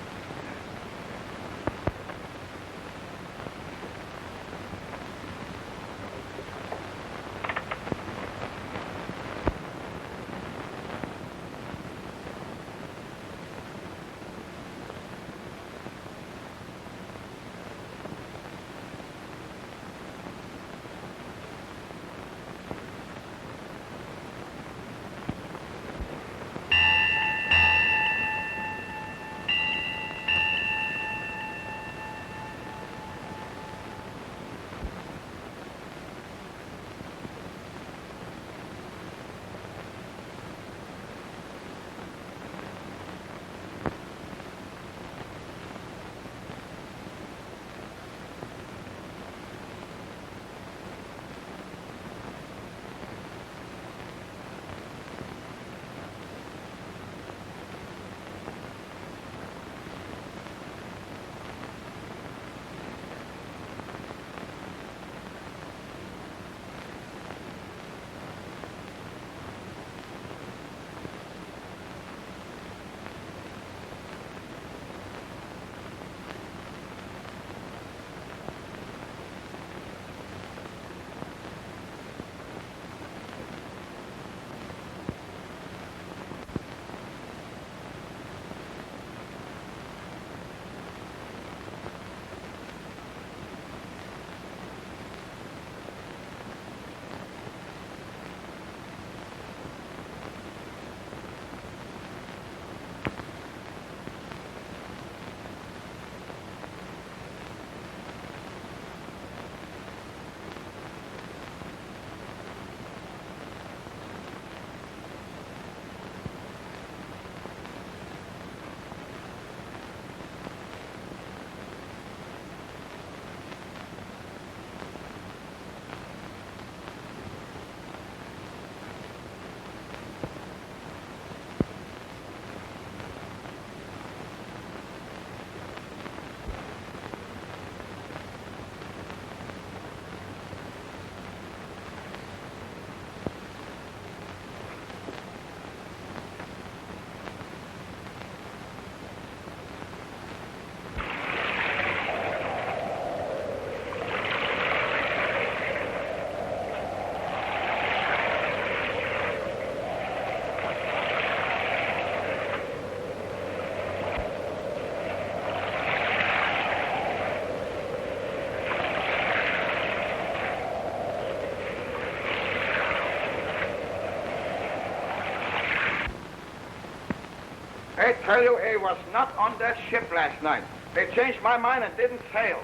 Speaker 17: I tell you, he was not on that ship last night. They changed my mind and didn't sail.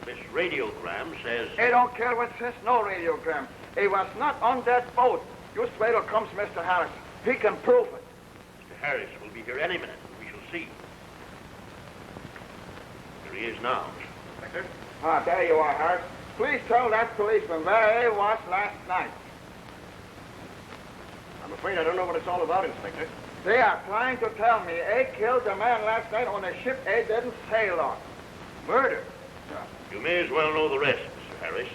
Speaker 10: This radiogram says...
Speaker 17: They don't care what says, no radiogram. He was not on that boat. Just wait till comes Mr. Harris. He can prove it.
Speaker 10: Mr. Harris will be here any minute. We shall see. Here he is now.
Speaker 17: Inspector? Ah, there you are, Harris. Please tell that policeman where he was last night.
Speaker 4: I'm afraid I don't know what it's all about, Inspector.
Speaker 17: They are trying to tell me he killed a man last night on a ship he didn't sail on. Murder.
Speaker 10: You may as well know the rest, Mr. Harris.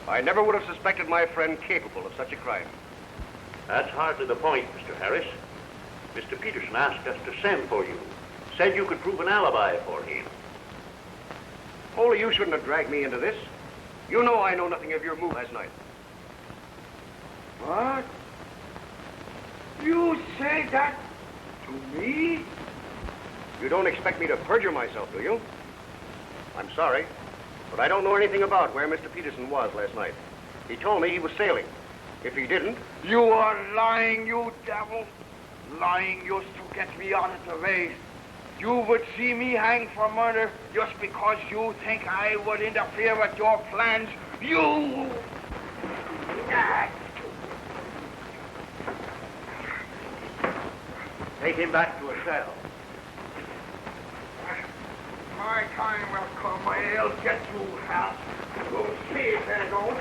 Speaker 4: I never would have suspected my friend capable of such a crime.
Speaker 10: That's hardly the point, Mr. Harris. Mr. Peterson asked us to send for you. Said you could prove an alibi for him.
Speaker 4: Only you shouldn't have dragged me into this. You know I know nothing of your move last night.
Speaker 17: What? You say that to me?
Speaker 4: You don't expect me to perjure myself, do you? I'm sorry, but I don't know anything about where Mr. Peterson was last night. He told me he was sailing. If he didn't...
Speaker 17: You are lying, you devil. Lying used to get me out of the race. You would see me hang for murder just because you think I would interfere with your plans. You...
Speaker 10: Take him back to a cell.
Speaker 17: My time will come. I'll get you, Hal. You'll see if I don't.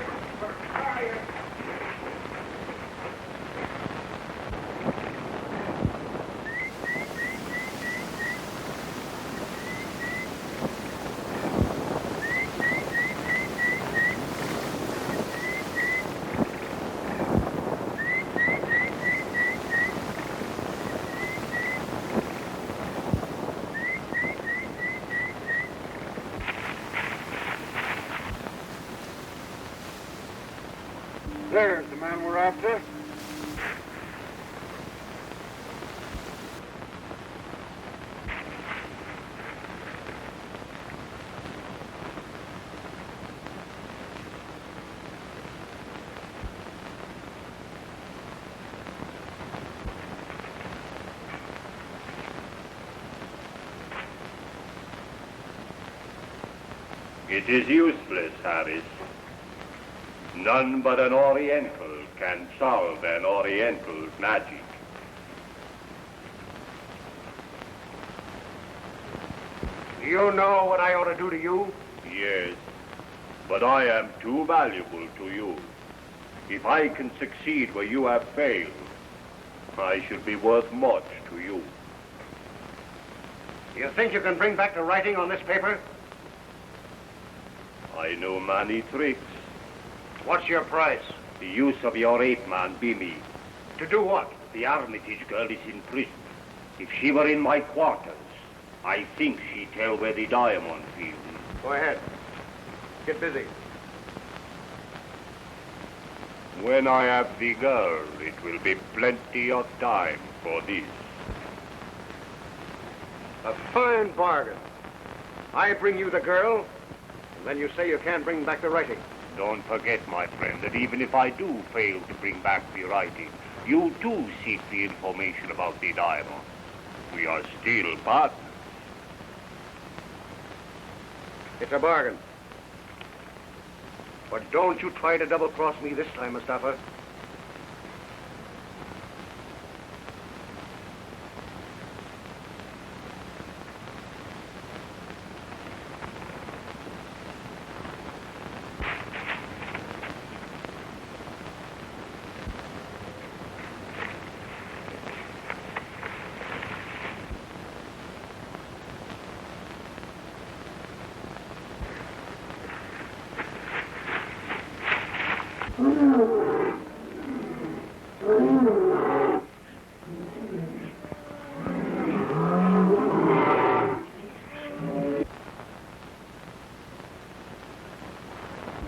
Speaker 5: There's the man we're after.
Speaker 6: It is useless, Harris. None but an Oriental can solve an Oriental's magic.
Speaker 4: Do you know what I ought to do to you?
Speaker 6: Yes, but I am too valuable to you. If I can succeed where you have failed, I should be worth much to you.
Speaker 4: Do you think you can bring back the writing on this paper?
Speaker 6: I know many tricks.
Speaker 4: What's your price?
Speaker 6: The use of your ape-man be me.
Speaker 4: To do what?
Speaker 6: The Armitage girl is in prison. If she were in my quarters, I think she'd tell where the diamond field is.
Speaker 4: Go ahead. Get busy.
Speaker 6: When I have the girl, it will be plenty of time for this.
Speaker 4: A fine bargain. I bring you the girl, and then you say you can't bring back the writing.
Speaker 6: Don't forget, my friend, that even if I do fail to bring back the writing, you too seek the information about the diamond. We are still partners.
Speaker 4: It's a bargain. But don't you try to double-cross me this time, Mustafa.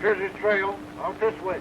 Speaker 2: Here's his trail. Out this way.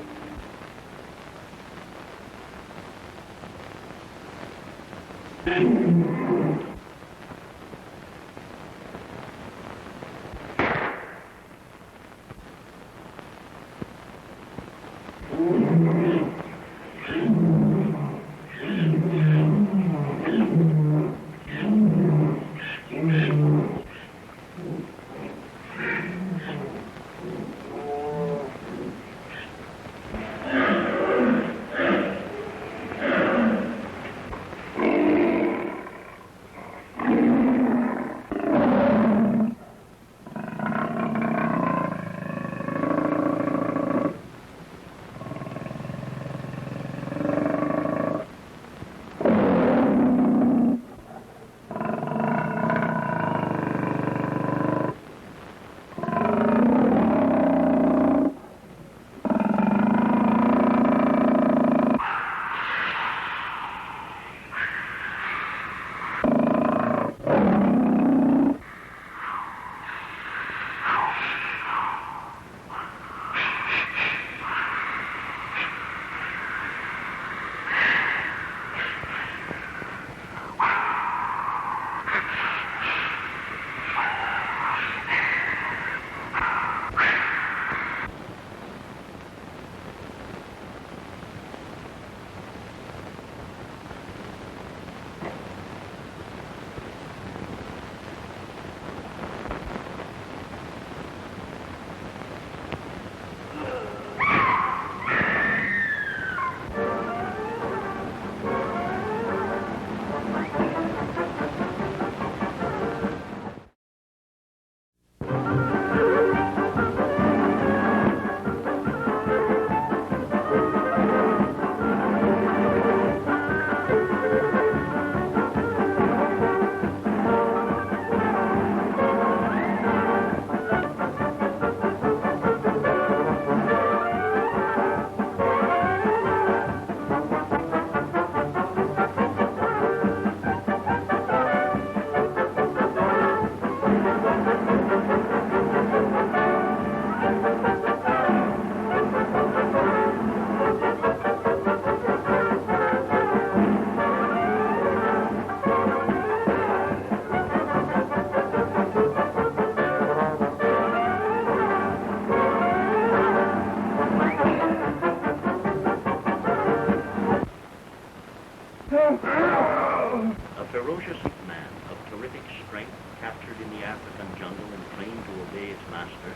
Speaker 10: A ferocious man of terrific strength, captured in the African jungle and trained to obey its master,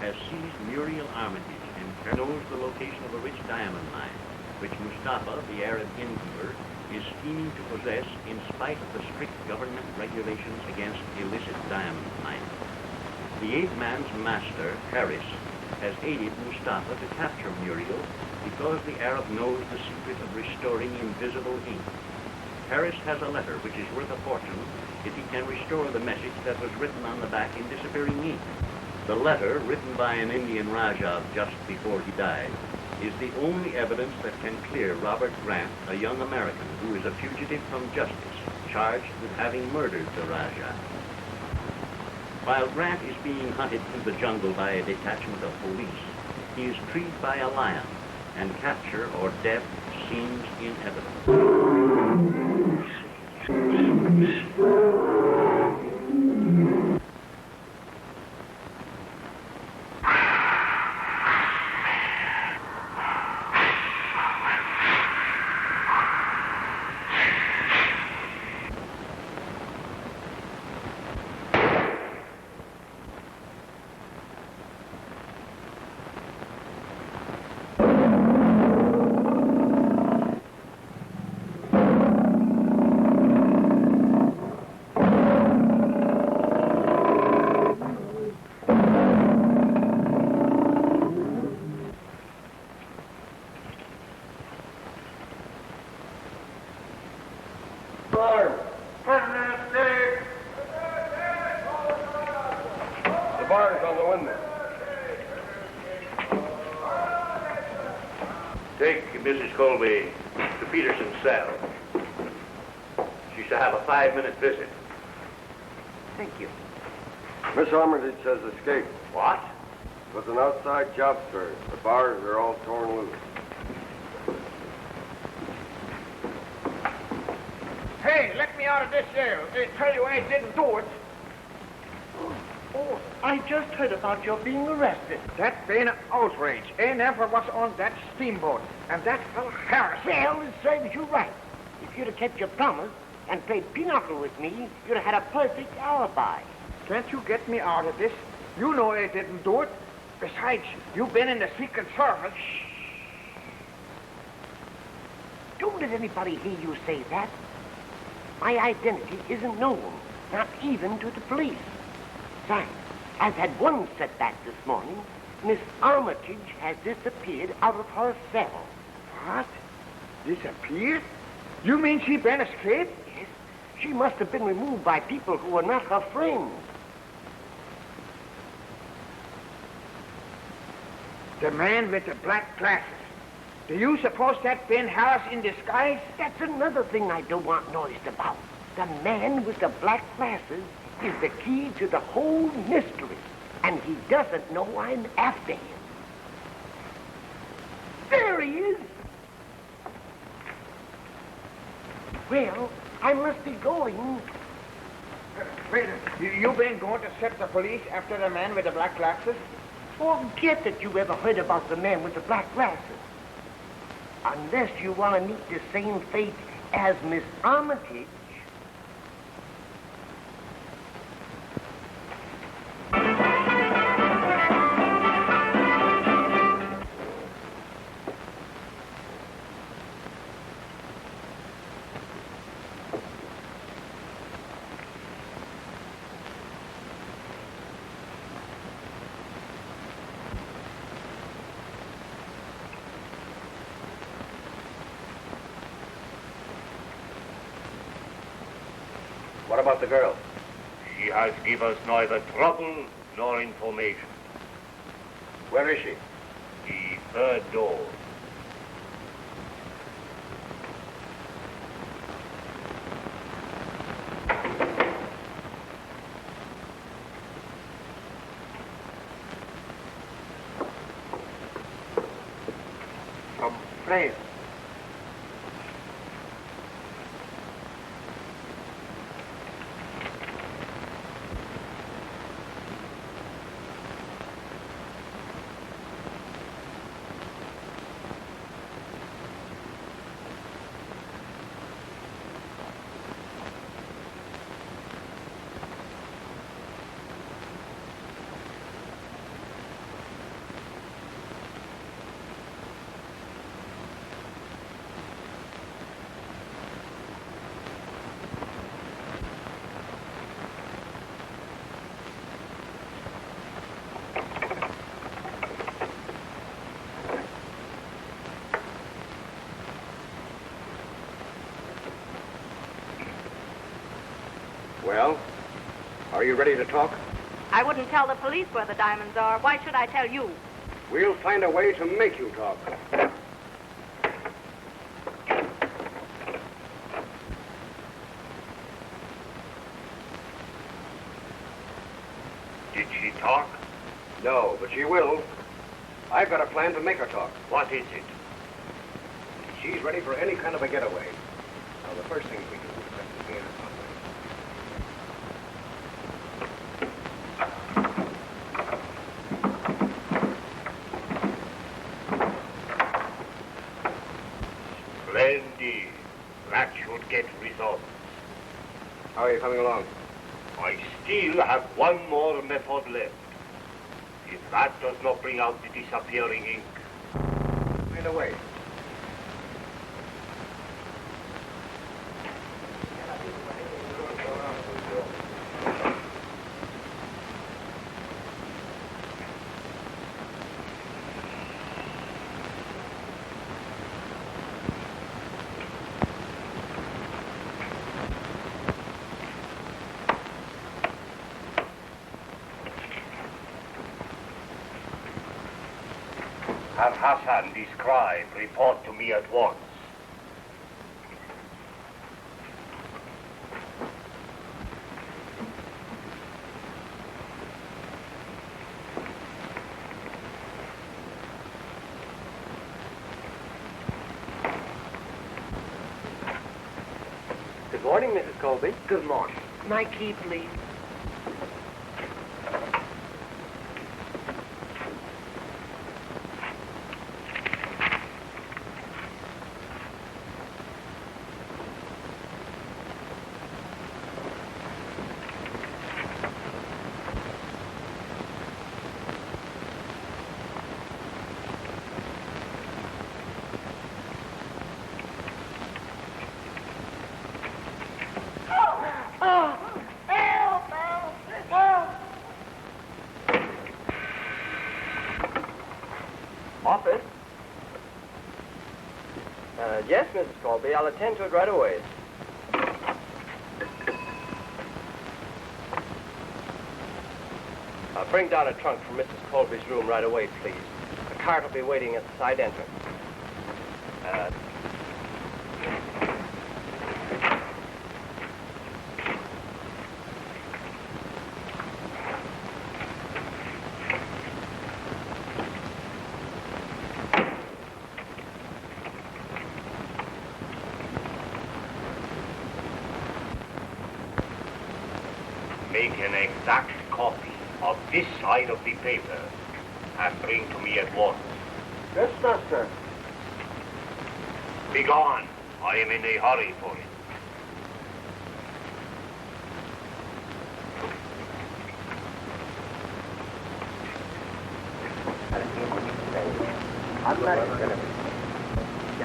Speaker 10: has seized Muriel Armitage and knows the location of a rich diamond mine, which Mustafa, the Arab innkeeper, is scheming to possess in spite of the strict government regulations against illicit diamond mining. The ape man's master, Harris, has aided Mustafa to capture Muriel because the Arab knows the secret of restoring invisible ink. Harris has a letter which is worth a fortune if he can restore the message that was written on the back in disappearing ink. The letter, written by an Indian Rajah just before he died, is the only evidence that can clear Robert Grant, a young American who is a fugitive from justice, charged with having murdered the Rajah. While Grant is being hunted through the jungle by a detachment of police, he is treed by a lion, and capture or death seems inevitable. Take Mrs. Colby to Peterson's cell. She shall have a 5-minute visit.
Speaker 11: Thank you.
Speaker 18: Miss Armitage has escaped.
Speaker 10: What?
Speaker 18: It was an outside job, sir. The bars are all torn loose.
Speaker 16: Hey, let me out of this jail. They tell you I didn't do it. Oh, I just heard about your being arrested. That been an outrage. I never was on that steamboat. And that fellow Harris, well, it serves you right. If you'd have kept your promise,
Speaker 11: and played pinochle with me, you'd have had a perfect alibi.
Speaker 16: Can't you get me out of this? You know I didn't do it. Besides, you've been in the Secret Service.
Speaker 11: Don't let anybody hear you say that. My identity isn't known, not even to the police. Besides, I've had one setback this morning. Miss Armitage has disappeared out of her cell.
Speaker 16: What? Disappeared? You mean she been escaped?
Speaker 11: Yes. She must have been removed by people who were not her friends.
Speaker 16: The man with the black glasses. Do you suppose that Ben Harris in disguise?
Speaker 11: That's another thing I don't want noised about. The man with the black glasses is the key to the whole mystery, and he doesn't know I'm after him. There he is! Well, I must be going.
Speaker 16: Wait, you been going to set the police after the man with the black glasses?
Speaker 11: Forget that you ever heard about the man with the black glasses. Unless you want to meet the same fate as Miss Armitage.
Speaker 4: What about the girl?
Speaker 3: She has given us neither trouble nor information.
Speaker 4: Where is she?
Speaker 3: The third door.
Speaker 11: From France.
Speaker 4: Well, are you ready to talk?
Speaker 9: I wouldn't tell the police where the diamonds are. Why should I tell you?
Speaker 4: We'll find a way to make you talk.
Speaker 3: Did she talk?
Speaker 4: No, but she will. I've got a plan to make her talk.
Speaker 3: What is it?
Speaker 4: She's ready for any kind of a getaway. Now, the first thing we do is let the gainer talk.
Speaker 3: Splendid. That should get results.
Speaker 4: How are you coming along?
Speaker 3: I still have one more method left. If that does not bring out the disappearing ink.
Speaker 4: Find a way.
Speaker 3: Have Hassan, the scribe, report to me at once.
Speaker 11: Good morning, Mrs. Colby. Good morning. My key, please.
Speaker 19: Yes, Mrs. Colby. I'll attend to it right away. Bring down a trunk from Mrs. Colby's room right away, please. The cart will be waiting at the side entrance.
Speaker 7: Make an exact copy of this side of the paper and bring to me at once.
Speaker 2: Yes, master.
Speaker 7: Be gone. I am in a hurry for it.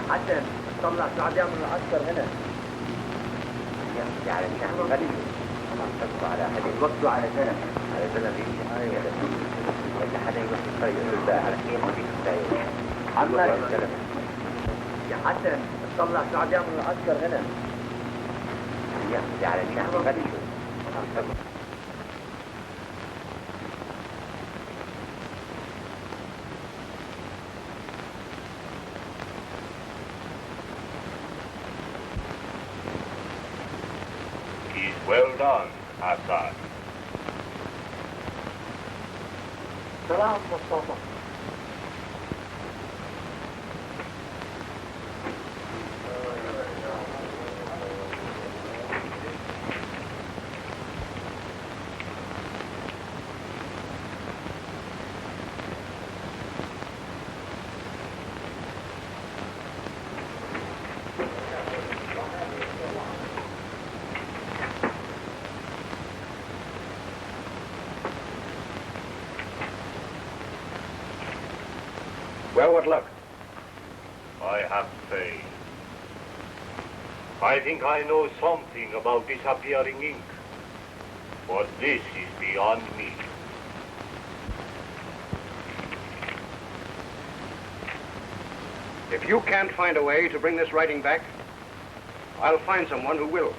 Speaker 11: حتى تطلع سعدية من العسكر هنا. يعني نحن غني. تطلع على حد وقته على سنة. على سنة ولا حدا يروح يصير على كيف ما بيصير. عمك. يا حسن تطلع سعدية من العسكر هنا. يعني نحن غني.
Speaker 7: Well done, Assad.
Speaker 2: سلام مصطفى.
Speaker 3: Well, what luck?
Speaker 7: I have faith. I think I know something about disappearing ink, but this is beyond me.
Speaker 3: If you can't find a way to bring this writing back, I'll find someone who will.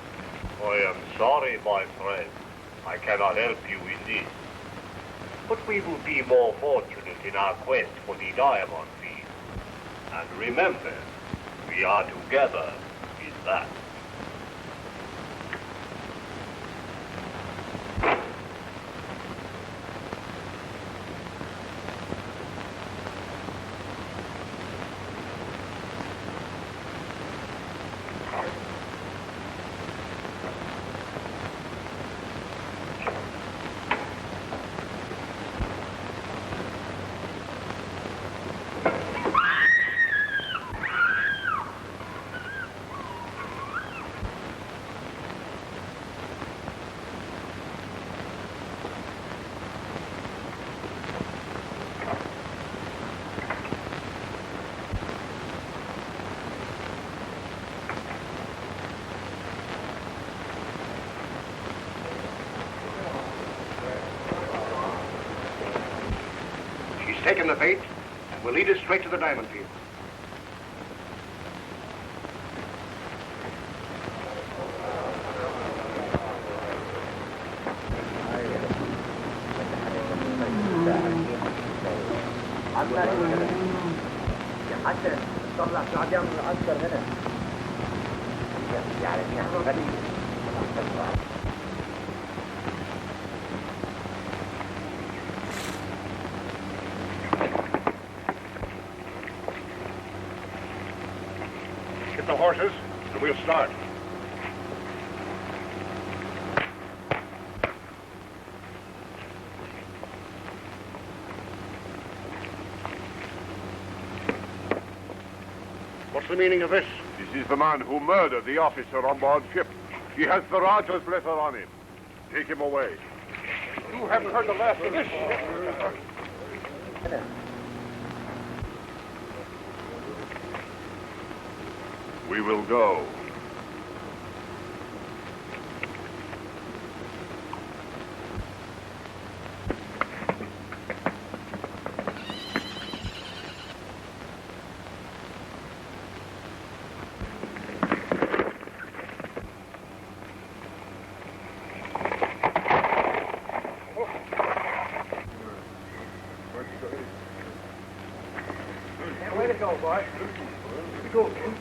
Speaker 7: I am sorry, my friend. I cannot help you in this. But we will be more fortunate in our quest for the diamond field. And remember, we are together in that.
Speaker 3: Taken the bait and will lead us straight to the diamond field.
Speaker 11: حتى تطلع سعدية من العسكر هنا. يعني نحن غني.
Speaker 6: Get the horses, and we'll start. What's the meaning of this?
Speaker 5: This is the man who murdered the officer on board ship. He has the Raja's letter on him. Take him away.
Speaker 6: You haven't heard the last of this.
Speaker 5: We will go.
Speaker 6: Well, boy. Here we go, King.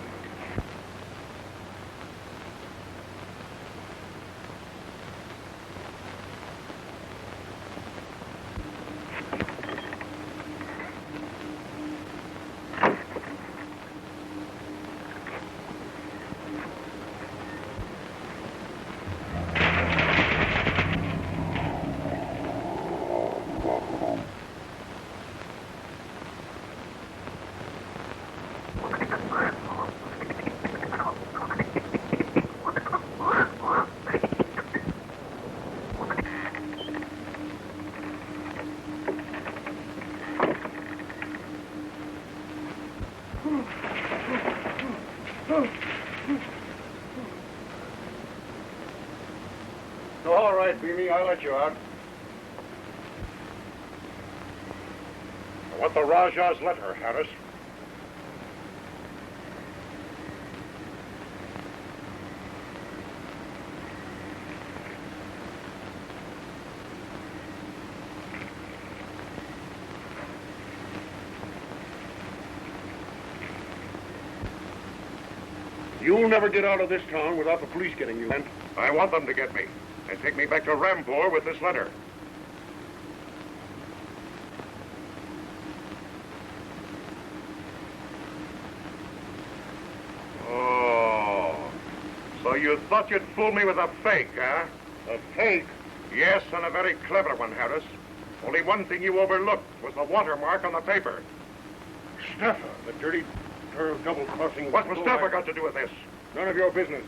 Speaker 6: All right, Beamy, I'll let you out.
Speaker 3: I want the Rajah's letter, Harris.
Speaker 6: You'll never get out of this town without the police getting you, Kent.
Speaker 3: I want them to get me and take me back to Rampur with this letter. Oh, so you thought you'd fool me with a fake, huh?
Speaker 6: A fake?
Speaker 3: Yes, and a very clever one, Harris. Only one thing you overlooked was the watermark on the paper.
Speaker 6: Staffer, the dirty, double-crossing...
Speaker 3: What's Mustafa got to do with this?
Speaker 6: None of your business.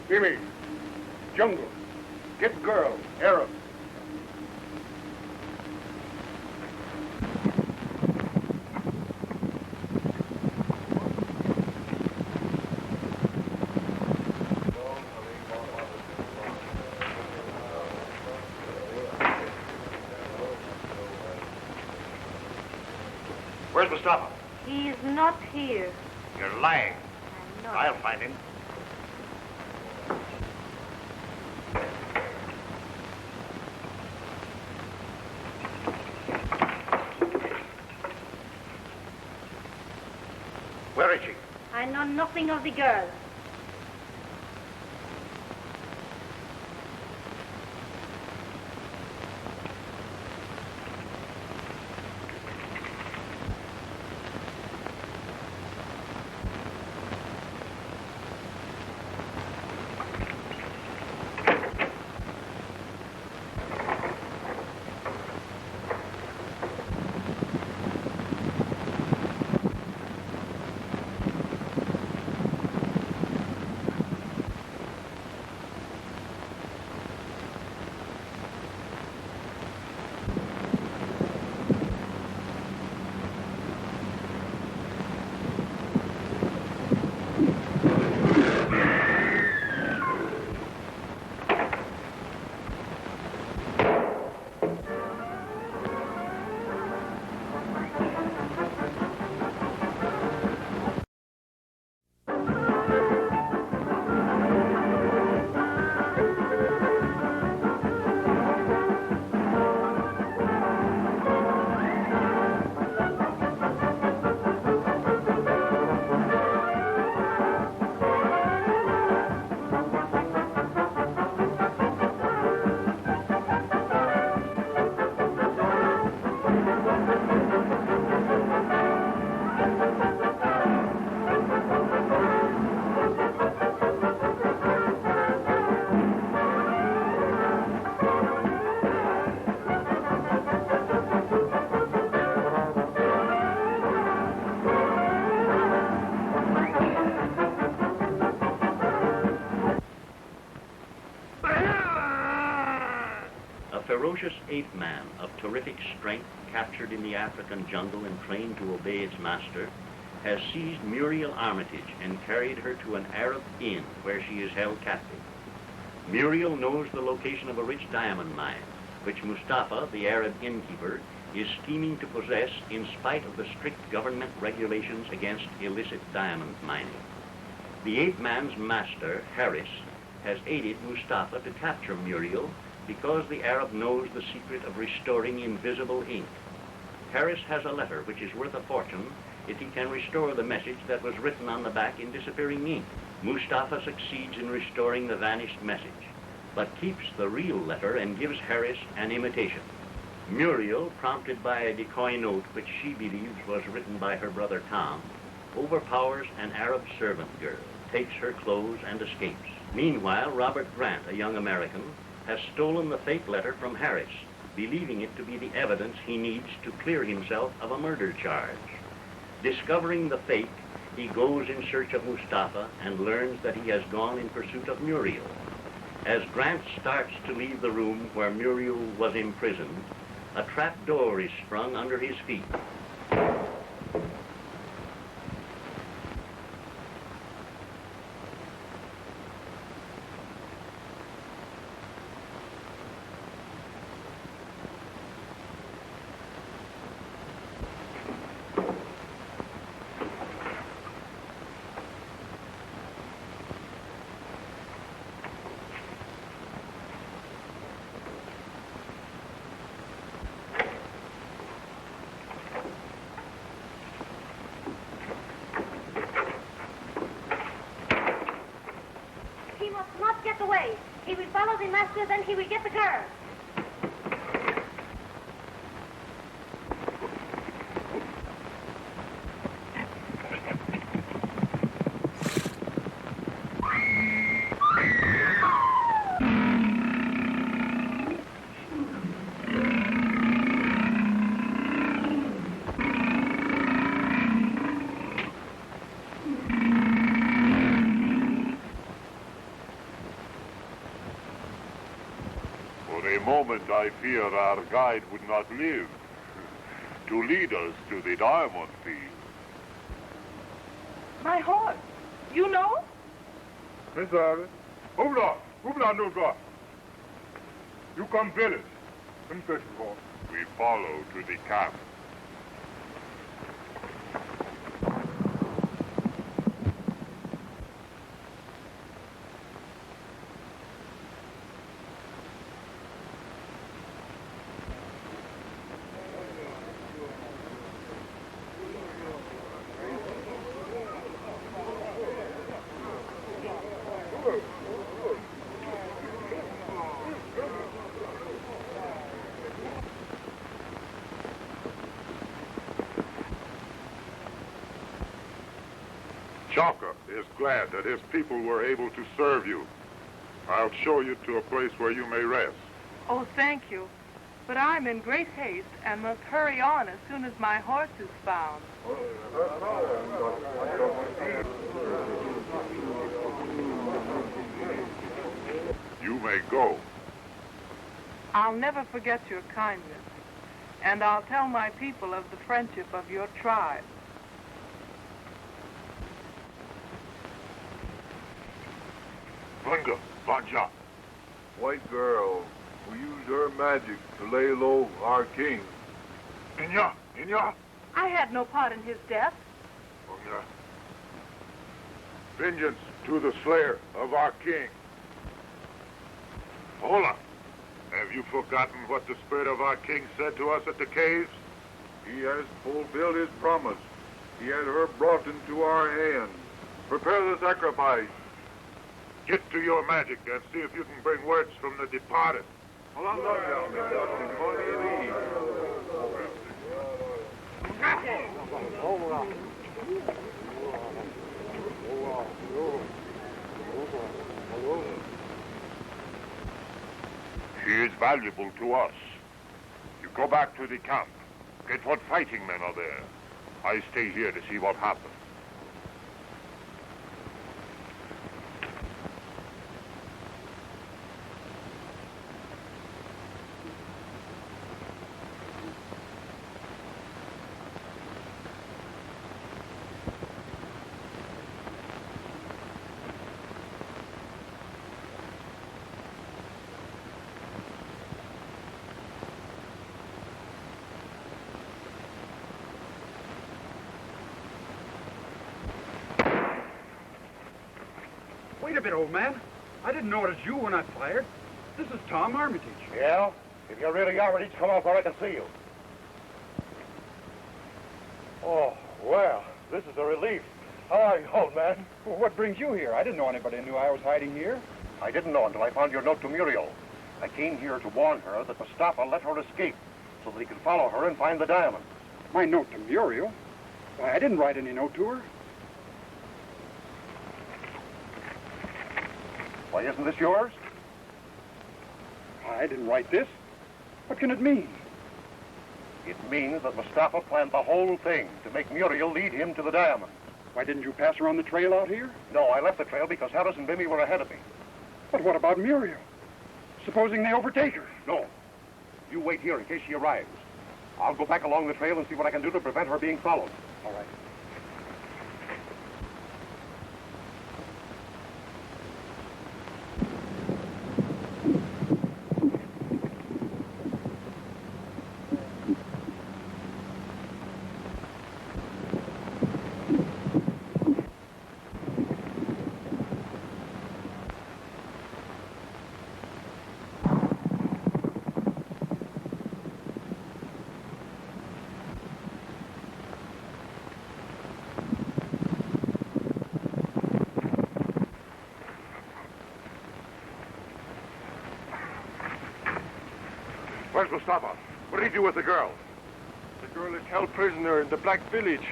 Speaker 6: Beamy, jungle, get girl, Arab.
Speaker 3: Where's Mustafa?
Speaker 9: He's not here.
Speaker 3: You're lying.
Speaker 9: I know.
Speaker 3: I'll find him. Where is she?
Speaker 9: I know nothing of the girl.
Speaker 10: ferocious ape man of terrific strength, captured in the African jungle and trained to obey its master, has seized Muriel Armitage and carried her to an Arab inn where she is held captive. Muriel knows the location of a rich diamond mine, which Mustafa, the Arab innkeeper, is scheming to possess in spite of the strict government regulations against illicit diamond mining. The ape man's master, Harris, has aided Mustafa to capture Muriel because the Arab knows the secret of restoring invisible ink. Harris has a letter which is worth a fortune if he can restore the message that was written on the back in disappearing ink. Mustafa succeeds in restoring the vanished message, but keeps the real letter and gives Harris an imitation. Muriel, prompted by a decoy note which she believes was written by her brother Tom, overpowers an Arab servant girl, takes her clothes, and escapes. Meanwhile, Robert Grant, a young American, has stolen the fake letter from Harris, believing it to be the evidence he needs to clear himself of a murder charge. Discovering the fake, he goes in search of Mustafa and learns that he has gone in pursuit of Muriel. As Grant starts to leave the room where Muriel was imprisoned, a trap door is sprung under his feet.
Speaker 13: He will follow the master, then he will get the girl.
Speaker 6: I fear our guide would not live to lead us to the diamond field.
Speaker 14: My horse. You know?
Speaker 6: Miss Alice, hold on, no God. You come village. Confession horse. We follow to the camp. Chaka is glad that his people were able to serve you. I'll show you to a place where you may rest.
Speaker 14: Oh, thank you. But I'm in great haste and must hurry on as soon as my horse is found.
Speaker 6: You may go.
Speaker 14: I'll never forget your kindness, and I'll tell my people of the friendship of your tribe.
Speaker 6: Bunga, Banja.
Speaker 18: White girl who used her magic to lay low our king.
Speaker 6: Inya.
Speaker 14: I had no part in his death.
Speaker 6: Bunga. Vengeance to the slayer of our king. Hola. Have you forgotten what the spirit of our king said to us at the caves?
Speaker 18: He has fulfilled his promise. He had her brought into our hands. Prepare the sacrifice.
Speaker 6: Get to your magic and see if you can bring words from the departed. She is valuable to us. You go back to the camp. Get what fighting men are there. I stay here to see what happens.
Speaker 12: Wait a bit, old man. I didn't know it was you when I fired. This is Tom Armitage.
Speaker 3: Yeah? If you're really Armitage, come out where I can see you. Oh, well, this is a relief. How are you, old man?
Speaker 12: Well, what brings you here? I didn't know anybody knew I was hiding here.
Speaker 3: I didn't know until I found your note to Muriel. I came here to warn her that Mustafa let her escape so that he could follow her and find the diamond.
Speaker 12: My note to Muriel? Why, I didn't write any note to her.
Speaker 3: Why, isn't this yours?
Speaker 12: I didn't write this. What can it mean?
Speaker 3: It means that Mustafa planned the whole thing to make Muriel lead him to the diamond.
Speaker 12: Why, didn't you pass her on the trail out here?
Speaker 3: No, I left the trail because Harris and Bimmy were ahead of me.
Speaker 12: But what about Muriel? Supposing they overtake her?
Speaker 3: No. You wait here in case she arrives. I'll go back along the trail and see what I can do to prevent her being followed.
Speaker 12: All right.
Speaker 18: Where's Mustafa? What did he do with the girl?
Speaker 6: The girl is held prisoner in the Black Village.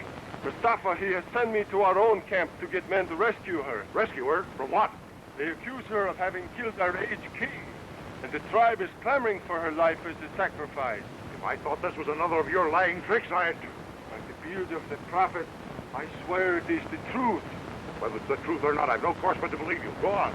Speaker 6: Mustafa, he has sent me to our own camp to get men to rescue her.
Speaker 18: Rescue her? From what?
Speaker 6: They accuse her of having killed our aged king, and the tribe is clamoring for her life as a sacrifice.
Speaker 18: If I thought this was another of your lying tricks, I'd...
Speaker 6: By the beard of the prophet, I swear it is the truth.
Speaker 18: Whether it's the truth or not, I've no cause but to believe you. Go on.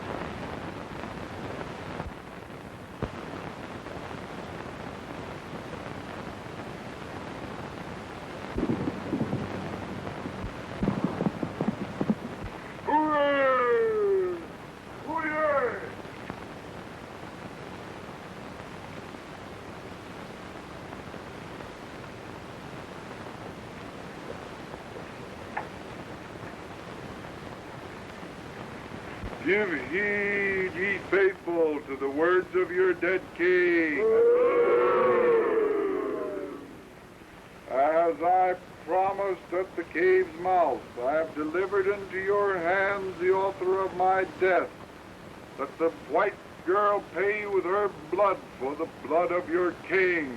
Speaker 6: Give heed, ye faithful, to the words of your dead king. As I promised at the cave's mouth, I have delivered into your hands the author of my death. Let the white girl pay you with her blood for the blood of your king.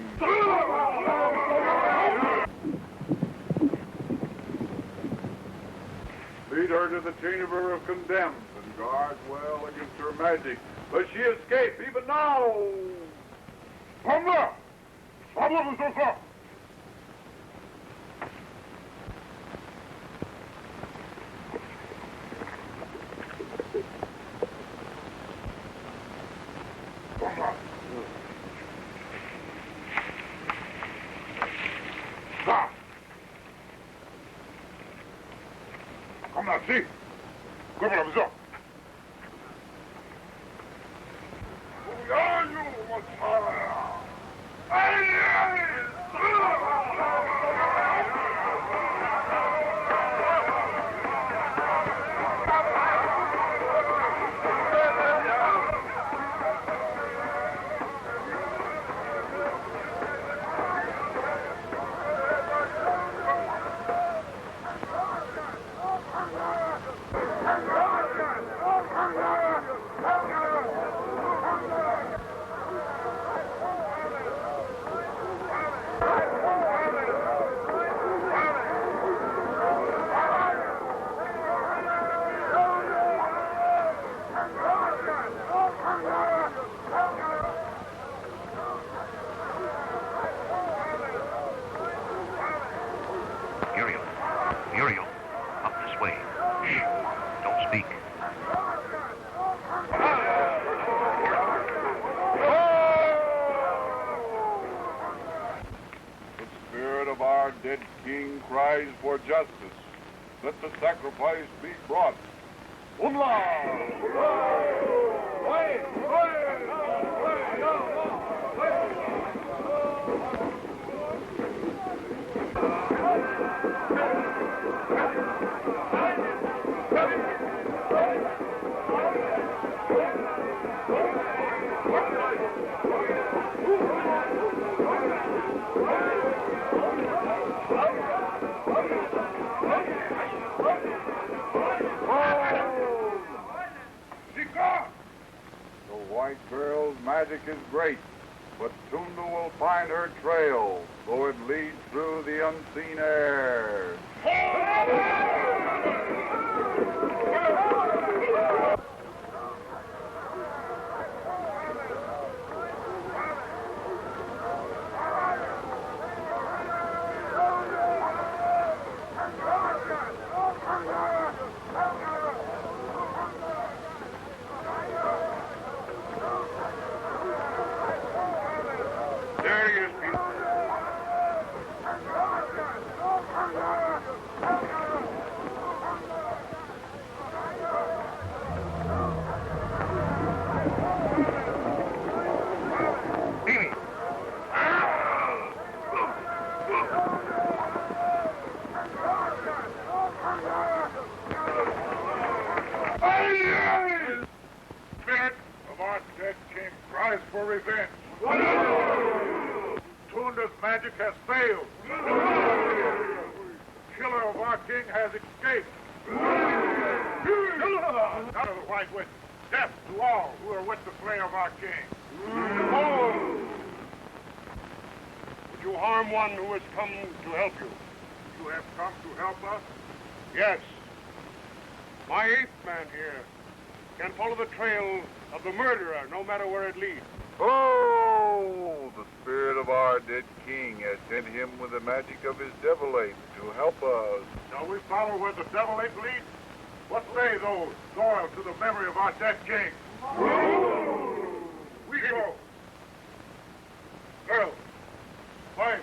Speaker 6: Lead her to the chamber of condemned. Guard well against her magic, but she escaped even now. Come there! Come now, see? Come on, up.
Speaker 3: Muriel, up this way. Shh, don't speak.
Speaker 6: The spirit of our dead king cries for justice. Let the sacrifice be brought.
Speaker 18: White girl's magic is great, but Tunda will find her trail, though it leads through the unseen air.
Speaker 6: There he is, Pete. Spirit of our dead king cries for revenge. Tunda's magic has failed. The killer of our king has escaped. Out of the white witch, death to all who are with the slayer of our king. Would you harm one who has come to help you? You have come to help us? Yes. My ape man here can follow the trail of the murderer, no matter where it leads.
Speaker 18: Oh, the spirit of our dead king has sent him with the magic of his devil ape to help us.
Speaker 6: Shall we follow where the devil ape leads? What say those loyal to the memory of our dead king? We go. Girl, wife.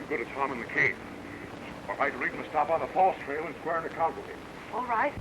Speaker 6: Good as Tom in the cave. All right, Reed must stop on the false trail and square an account with him.
Speaker 14: All right.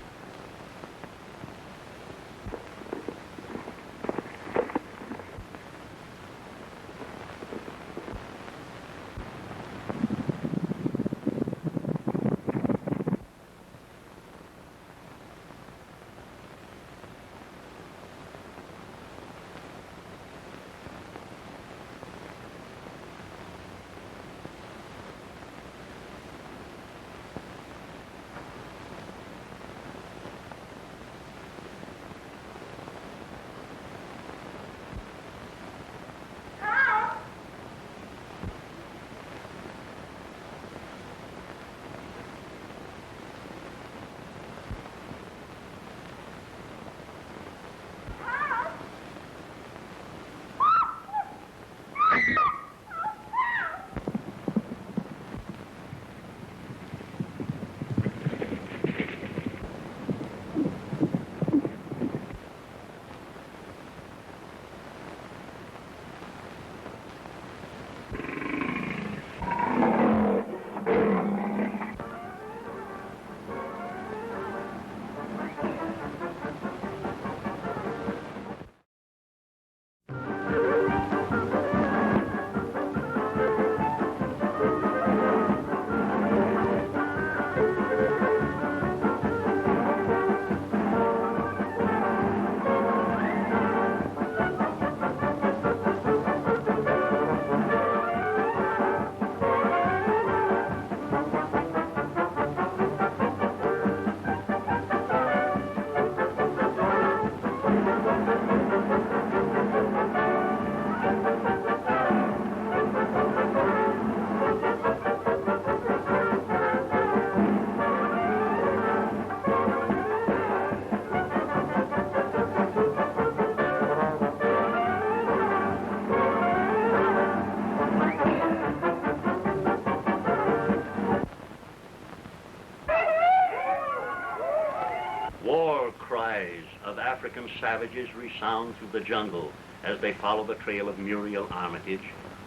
Speaker 10: War cries of African savages resound through the jungle as they follow the trail of Muriel Armitage,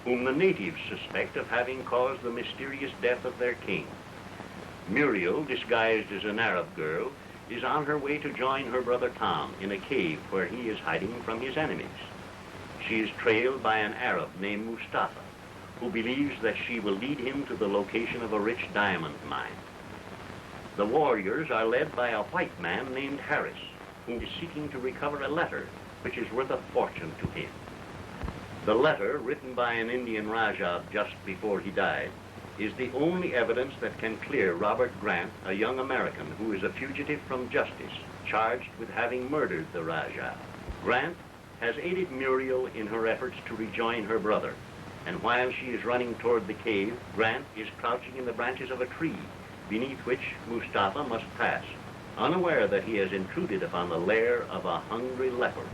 Speaker 10: whom the natives suspect of having caused the mysterious death of their king. Muriel, disguised as an Arab girl, is on her way to join her brother Tom in a cave where he is hiding from his enemies. She is trailed by an Arab named Mustafa, who believes that she will lead him to the location of a rich diamond mine. The warriors are led by a white man named Harris, who is seeking to recover a letter which is worth a fortune to him. The letter, written by an Indian Rajah just before he died, is the only evidence that can clear Robert Grant, a young American who is a fugitive from justice, charged with having murdered the Rajah. Grant has aided Muriel in her efforts to rejoin her brother, and while she is running toward the cave, Grant is crouching in the branches of a tree, beneath which Mustafa must pass, unaware that he has intruded upon the lair of a hungry leopard.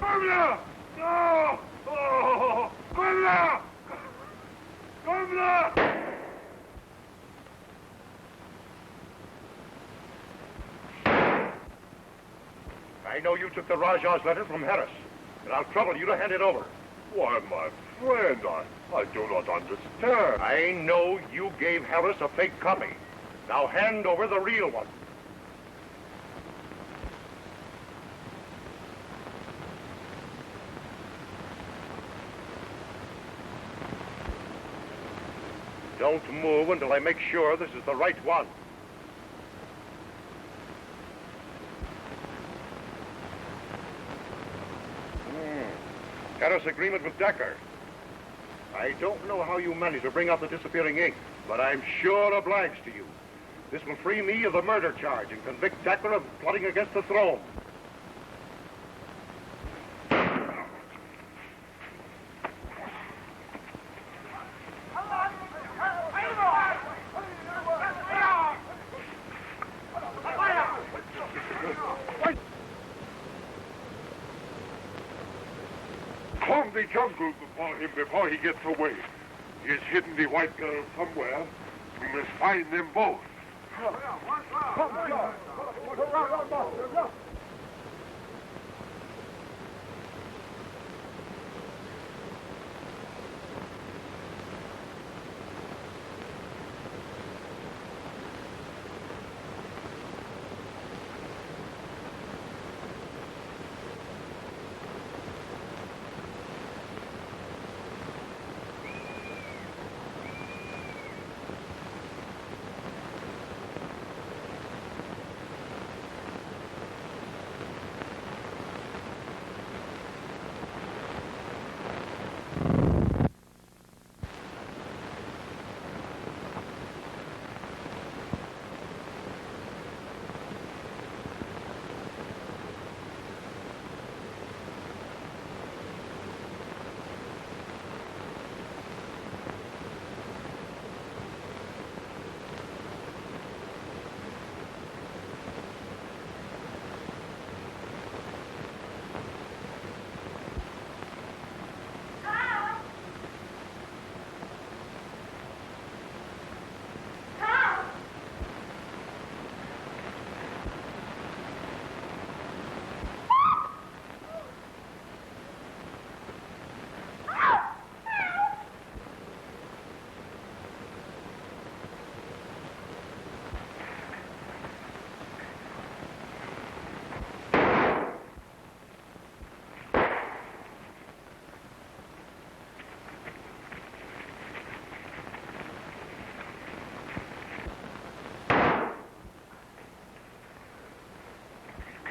Speaker 6: Governor! No! Oh! Governor! Governor!
Speaker 3: I know you took the Rajah's letter from Harris, and I'll trouble you to hand it over.
Speaker 6: Why, my friend, I do not understand.
Speaker 3: I know you gave Harris a fake copy. Now hand over the real one. Don't move until I make sure this is the right one. Harris agreement with Decker. I don't know how you managed to bring out the disappearing ink, but I'm sure obliged to you. This will free me of the murder charge and convict Decker of plotting against the throne.
Speaker 6: Comb the jungle before he gets away. He has hidden the white girl somewhere. We must find them both.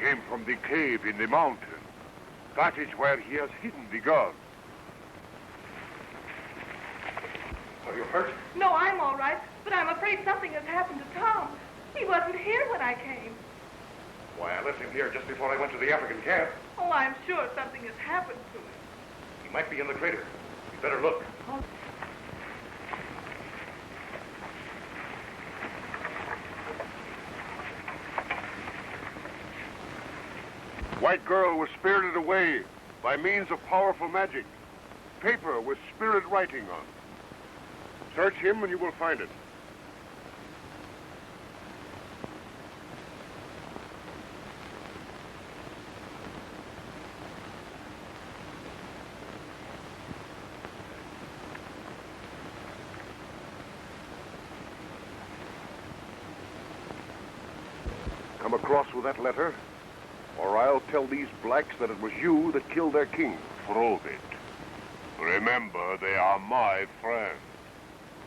Speaker 6: Came from the cave in the mountain. That is where he has hidden the gun.
Speaker 3: Are you hurt?
Speaker 14: No, I'm all right, but I'm afraid something has happened to Tom. He wasn't here when I came.
Speaker 3: Why, I left him here just before I went to the African camp.
Speaker 14: Oh, I'm sure something has happened to him.
Speaker 3: He might be in the crater. You better look.
Speaker 14: Oh.
Speaker 6: White girl was spirited away by means of powerful magic. Paper with spirit writing on. Search him and you will find it. across with that letter, or I'll tell these blacks that it was you that killed their king.
Speaker 18: Prove it. Remember, they are my friends.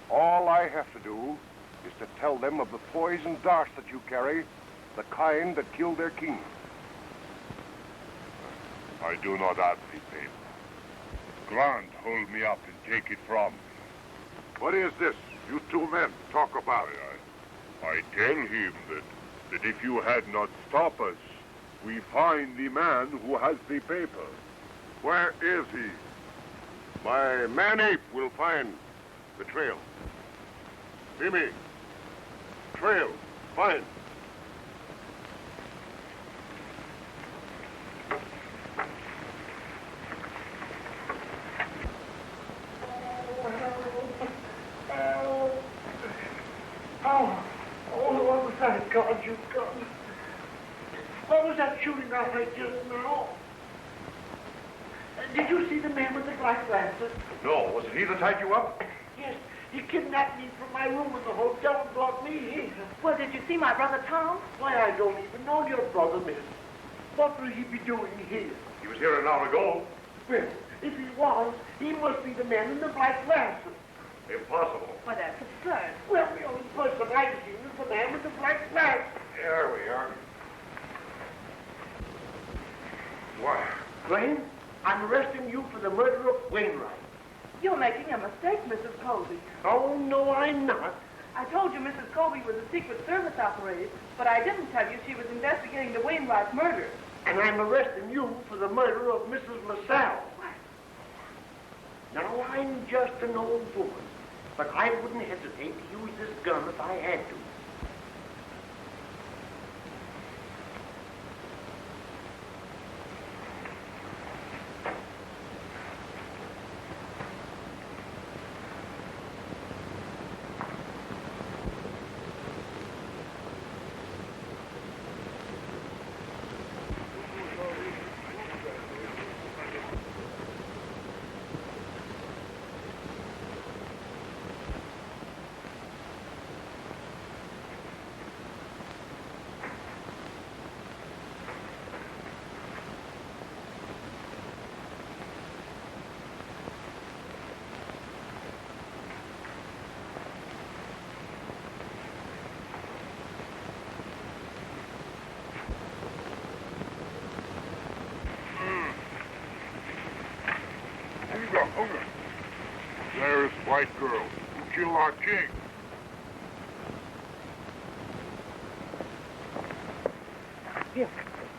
Speaker 6: All I have to do is to tell them of the poisoned darts that you carry, the kind that killed their king.
Speaker 18: I do not have the paper. Grant, hold me up and take it from me.
Speaker 6: What is this? You two men talk about it.
Speaker 18: I tell him that if you had not stopped us, we find the man who has the paper.
Speaker 6: Where is he? My man-ape will find the trail. See me? Trail. Find.
Speaker 2: What was that, God, you gun? What was that shooting I heard just now? Did you see the man with the black glasses?
Speaker 6: No, was it he that tied you up?
Speaker 2: Yes, he kidnapped me from my room in the hotel and brought me here.
Speaker 9: Well, did you see my brother Tom?
Speaker 2: Why, I don't even know your brother, miss. What will he be doing here?
Speaker 6: He was here an hour ago.
Speaker 2: Well, if he was, he must be the man in the black glasses.
Speaker 6: Impossible.
Speaker 9: Why, that's absurd.
Speaker 2: Well, the only person I've seen is the man with the black glasses.
Speaker 6: There we are. Why?
Speaker 2: Graham, I'm arresting you for the murder of Wainwright.
Speaker 9: You're making a mistake, Mrs. Colby.
Speaker 2: Oh, no, I'm not.
Speaker 9: I told you Mrs. Colby was a Secret Service operative, but I didn't tell you she was investigating the Wainwright murder.
Speaker 2: And I'm arresting you for the murder of Mrs. LaSalle. Now, I'm just an old woman, but I wouldn't hesitate to use this gun if I had to.
Speaker 18: There's white girl who killed our king.
Speaker 2: Here,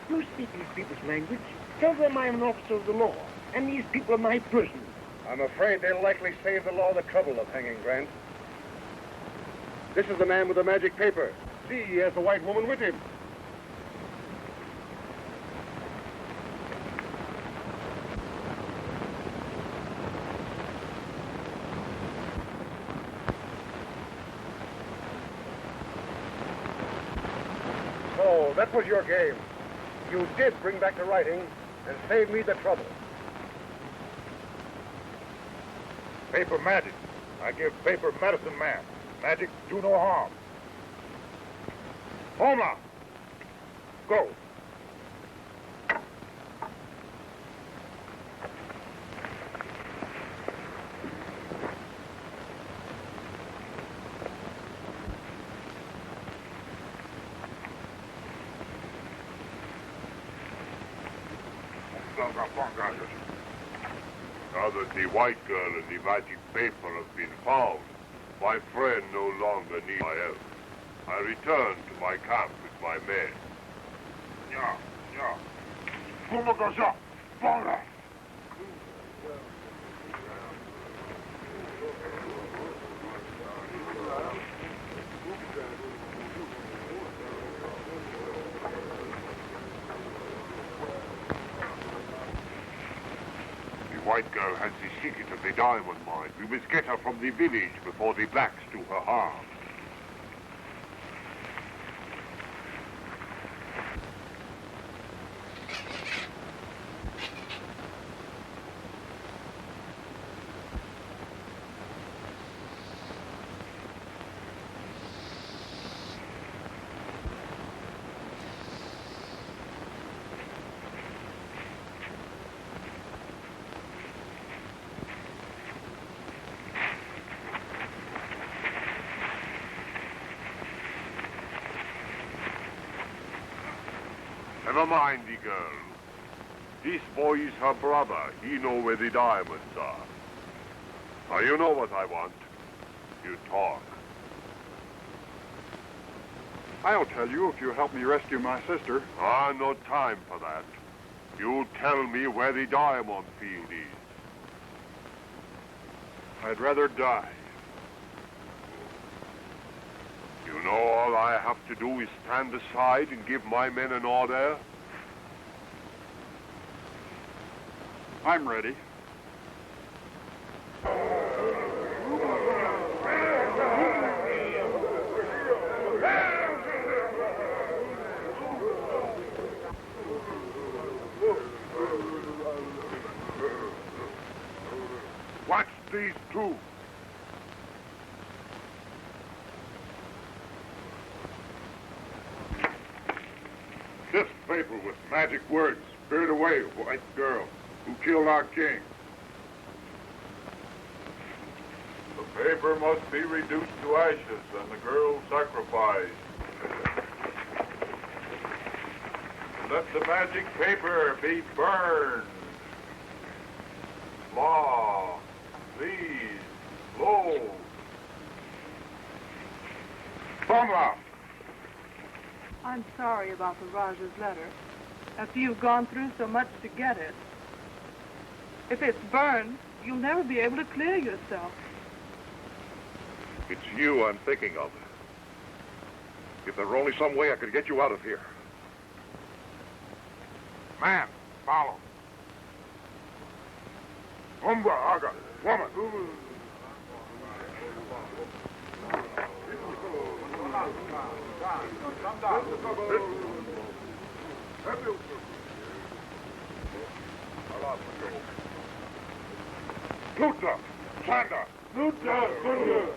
Speaker 2: you speak these people's language. Tell them I'm an officer of the law, and these people are my prisoners.
Speaker 6: I'm afraid they'll likely save the law the trouble of hanging, Grant. This is the man with the magic paper. See, he has the white woman with him. So, that was your game. You did bring back the writing and save me the trouble.
Speaker 18: Paper magic. I give paper medicine man. Magic do no harm. Homer! Go. Now that the white girl and the magic paper have been found, my friend no longer needs my help. I return to my camp with my men. Yeah. The white girl has the secret of the diamond mine. We must get her from the village before the blacks do her harm. Never mind the girl. This boy is her brother. He know where the diamonds are. Now you know what I want. You talk.
Speaker 12: I'll tell you if you help me rescue my sister.
Speaker 18: No time for that. You tell me where the diamond field is.
Speaker 12: I'd rather die.
Speaker 18: You know all I have to do is stand aside and give my men an order?
Speaker 12: I'm ready.
Speaker 18: Watch these two.
Speaker 6: This paper with magic words. Spirit away, white girl, who killed our king. The paper must be reduced to ashes and the girl sacrificed. Let the magic paper be burned. Law, please, lo. Bumla!
Speaker 14: I'm sorry about the Rajah's letter. After you've gone through so much to get it. If it's burned, you'll never be able to clear yourself.
Speaker 6: It's you I'm thinking of. If there were only some way I could get you out of here. Man, follow. Umbra, Aga, woman. Luta, Sanda, Luta,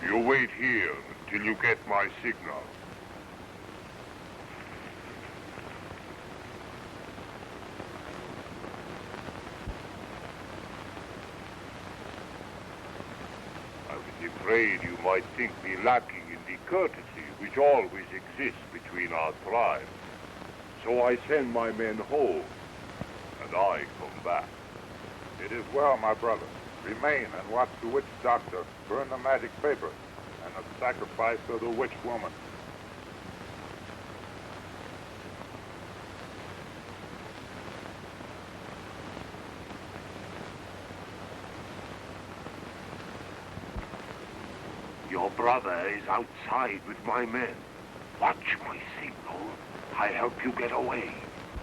Speaker 18: You wait here until you get my signal. I was afraid you might think me lacking in the courtesy which always exists between our tribes. So I send my men home, and I come back.
Speaker 6: It is well, my brother. Remain and watch the witch doctor burn the magic paper and the sacrifice of the witch woman.
Speaker 18: Your brother is outside with my men. Watch my signal. I help you get away.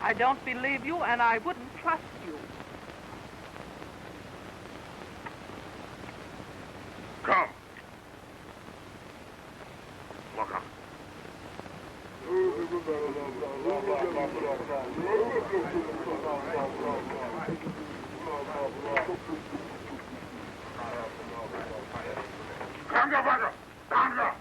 Speaker 14: I don't believe you, and I wouldn't trust you.
Speaker 6: Come.
Speaker 18: Look up.
Speaker 6: Ganga Baga! Ganga!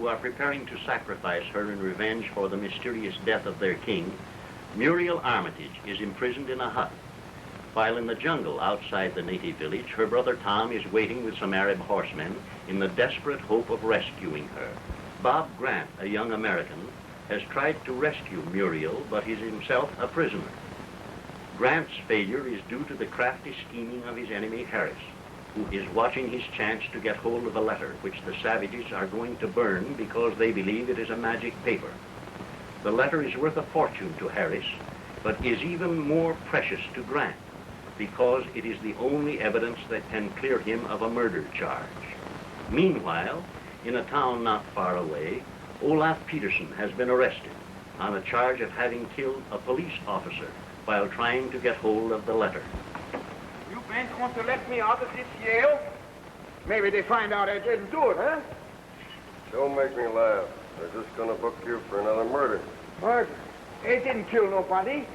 Speaker 10: who are preparing to sacrifice her in revenge for the mysterious death of their king, Muriel Armitage is imprisoned in a hut, while in the jungle outside the native village, her brother Tom is waiting with some Arab horsemen in the desperate hope of rescuing her. Bob Grant, a young American, has tried to rescue Muriel, but is himself a prisoner. Grant's failure is due to the crafty scheming of his enemy Harris, who is watching his chance to get hold of a letter which the savages are going to burn because they believe it is a magic paper. The letter is worth a fortune to Harris, but is even more precious to Grant, because it is the only evidence that can clear him of a murder charge. Meanwhile, in a town not far away, Olaf Peterson has been arrested on a charge of having killed a police officer while trying to get hold of the letter.
Speaker 16: You men want to let me out of this jail? Maybe they find out I didn't do it, huh?
Speaker 20: Don't make me laugh. They're just gonna book you for another murder.
Speaker 16: What? They didn't kill nobody.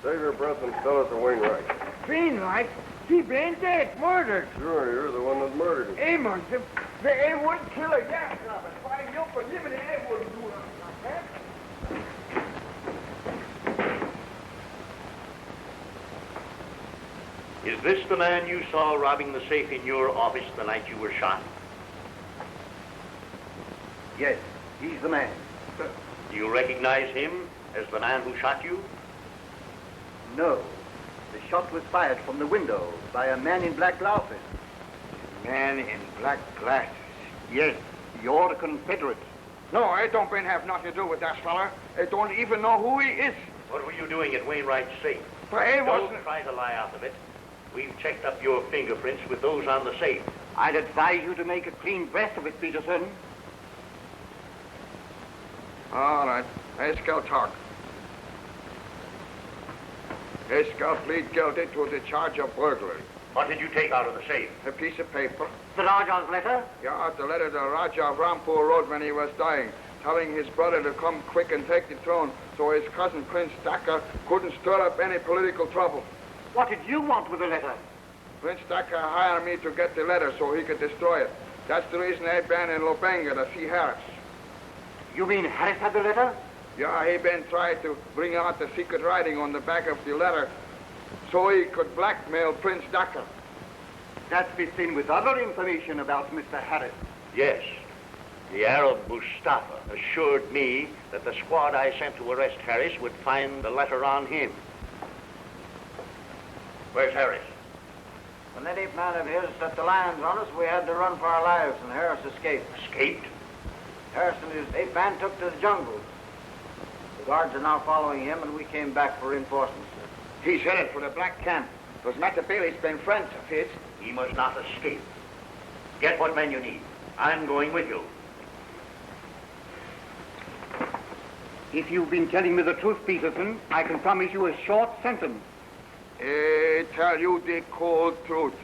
Speaker 20: Save your breath and tell it to Wainwright.
Speaker 16: Wainwright? He been dead, murdered.
Speaker 20: Sure, you're the one that murdered him.
Speaker 16: He must have. They wouldn't kill a gas robber. Why, you for living, they wouldn't do nothing like that.
Speaker 10: Is this the man you saw robbing the safe in your office the night you were shot?
Speaker 1: Yes, he's the man.
Speaker 10: Do you recognize him as the man who shot you?
Speaker 1: No. The shot was fired from the window by a man in black glasses.
Speaker 16: Man in black glasses.
Speaker 1: Yes, you're the Confederate.
Speaker 16: No, I don't been have nothing to do with that fella. I don't even know who he is.
Speaker 10: What were you doing at Wainwright's safe?
Speaker 16: But I
Speaker 10: Don't
Speaker 16: wasn't.
Speaker 10: try to lie out of it. We've checked up your fingerprints with those on the safe.
Speaker 1: I'd advise you to make a clean breast of it, Peterson.
Speaker 16: All right. I shall talk. I shall plead guilty to the charge of burglary.
Speaker 10: What did you take out of the safe?
Speaker 16: A piece of paper.
Speaker 1: The Raja's letter?
Speaker 16: Yeah, the letter the Raja of Rampur wrote when he was dying, telling his brother to come quick and take the throne so his cousin Prince Dakkar couldn't stir up any political trouble.
Speaker 1: What did you want with the letter?
Speaker 16: Prince Dakkar hired me to get the letter so he could destroy it. That's the reason I've been in Lubanga to see Harris.
Speaker 1: You mean Harris had the letter?
Speaker 16: Yeah, he been trying to bring out the secret writing on the back of the letter so he could blackmail Prince Dakkar.
Speaker 1: That fits in with other information about Mr. Harris.
Speaker 10: Yes. The Arab Mustafa assured me that the squad I sent to arrest Harris would find the letter on him. Where's Harris?
Speaker 15: When that ape man of his set the lions on us, we had to run for our lives, and Harris escaped.
Speaker 10: Escaped?
Speaker 15: Harris and his ape band took to the jungle. The guards are now following him, and we came back for reinforcements.
Speaker 16: He's headed for the Black Camp. Those Matabele's been friends of his.
Speaker 10: He must not escape. Get what men you need. I'm going with you.
Speaker 1: If you've been telling me the truth, Peterson, I can promise you a short sentence.
Speaker 16: I tell you the cold truth.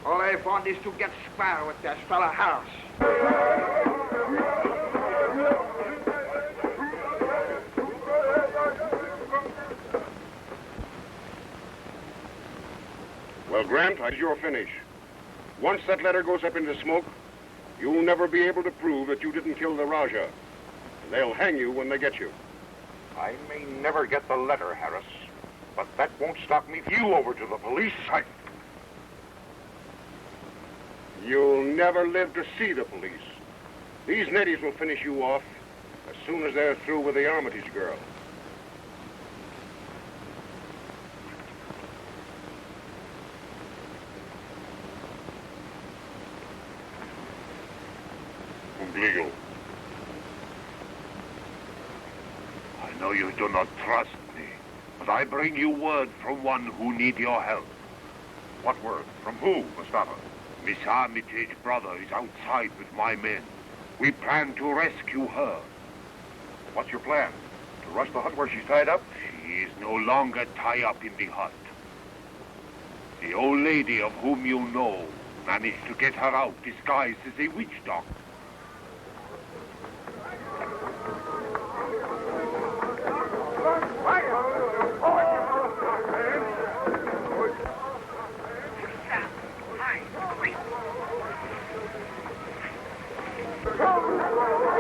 Speaker 16: All I want is to get square with that fella Harris.
Speaker 6: Well, Grant, as you're finished. Once that letter goes up into smoke, you'll never be able to prove that you didn't kill the Rajah. And they'll hang you when they get you.
Speaker 3: I may never get the letter, Harris, but that won't stop me from you over to the police.
Speaker 6: You'll never live to see the police. These natives will finish you off as soon as they're through with the Armitage girl.
Speaker 18: Umbligo. I know you do not trust me, but I bring you word from one who need your help.
Speaker 3: What word? From who, Mustafa?
Speaker 18: Miss Armitage's brother is outside with my men. We plan to rescue her.
Speaker 3: What's your plan? To rush the hut where she's tied up?
Speaker 18: She is no longer tied up in the hut. The old lady of whom you know managed to get her out disguised as a witch doctor.
Speaker 16: Oh,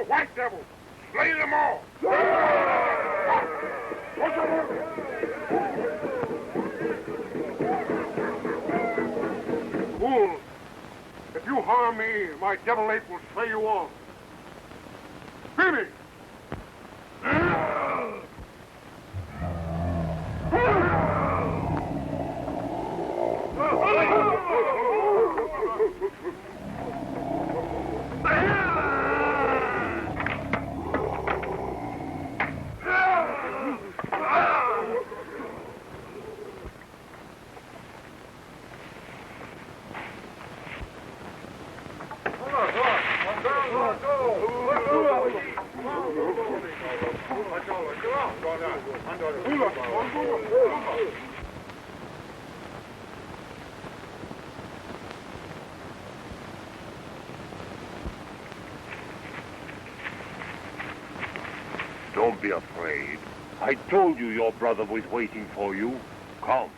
Speaker 6: white devils! Slay them all! Fools! If you harm me, my devil ape will slay you all. Phoebe!
Speaker 18: Don't be afraid. I told you your brother was waiting for you. Come.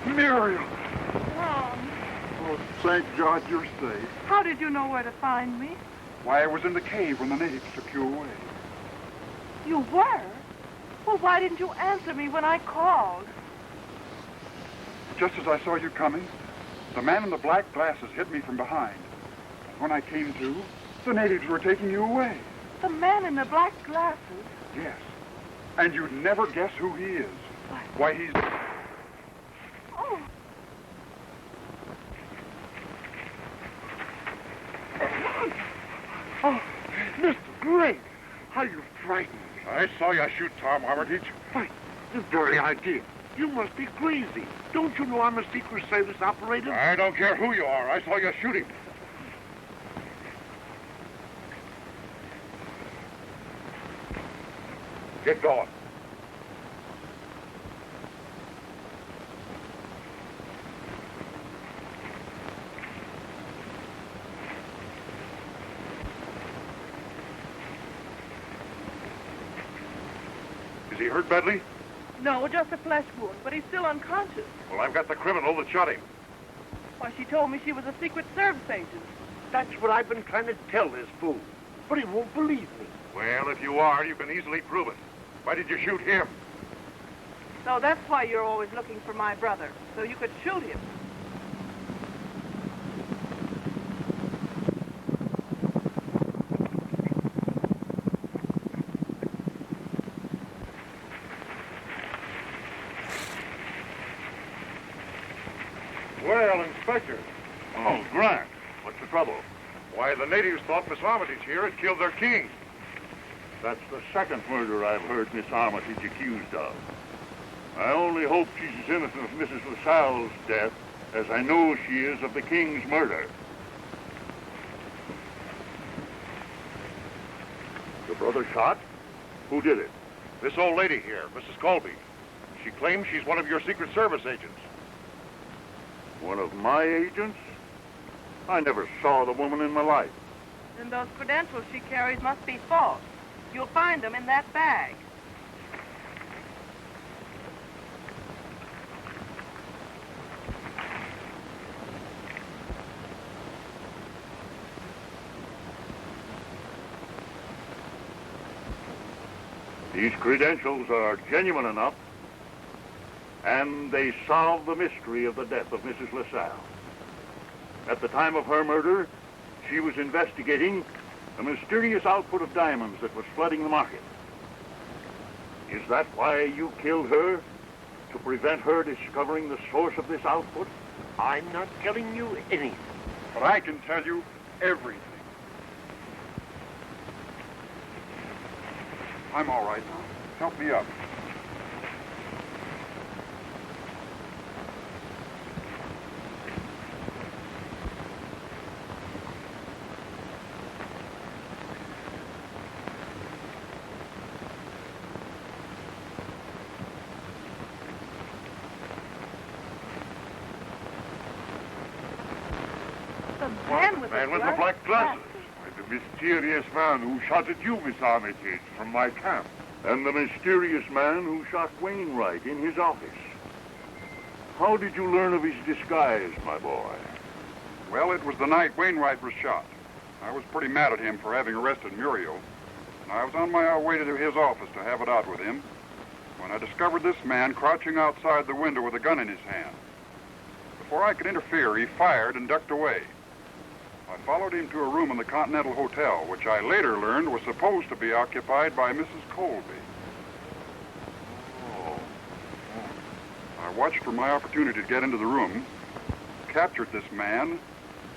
Speaker 6: Muriel!
Speaker 14: Mom,
Speaker 6: Oh, thank God you're safe.
Speaker 14: how did you know where to find me?
Speaker 6: Why, I was in the cave when the natives took you away.
Speaker 14: You were? Well, why didn't you answer me when I called?
Speaker 6: Just as I saw you coming, the man in the black glasses hit me from behind. When I came to, the natives were taking you away.
Speaker 14: The man in the black glasses?
Speaker 6: Yes. And you'd never guess who he is. Why, he's...
Speaker 14: Oh.
Speaker 6: Oh, Mr. Gray, how you frightened me. I saw you shoot Tom Armitage.
Speaker 3: Why, the very idea. You must be crazy. Don't you know I'm a Secret Service operator?
Speaker 6: I don't care who you are. I saw you shoot him. Get going. Is he hurt badly?
Speaker 14: No, just a flesh wound, but he's still unconscious.
Speaker 6: Well, I've got the criminal that shot him.
Speaker 14: Why, she told me she was a Secret Service agent.
Speaker 3: That's what I've been trying to tell this fool. But he won't believe me.
Speaker 6: Well, if you are, you can easily prove it. Why did you shoot him?
Speaker 14: So that's why you're always looking for my brother, so you could shoot him.
Speaker 6: Well, Inspector. Oh, Grant. What's the trouble? Why, the natives thought Miss Armitage here had killed their king. That's the second murder I've heard Miss Armitage accused of. I only hope she's as innocent of Mrs. LaSalle's death as I know she is of the king's murder. Your brother shot? Who did it? This old lady here, Mrs. Colby. She claims she's one of your Secret Service agents. One of my agents? I never saw the woman in my life.
Speaker 14: Then those credentials she carries must be false. You'll find them in that bag.
Speaker 6: These credentials are genuine enough, and they solve the mystery of the death of Mrs. LaSalle. At the time of her murder, she was investigating a mysterious output of diamonds that was flooding the market. Is that why you killed her? To prevent her discovering the source of this output?
Speaker 3: I'm not telling you anything.
Speaker 6: But I can tell you everything. I'm all right now. Help me up.
Speaker 14: man with
Speaker 6: the black glasses. The mysterious man who shot at you, Miss Armitage, from my camp.
Speaker 18: And the mysterious man who shot Wainwright in his office. How did you learn of his disguise, my boy?
Speaker 21: Well, it was the night Wainwright was shot. I was pretty mad at him for having arrested Muriel. And I was on my way to his office to have it out with him when I discovered this man crouching outside the window with a gun in his hand. Before I could interfere, he fired and ducked away. I followed him to a room in the Continental Hotel, which I later learned was supposed to be occupied by Mrs. Colby. I watched for my opportunity to get into the room, captured this man,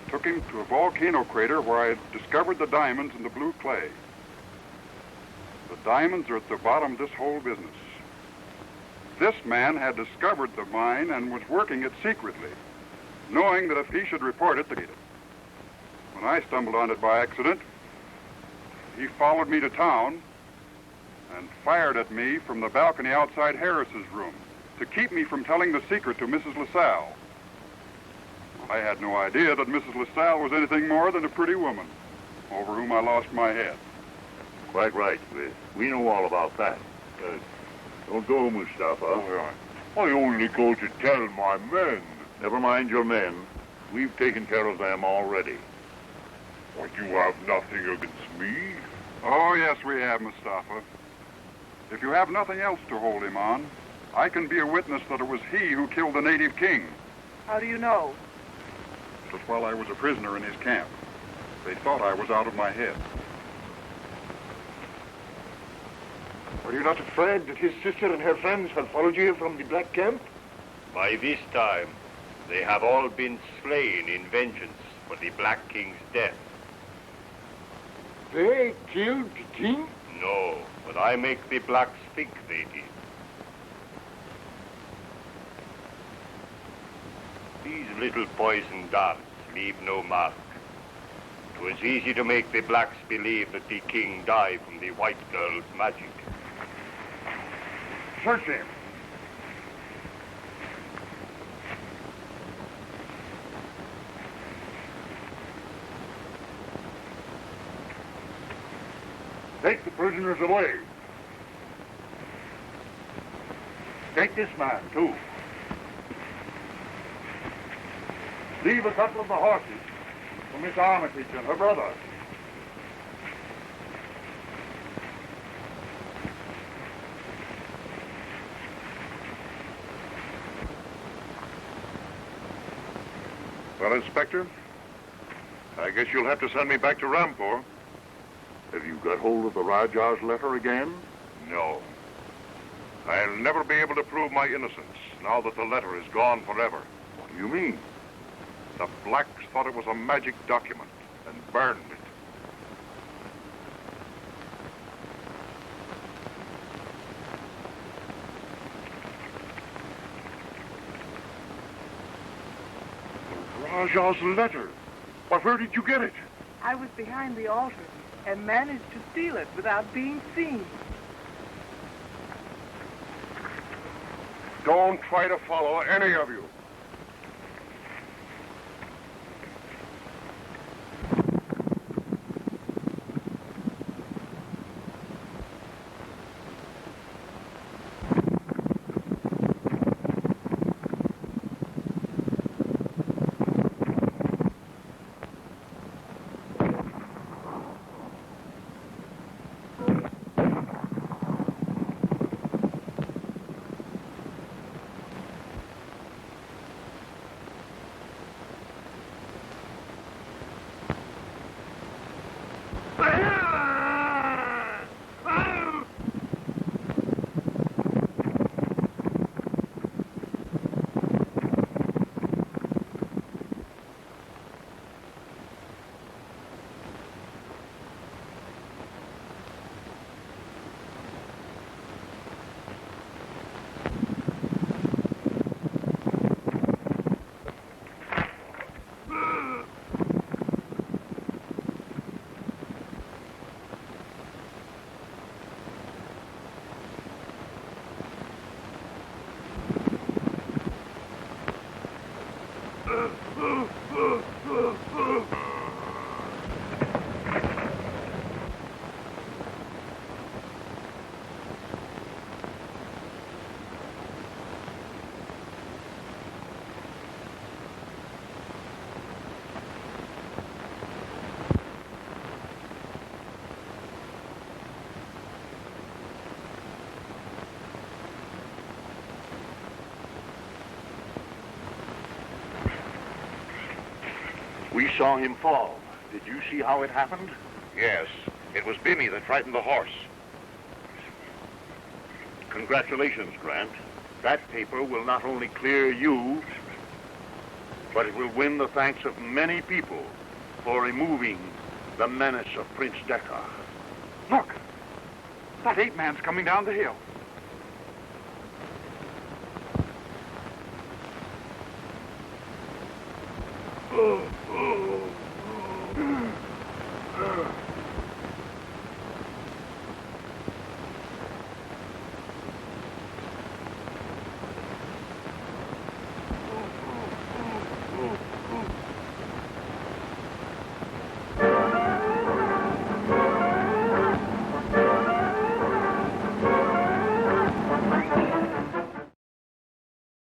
Speaker 21: took him to a volcano crater where I had discovered the diamonds in the blue clay. The diamonds are at the bottom of this whole business. This man had discovered the mine and was working it secretly, knowing that if he should report it, when I stumbled on it by accident, he followed me to town and fired at me from the balcony outside Harris's room to keep me from telling the secret to Mrs. LaSalle. I had no idea that Mrs. LaSalle was anything more than a pretty woman over whom I lost my head.
Speaker 18: Quite right. We know all about that. Don't go, Mustafa. I only go to tell my men. Never mind your men. We've taken care of them already.
Speaker 6: But you have nothing against me?
Speaker 21: Oh, yes, we have, Mustafa. If you have nothing else to hold him on, I can be a witness that it was he who killed the native king.
Speaker 14: How do you know?
Speaker 21: Just while I was a prisoner in his camp. They thought I was out of my head.
Speaker 6: Are you not afraid that his sister and her friends have followed you from the Black Camp?
Speaker 7: By this time, they have all been slain in vengeance for the Black King's death.
Speaker 6: They killed the king?
Speaker 7: No, but I make the blacks think they did. These little poison darts leave no mark. It was easy to make the blacks believe that the king died from the white girl's magic.
Speaker 6: Search him. Take the prisoners away. Take this man, too. Leave a couple of the horses for Miss Armitage and her brother.
Speaker 18: Well, Inspector, I guess you'll have to send me back to Rampur. Have you got hold of the Rajah's letter again?
Speaker 7: No. I'll never be able to prove my innocence now that the letter is gone forever.
Speaker 18: What do you mean?
Speaker 7: The blacks thought it was a magic document and burned it.
Speaker 6: Rajah's letter. Why, where did you get it?
Speaker 14: I was behind the altar and managed to steal it without being seen.
Speaker 6: Don't try to follow any of you.
Speaker 3: We saw him fall. Did you see how it happened?
Speaker 4: Yes, it was Bimmy that frightened the horse.
Speaker 3: Congratulations, Grant. That paper will not only clear you, but it will win the thanks of many people for removing the menace of Prince Deckard.
Speaker 21: Look, that ape man's coming down the hill.
Speaker 3: Oh, oh.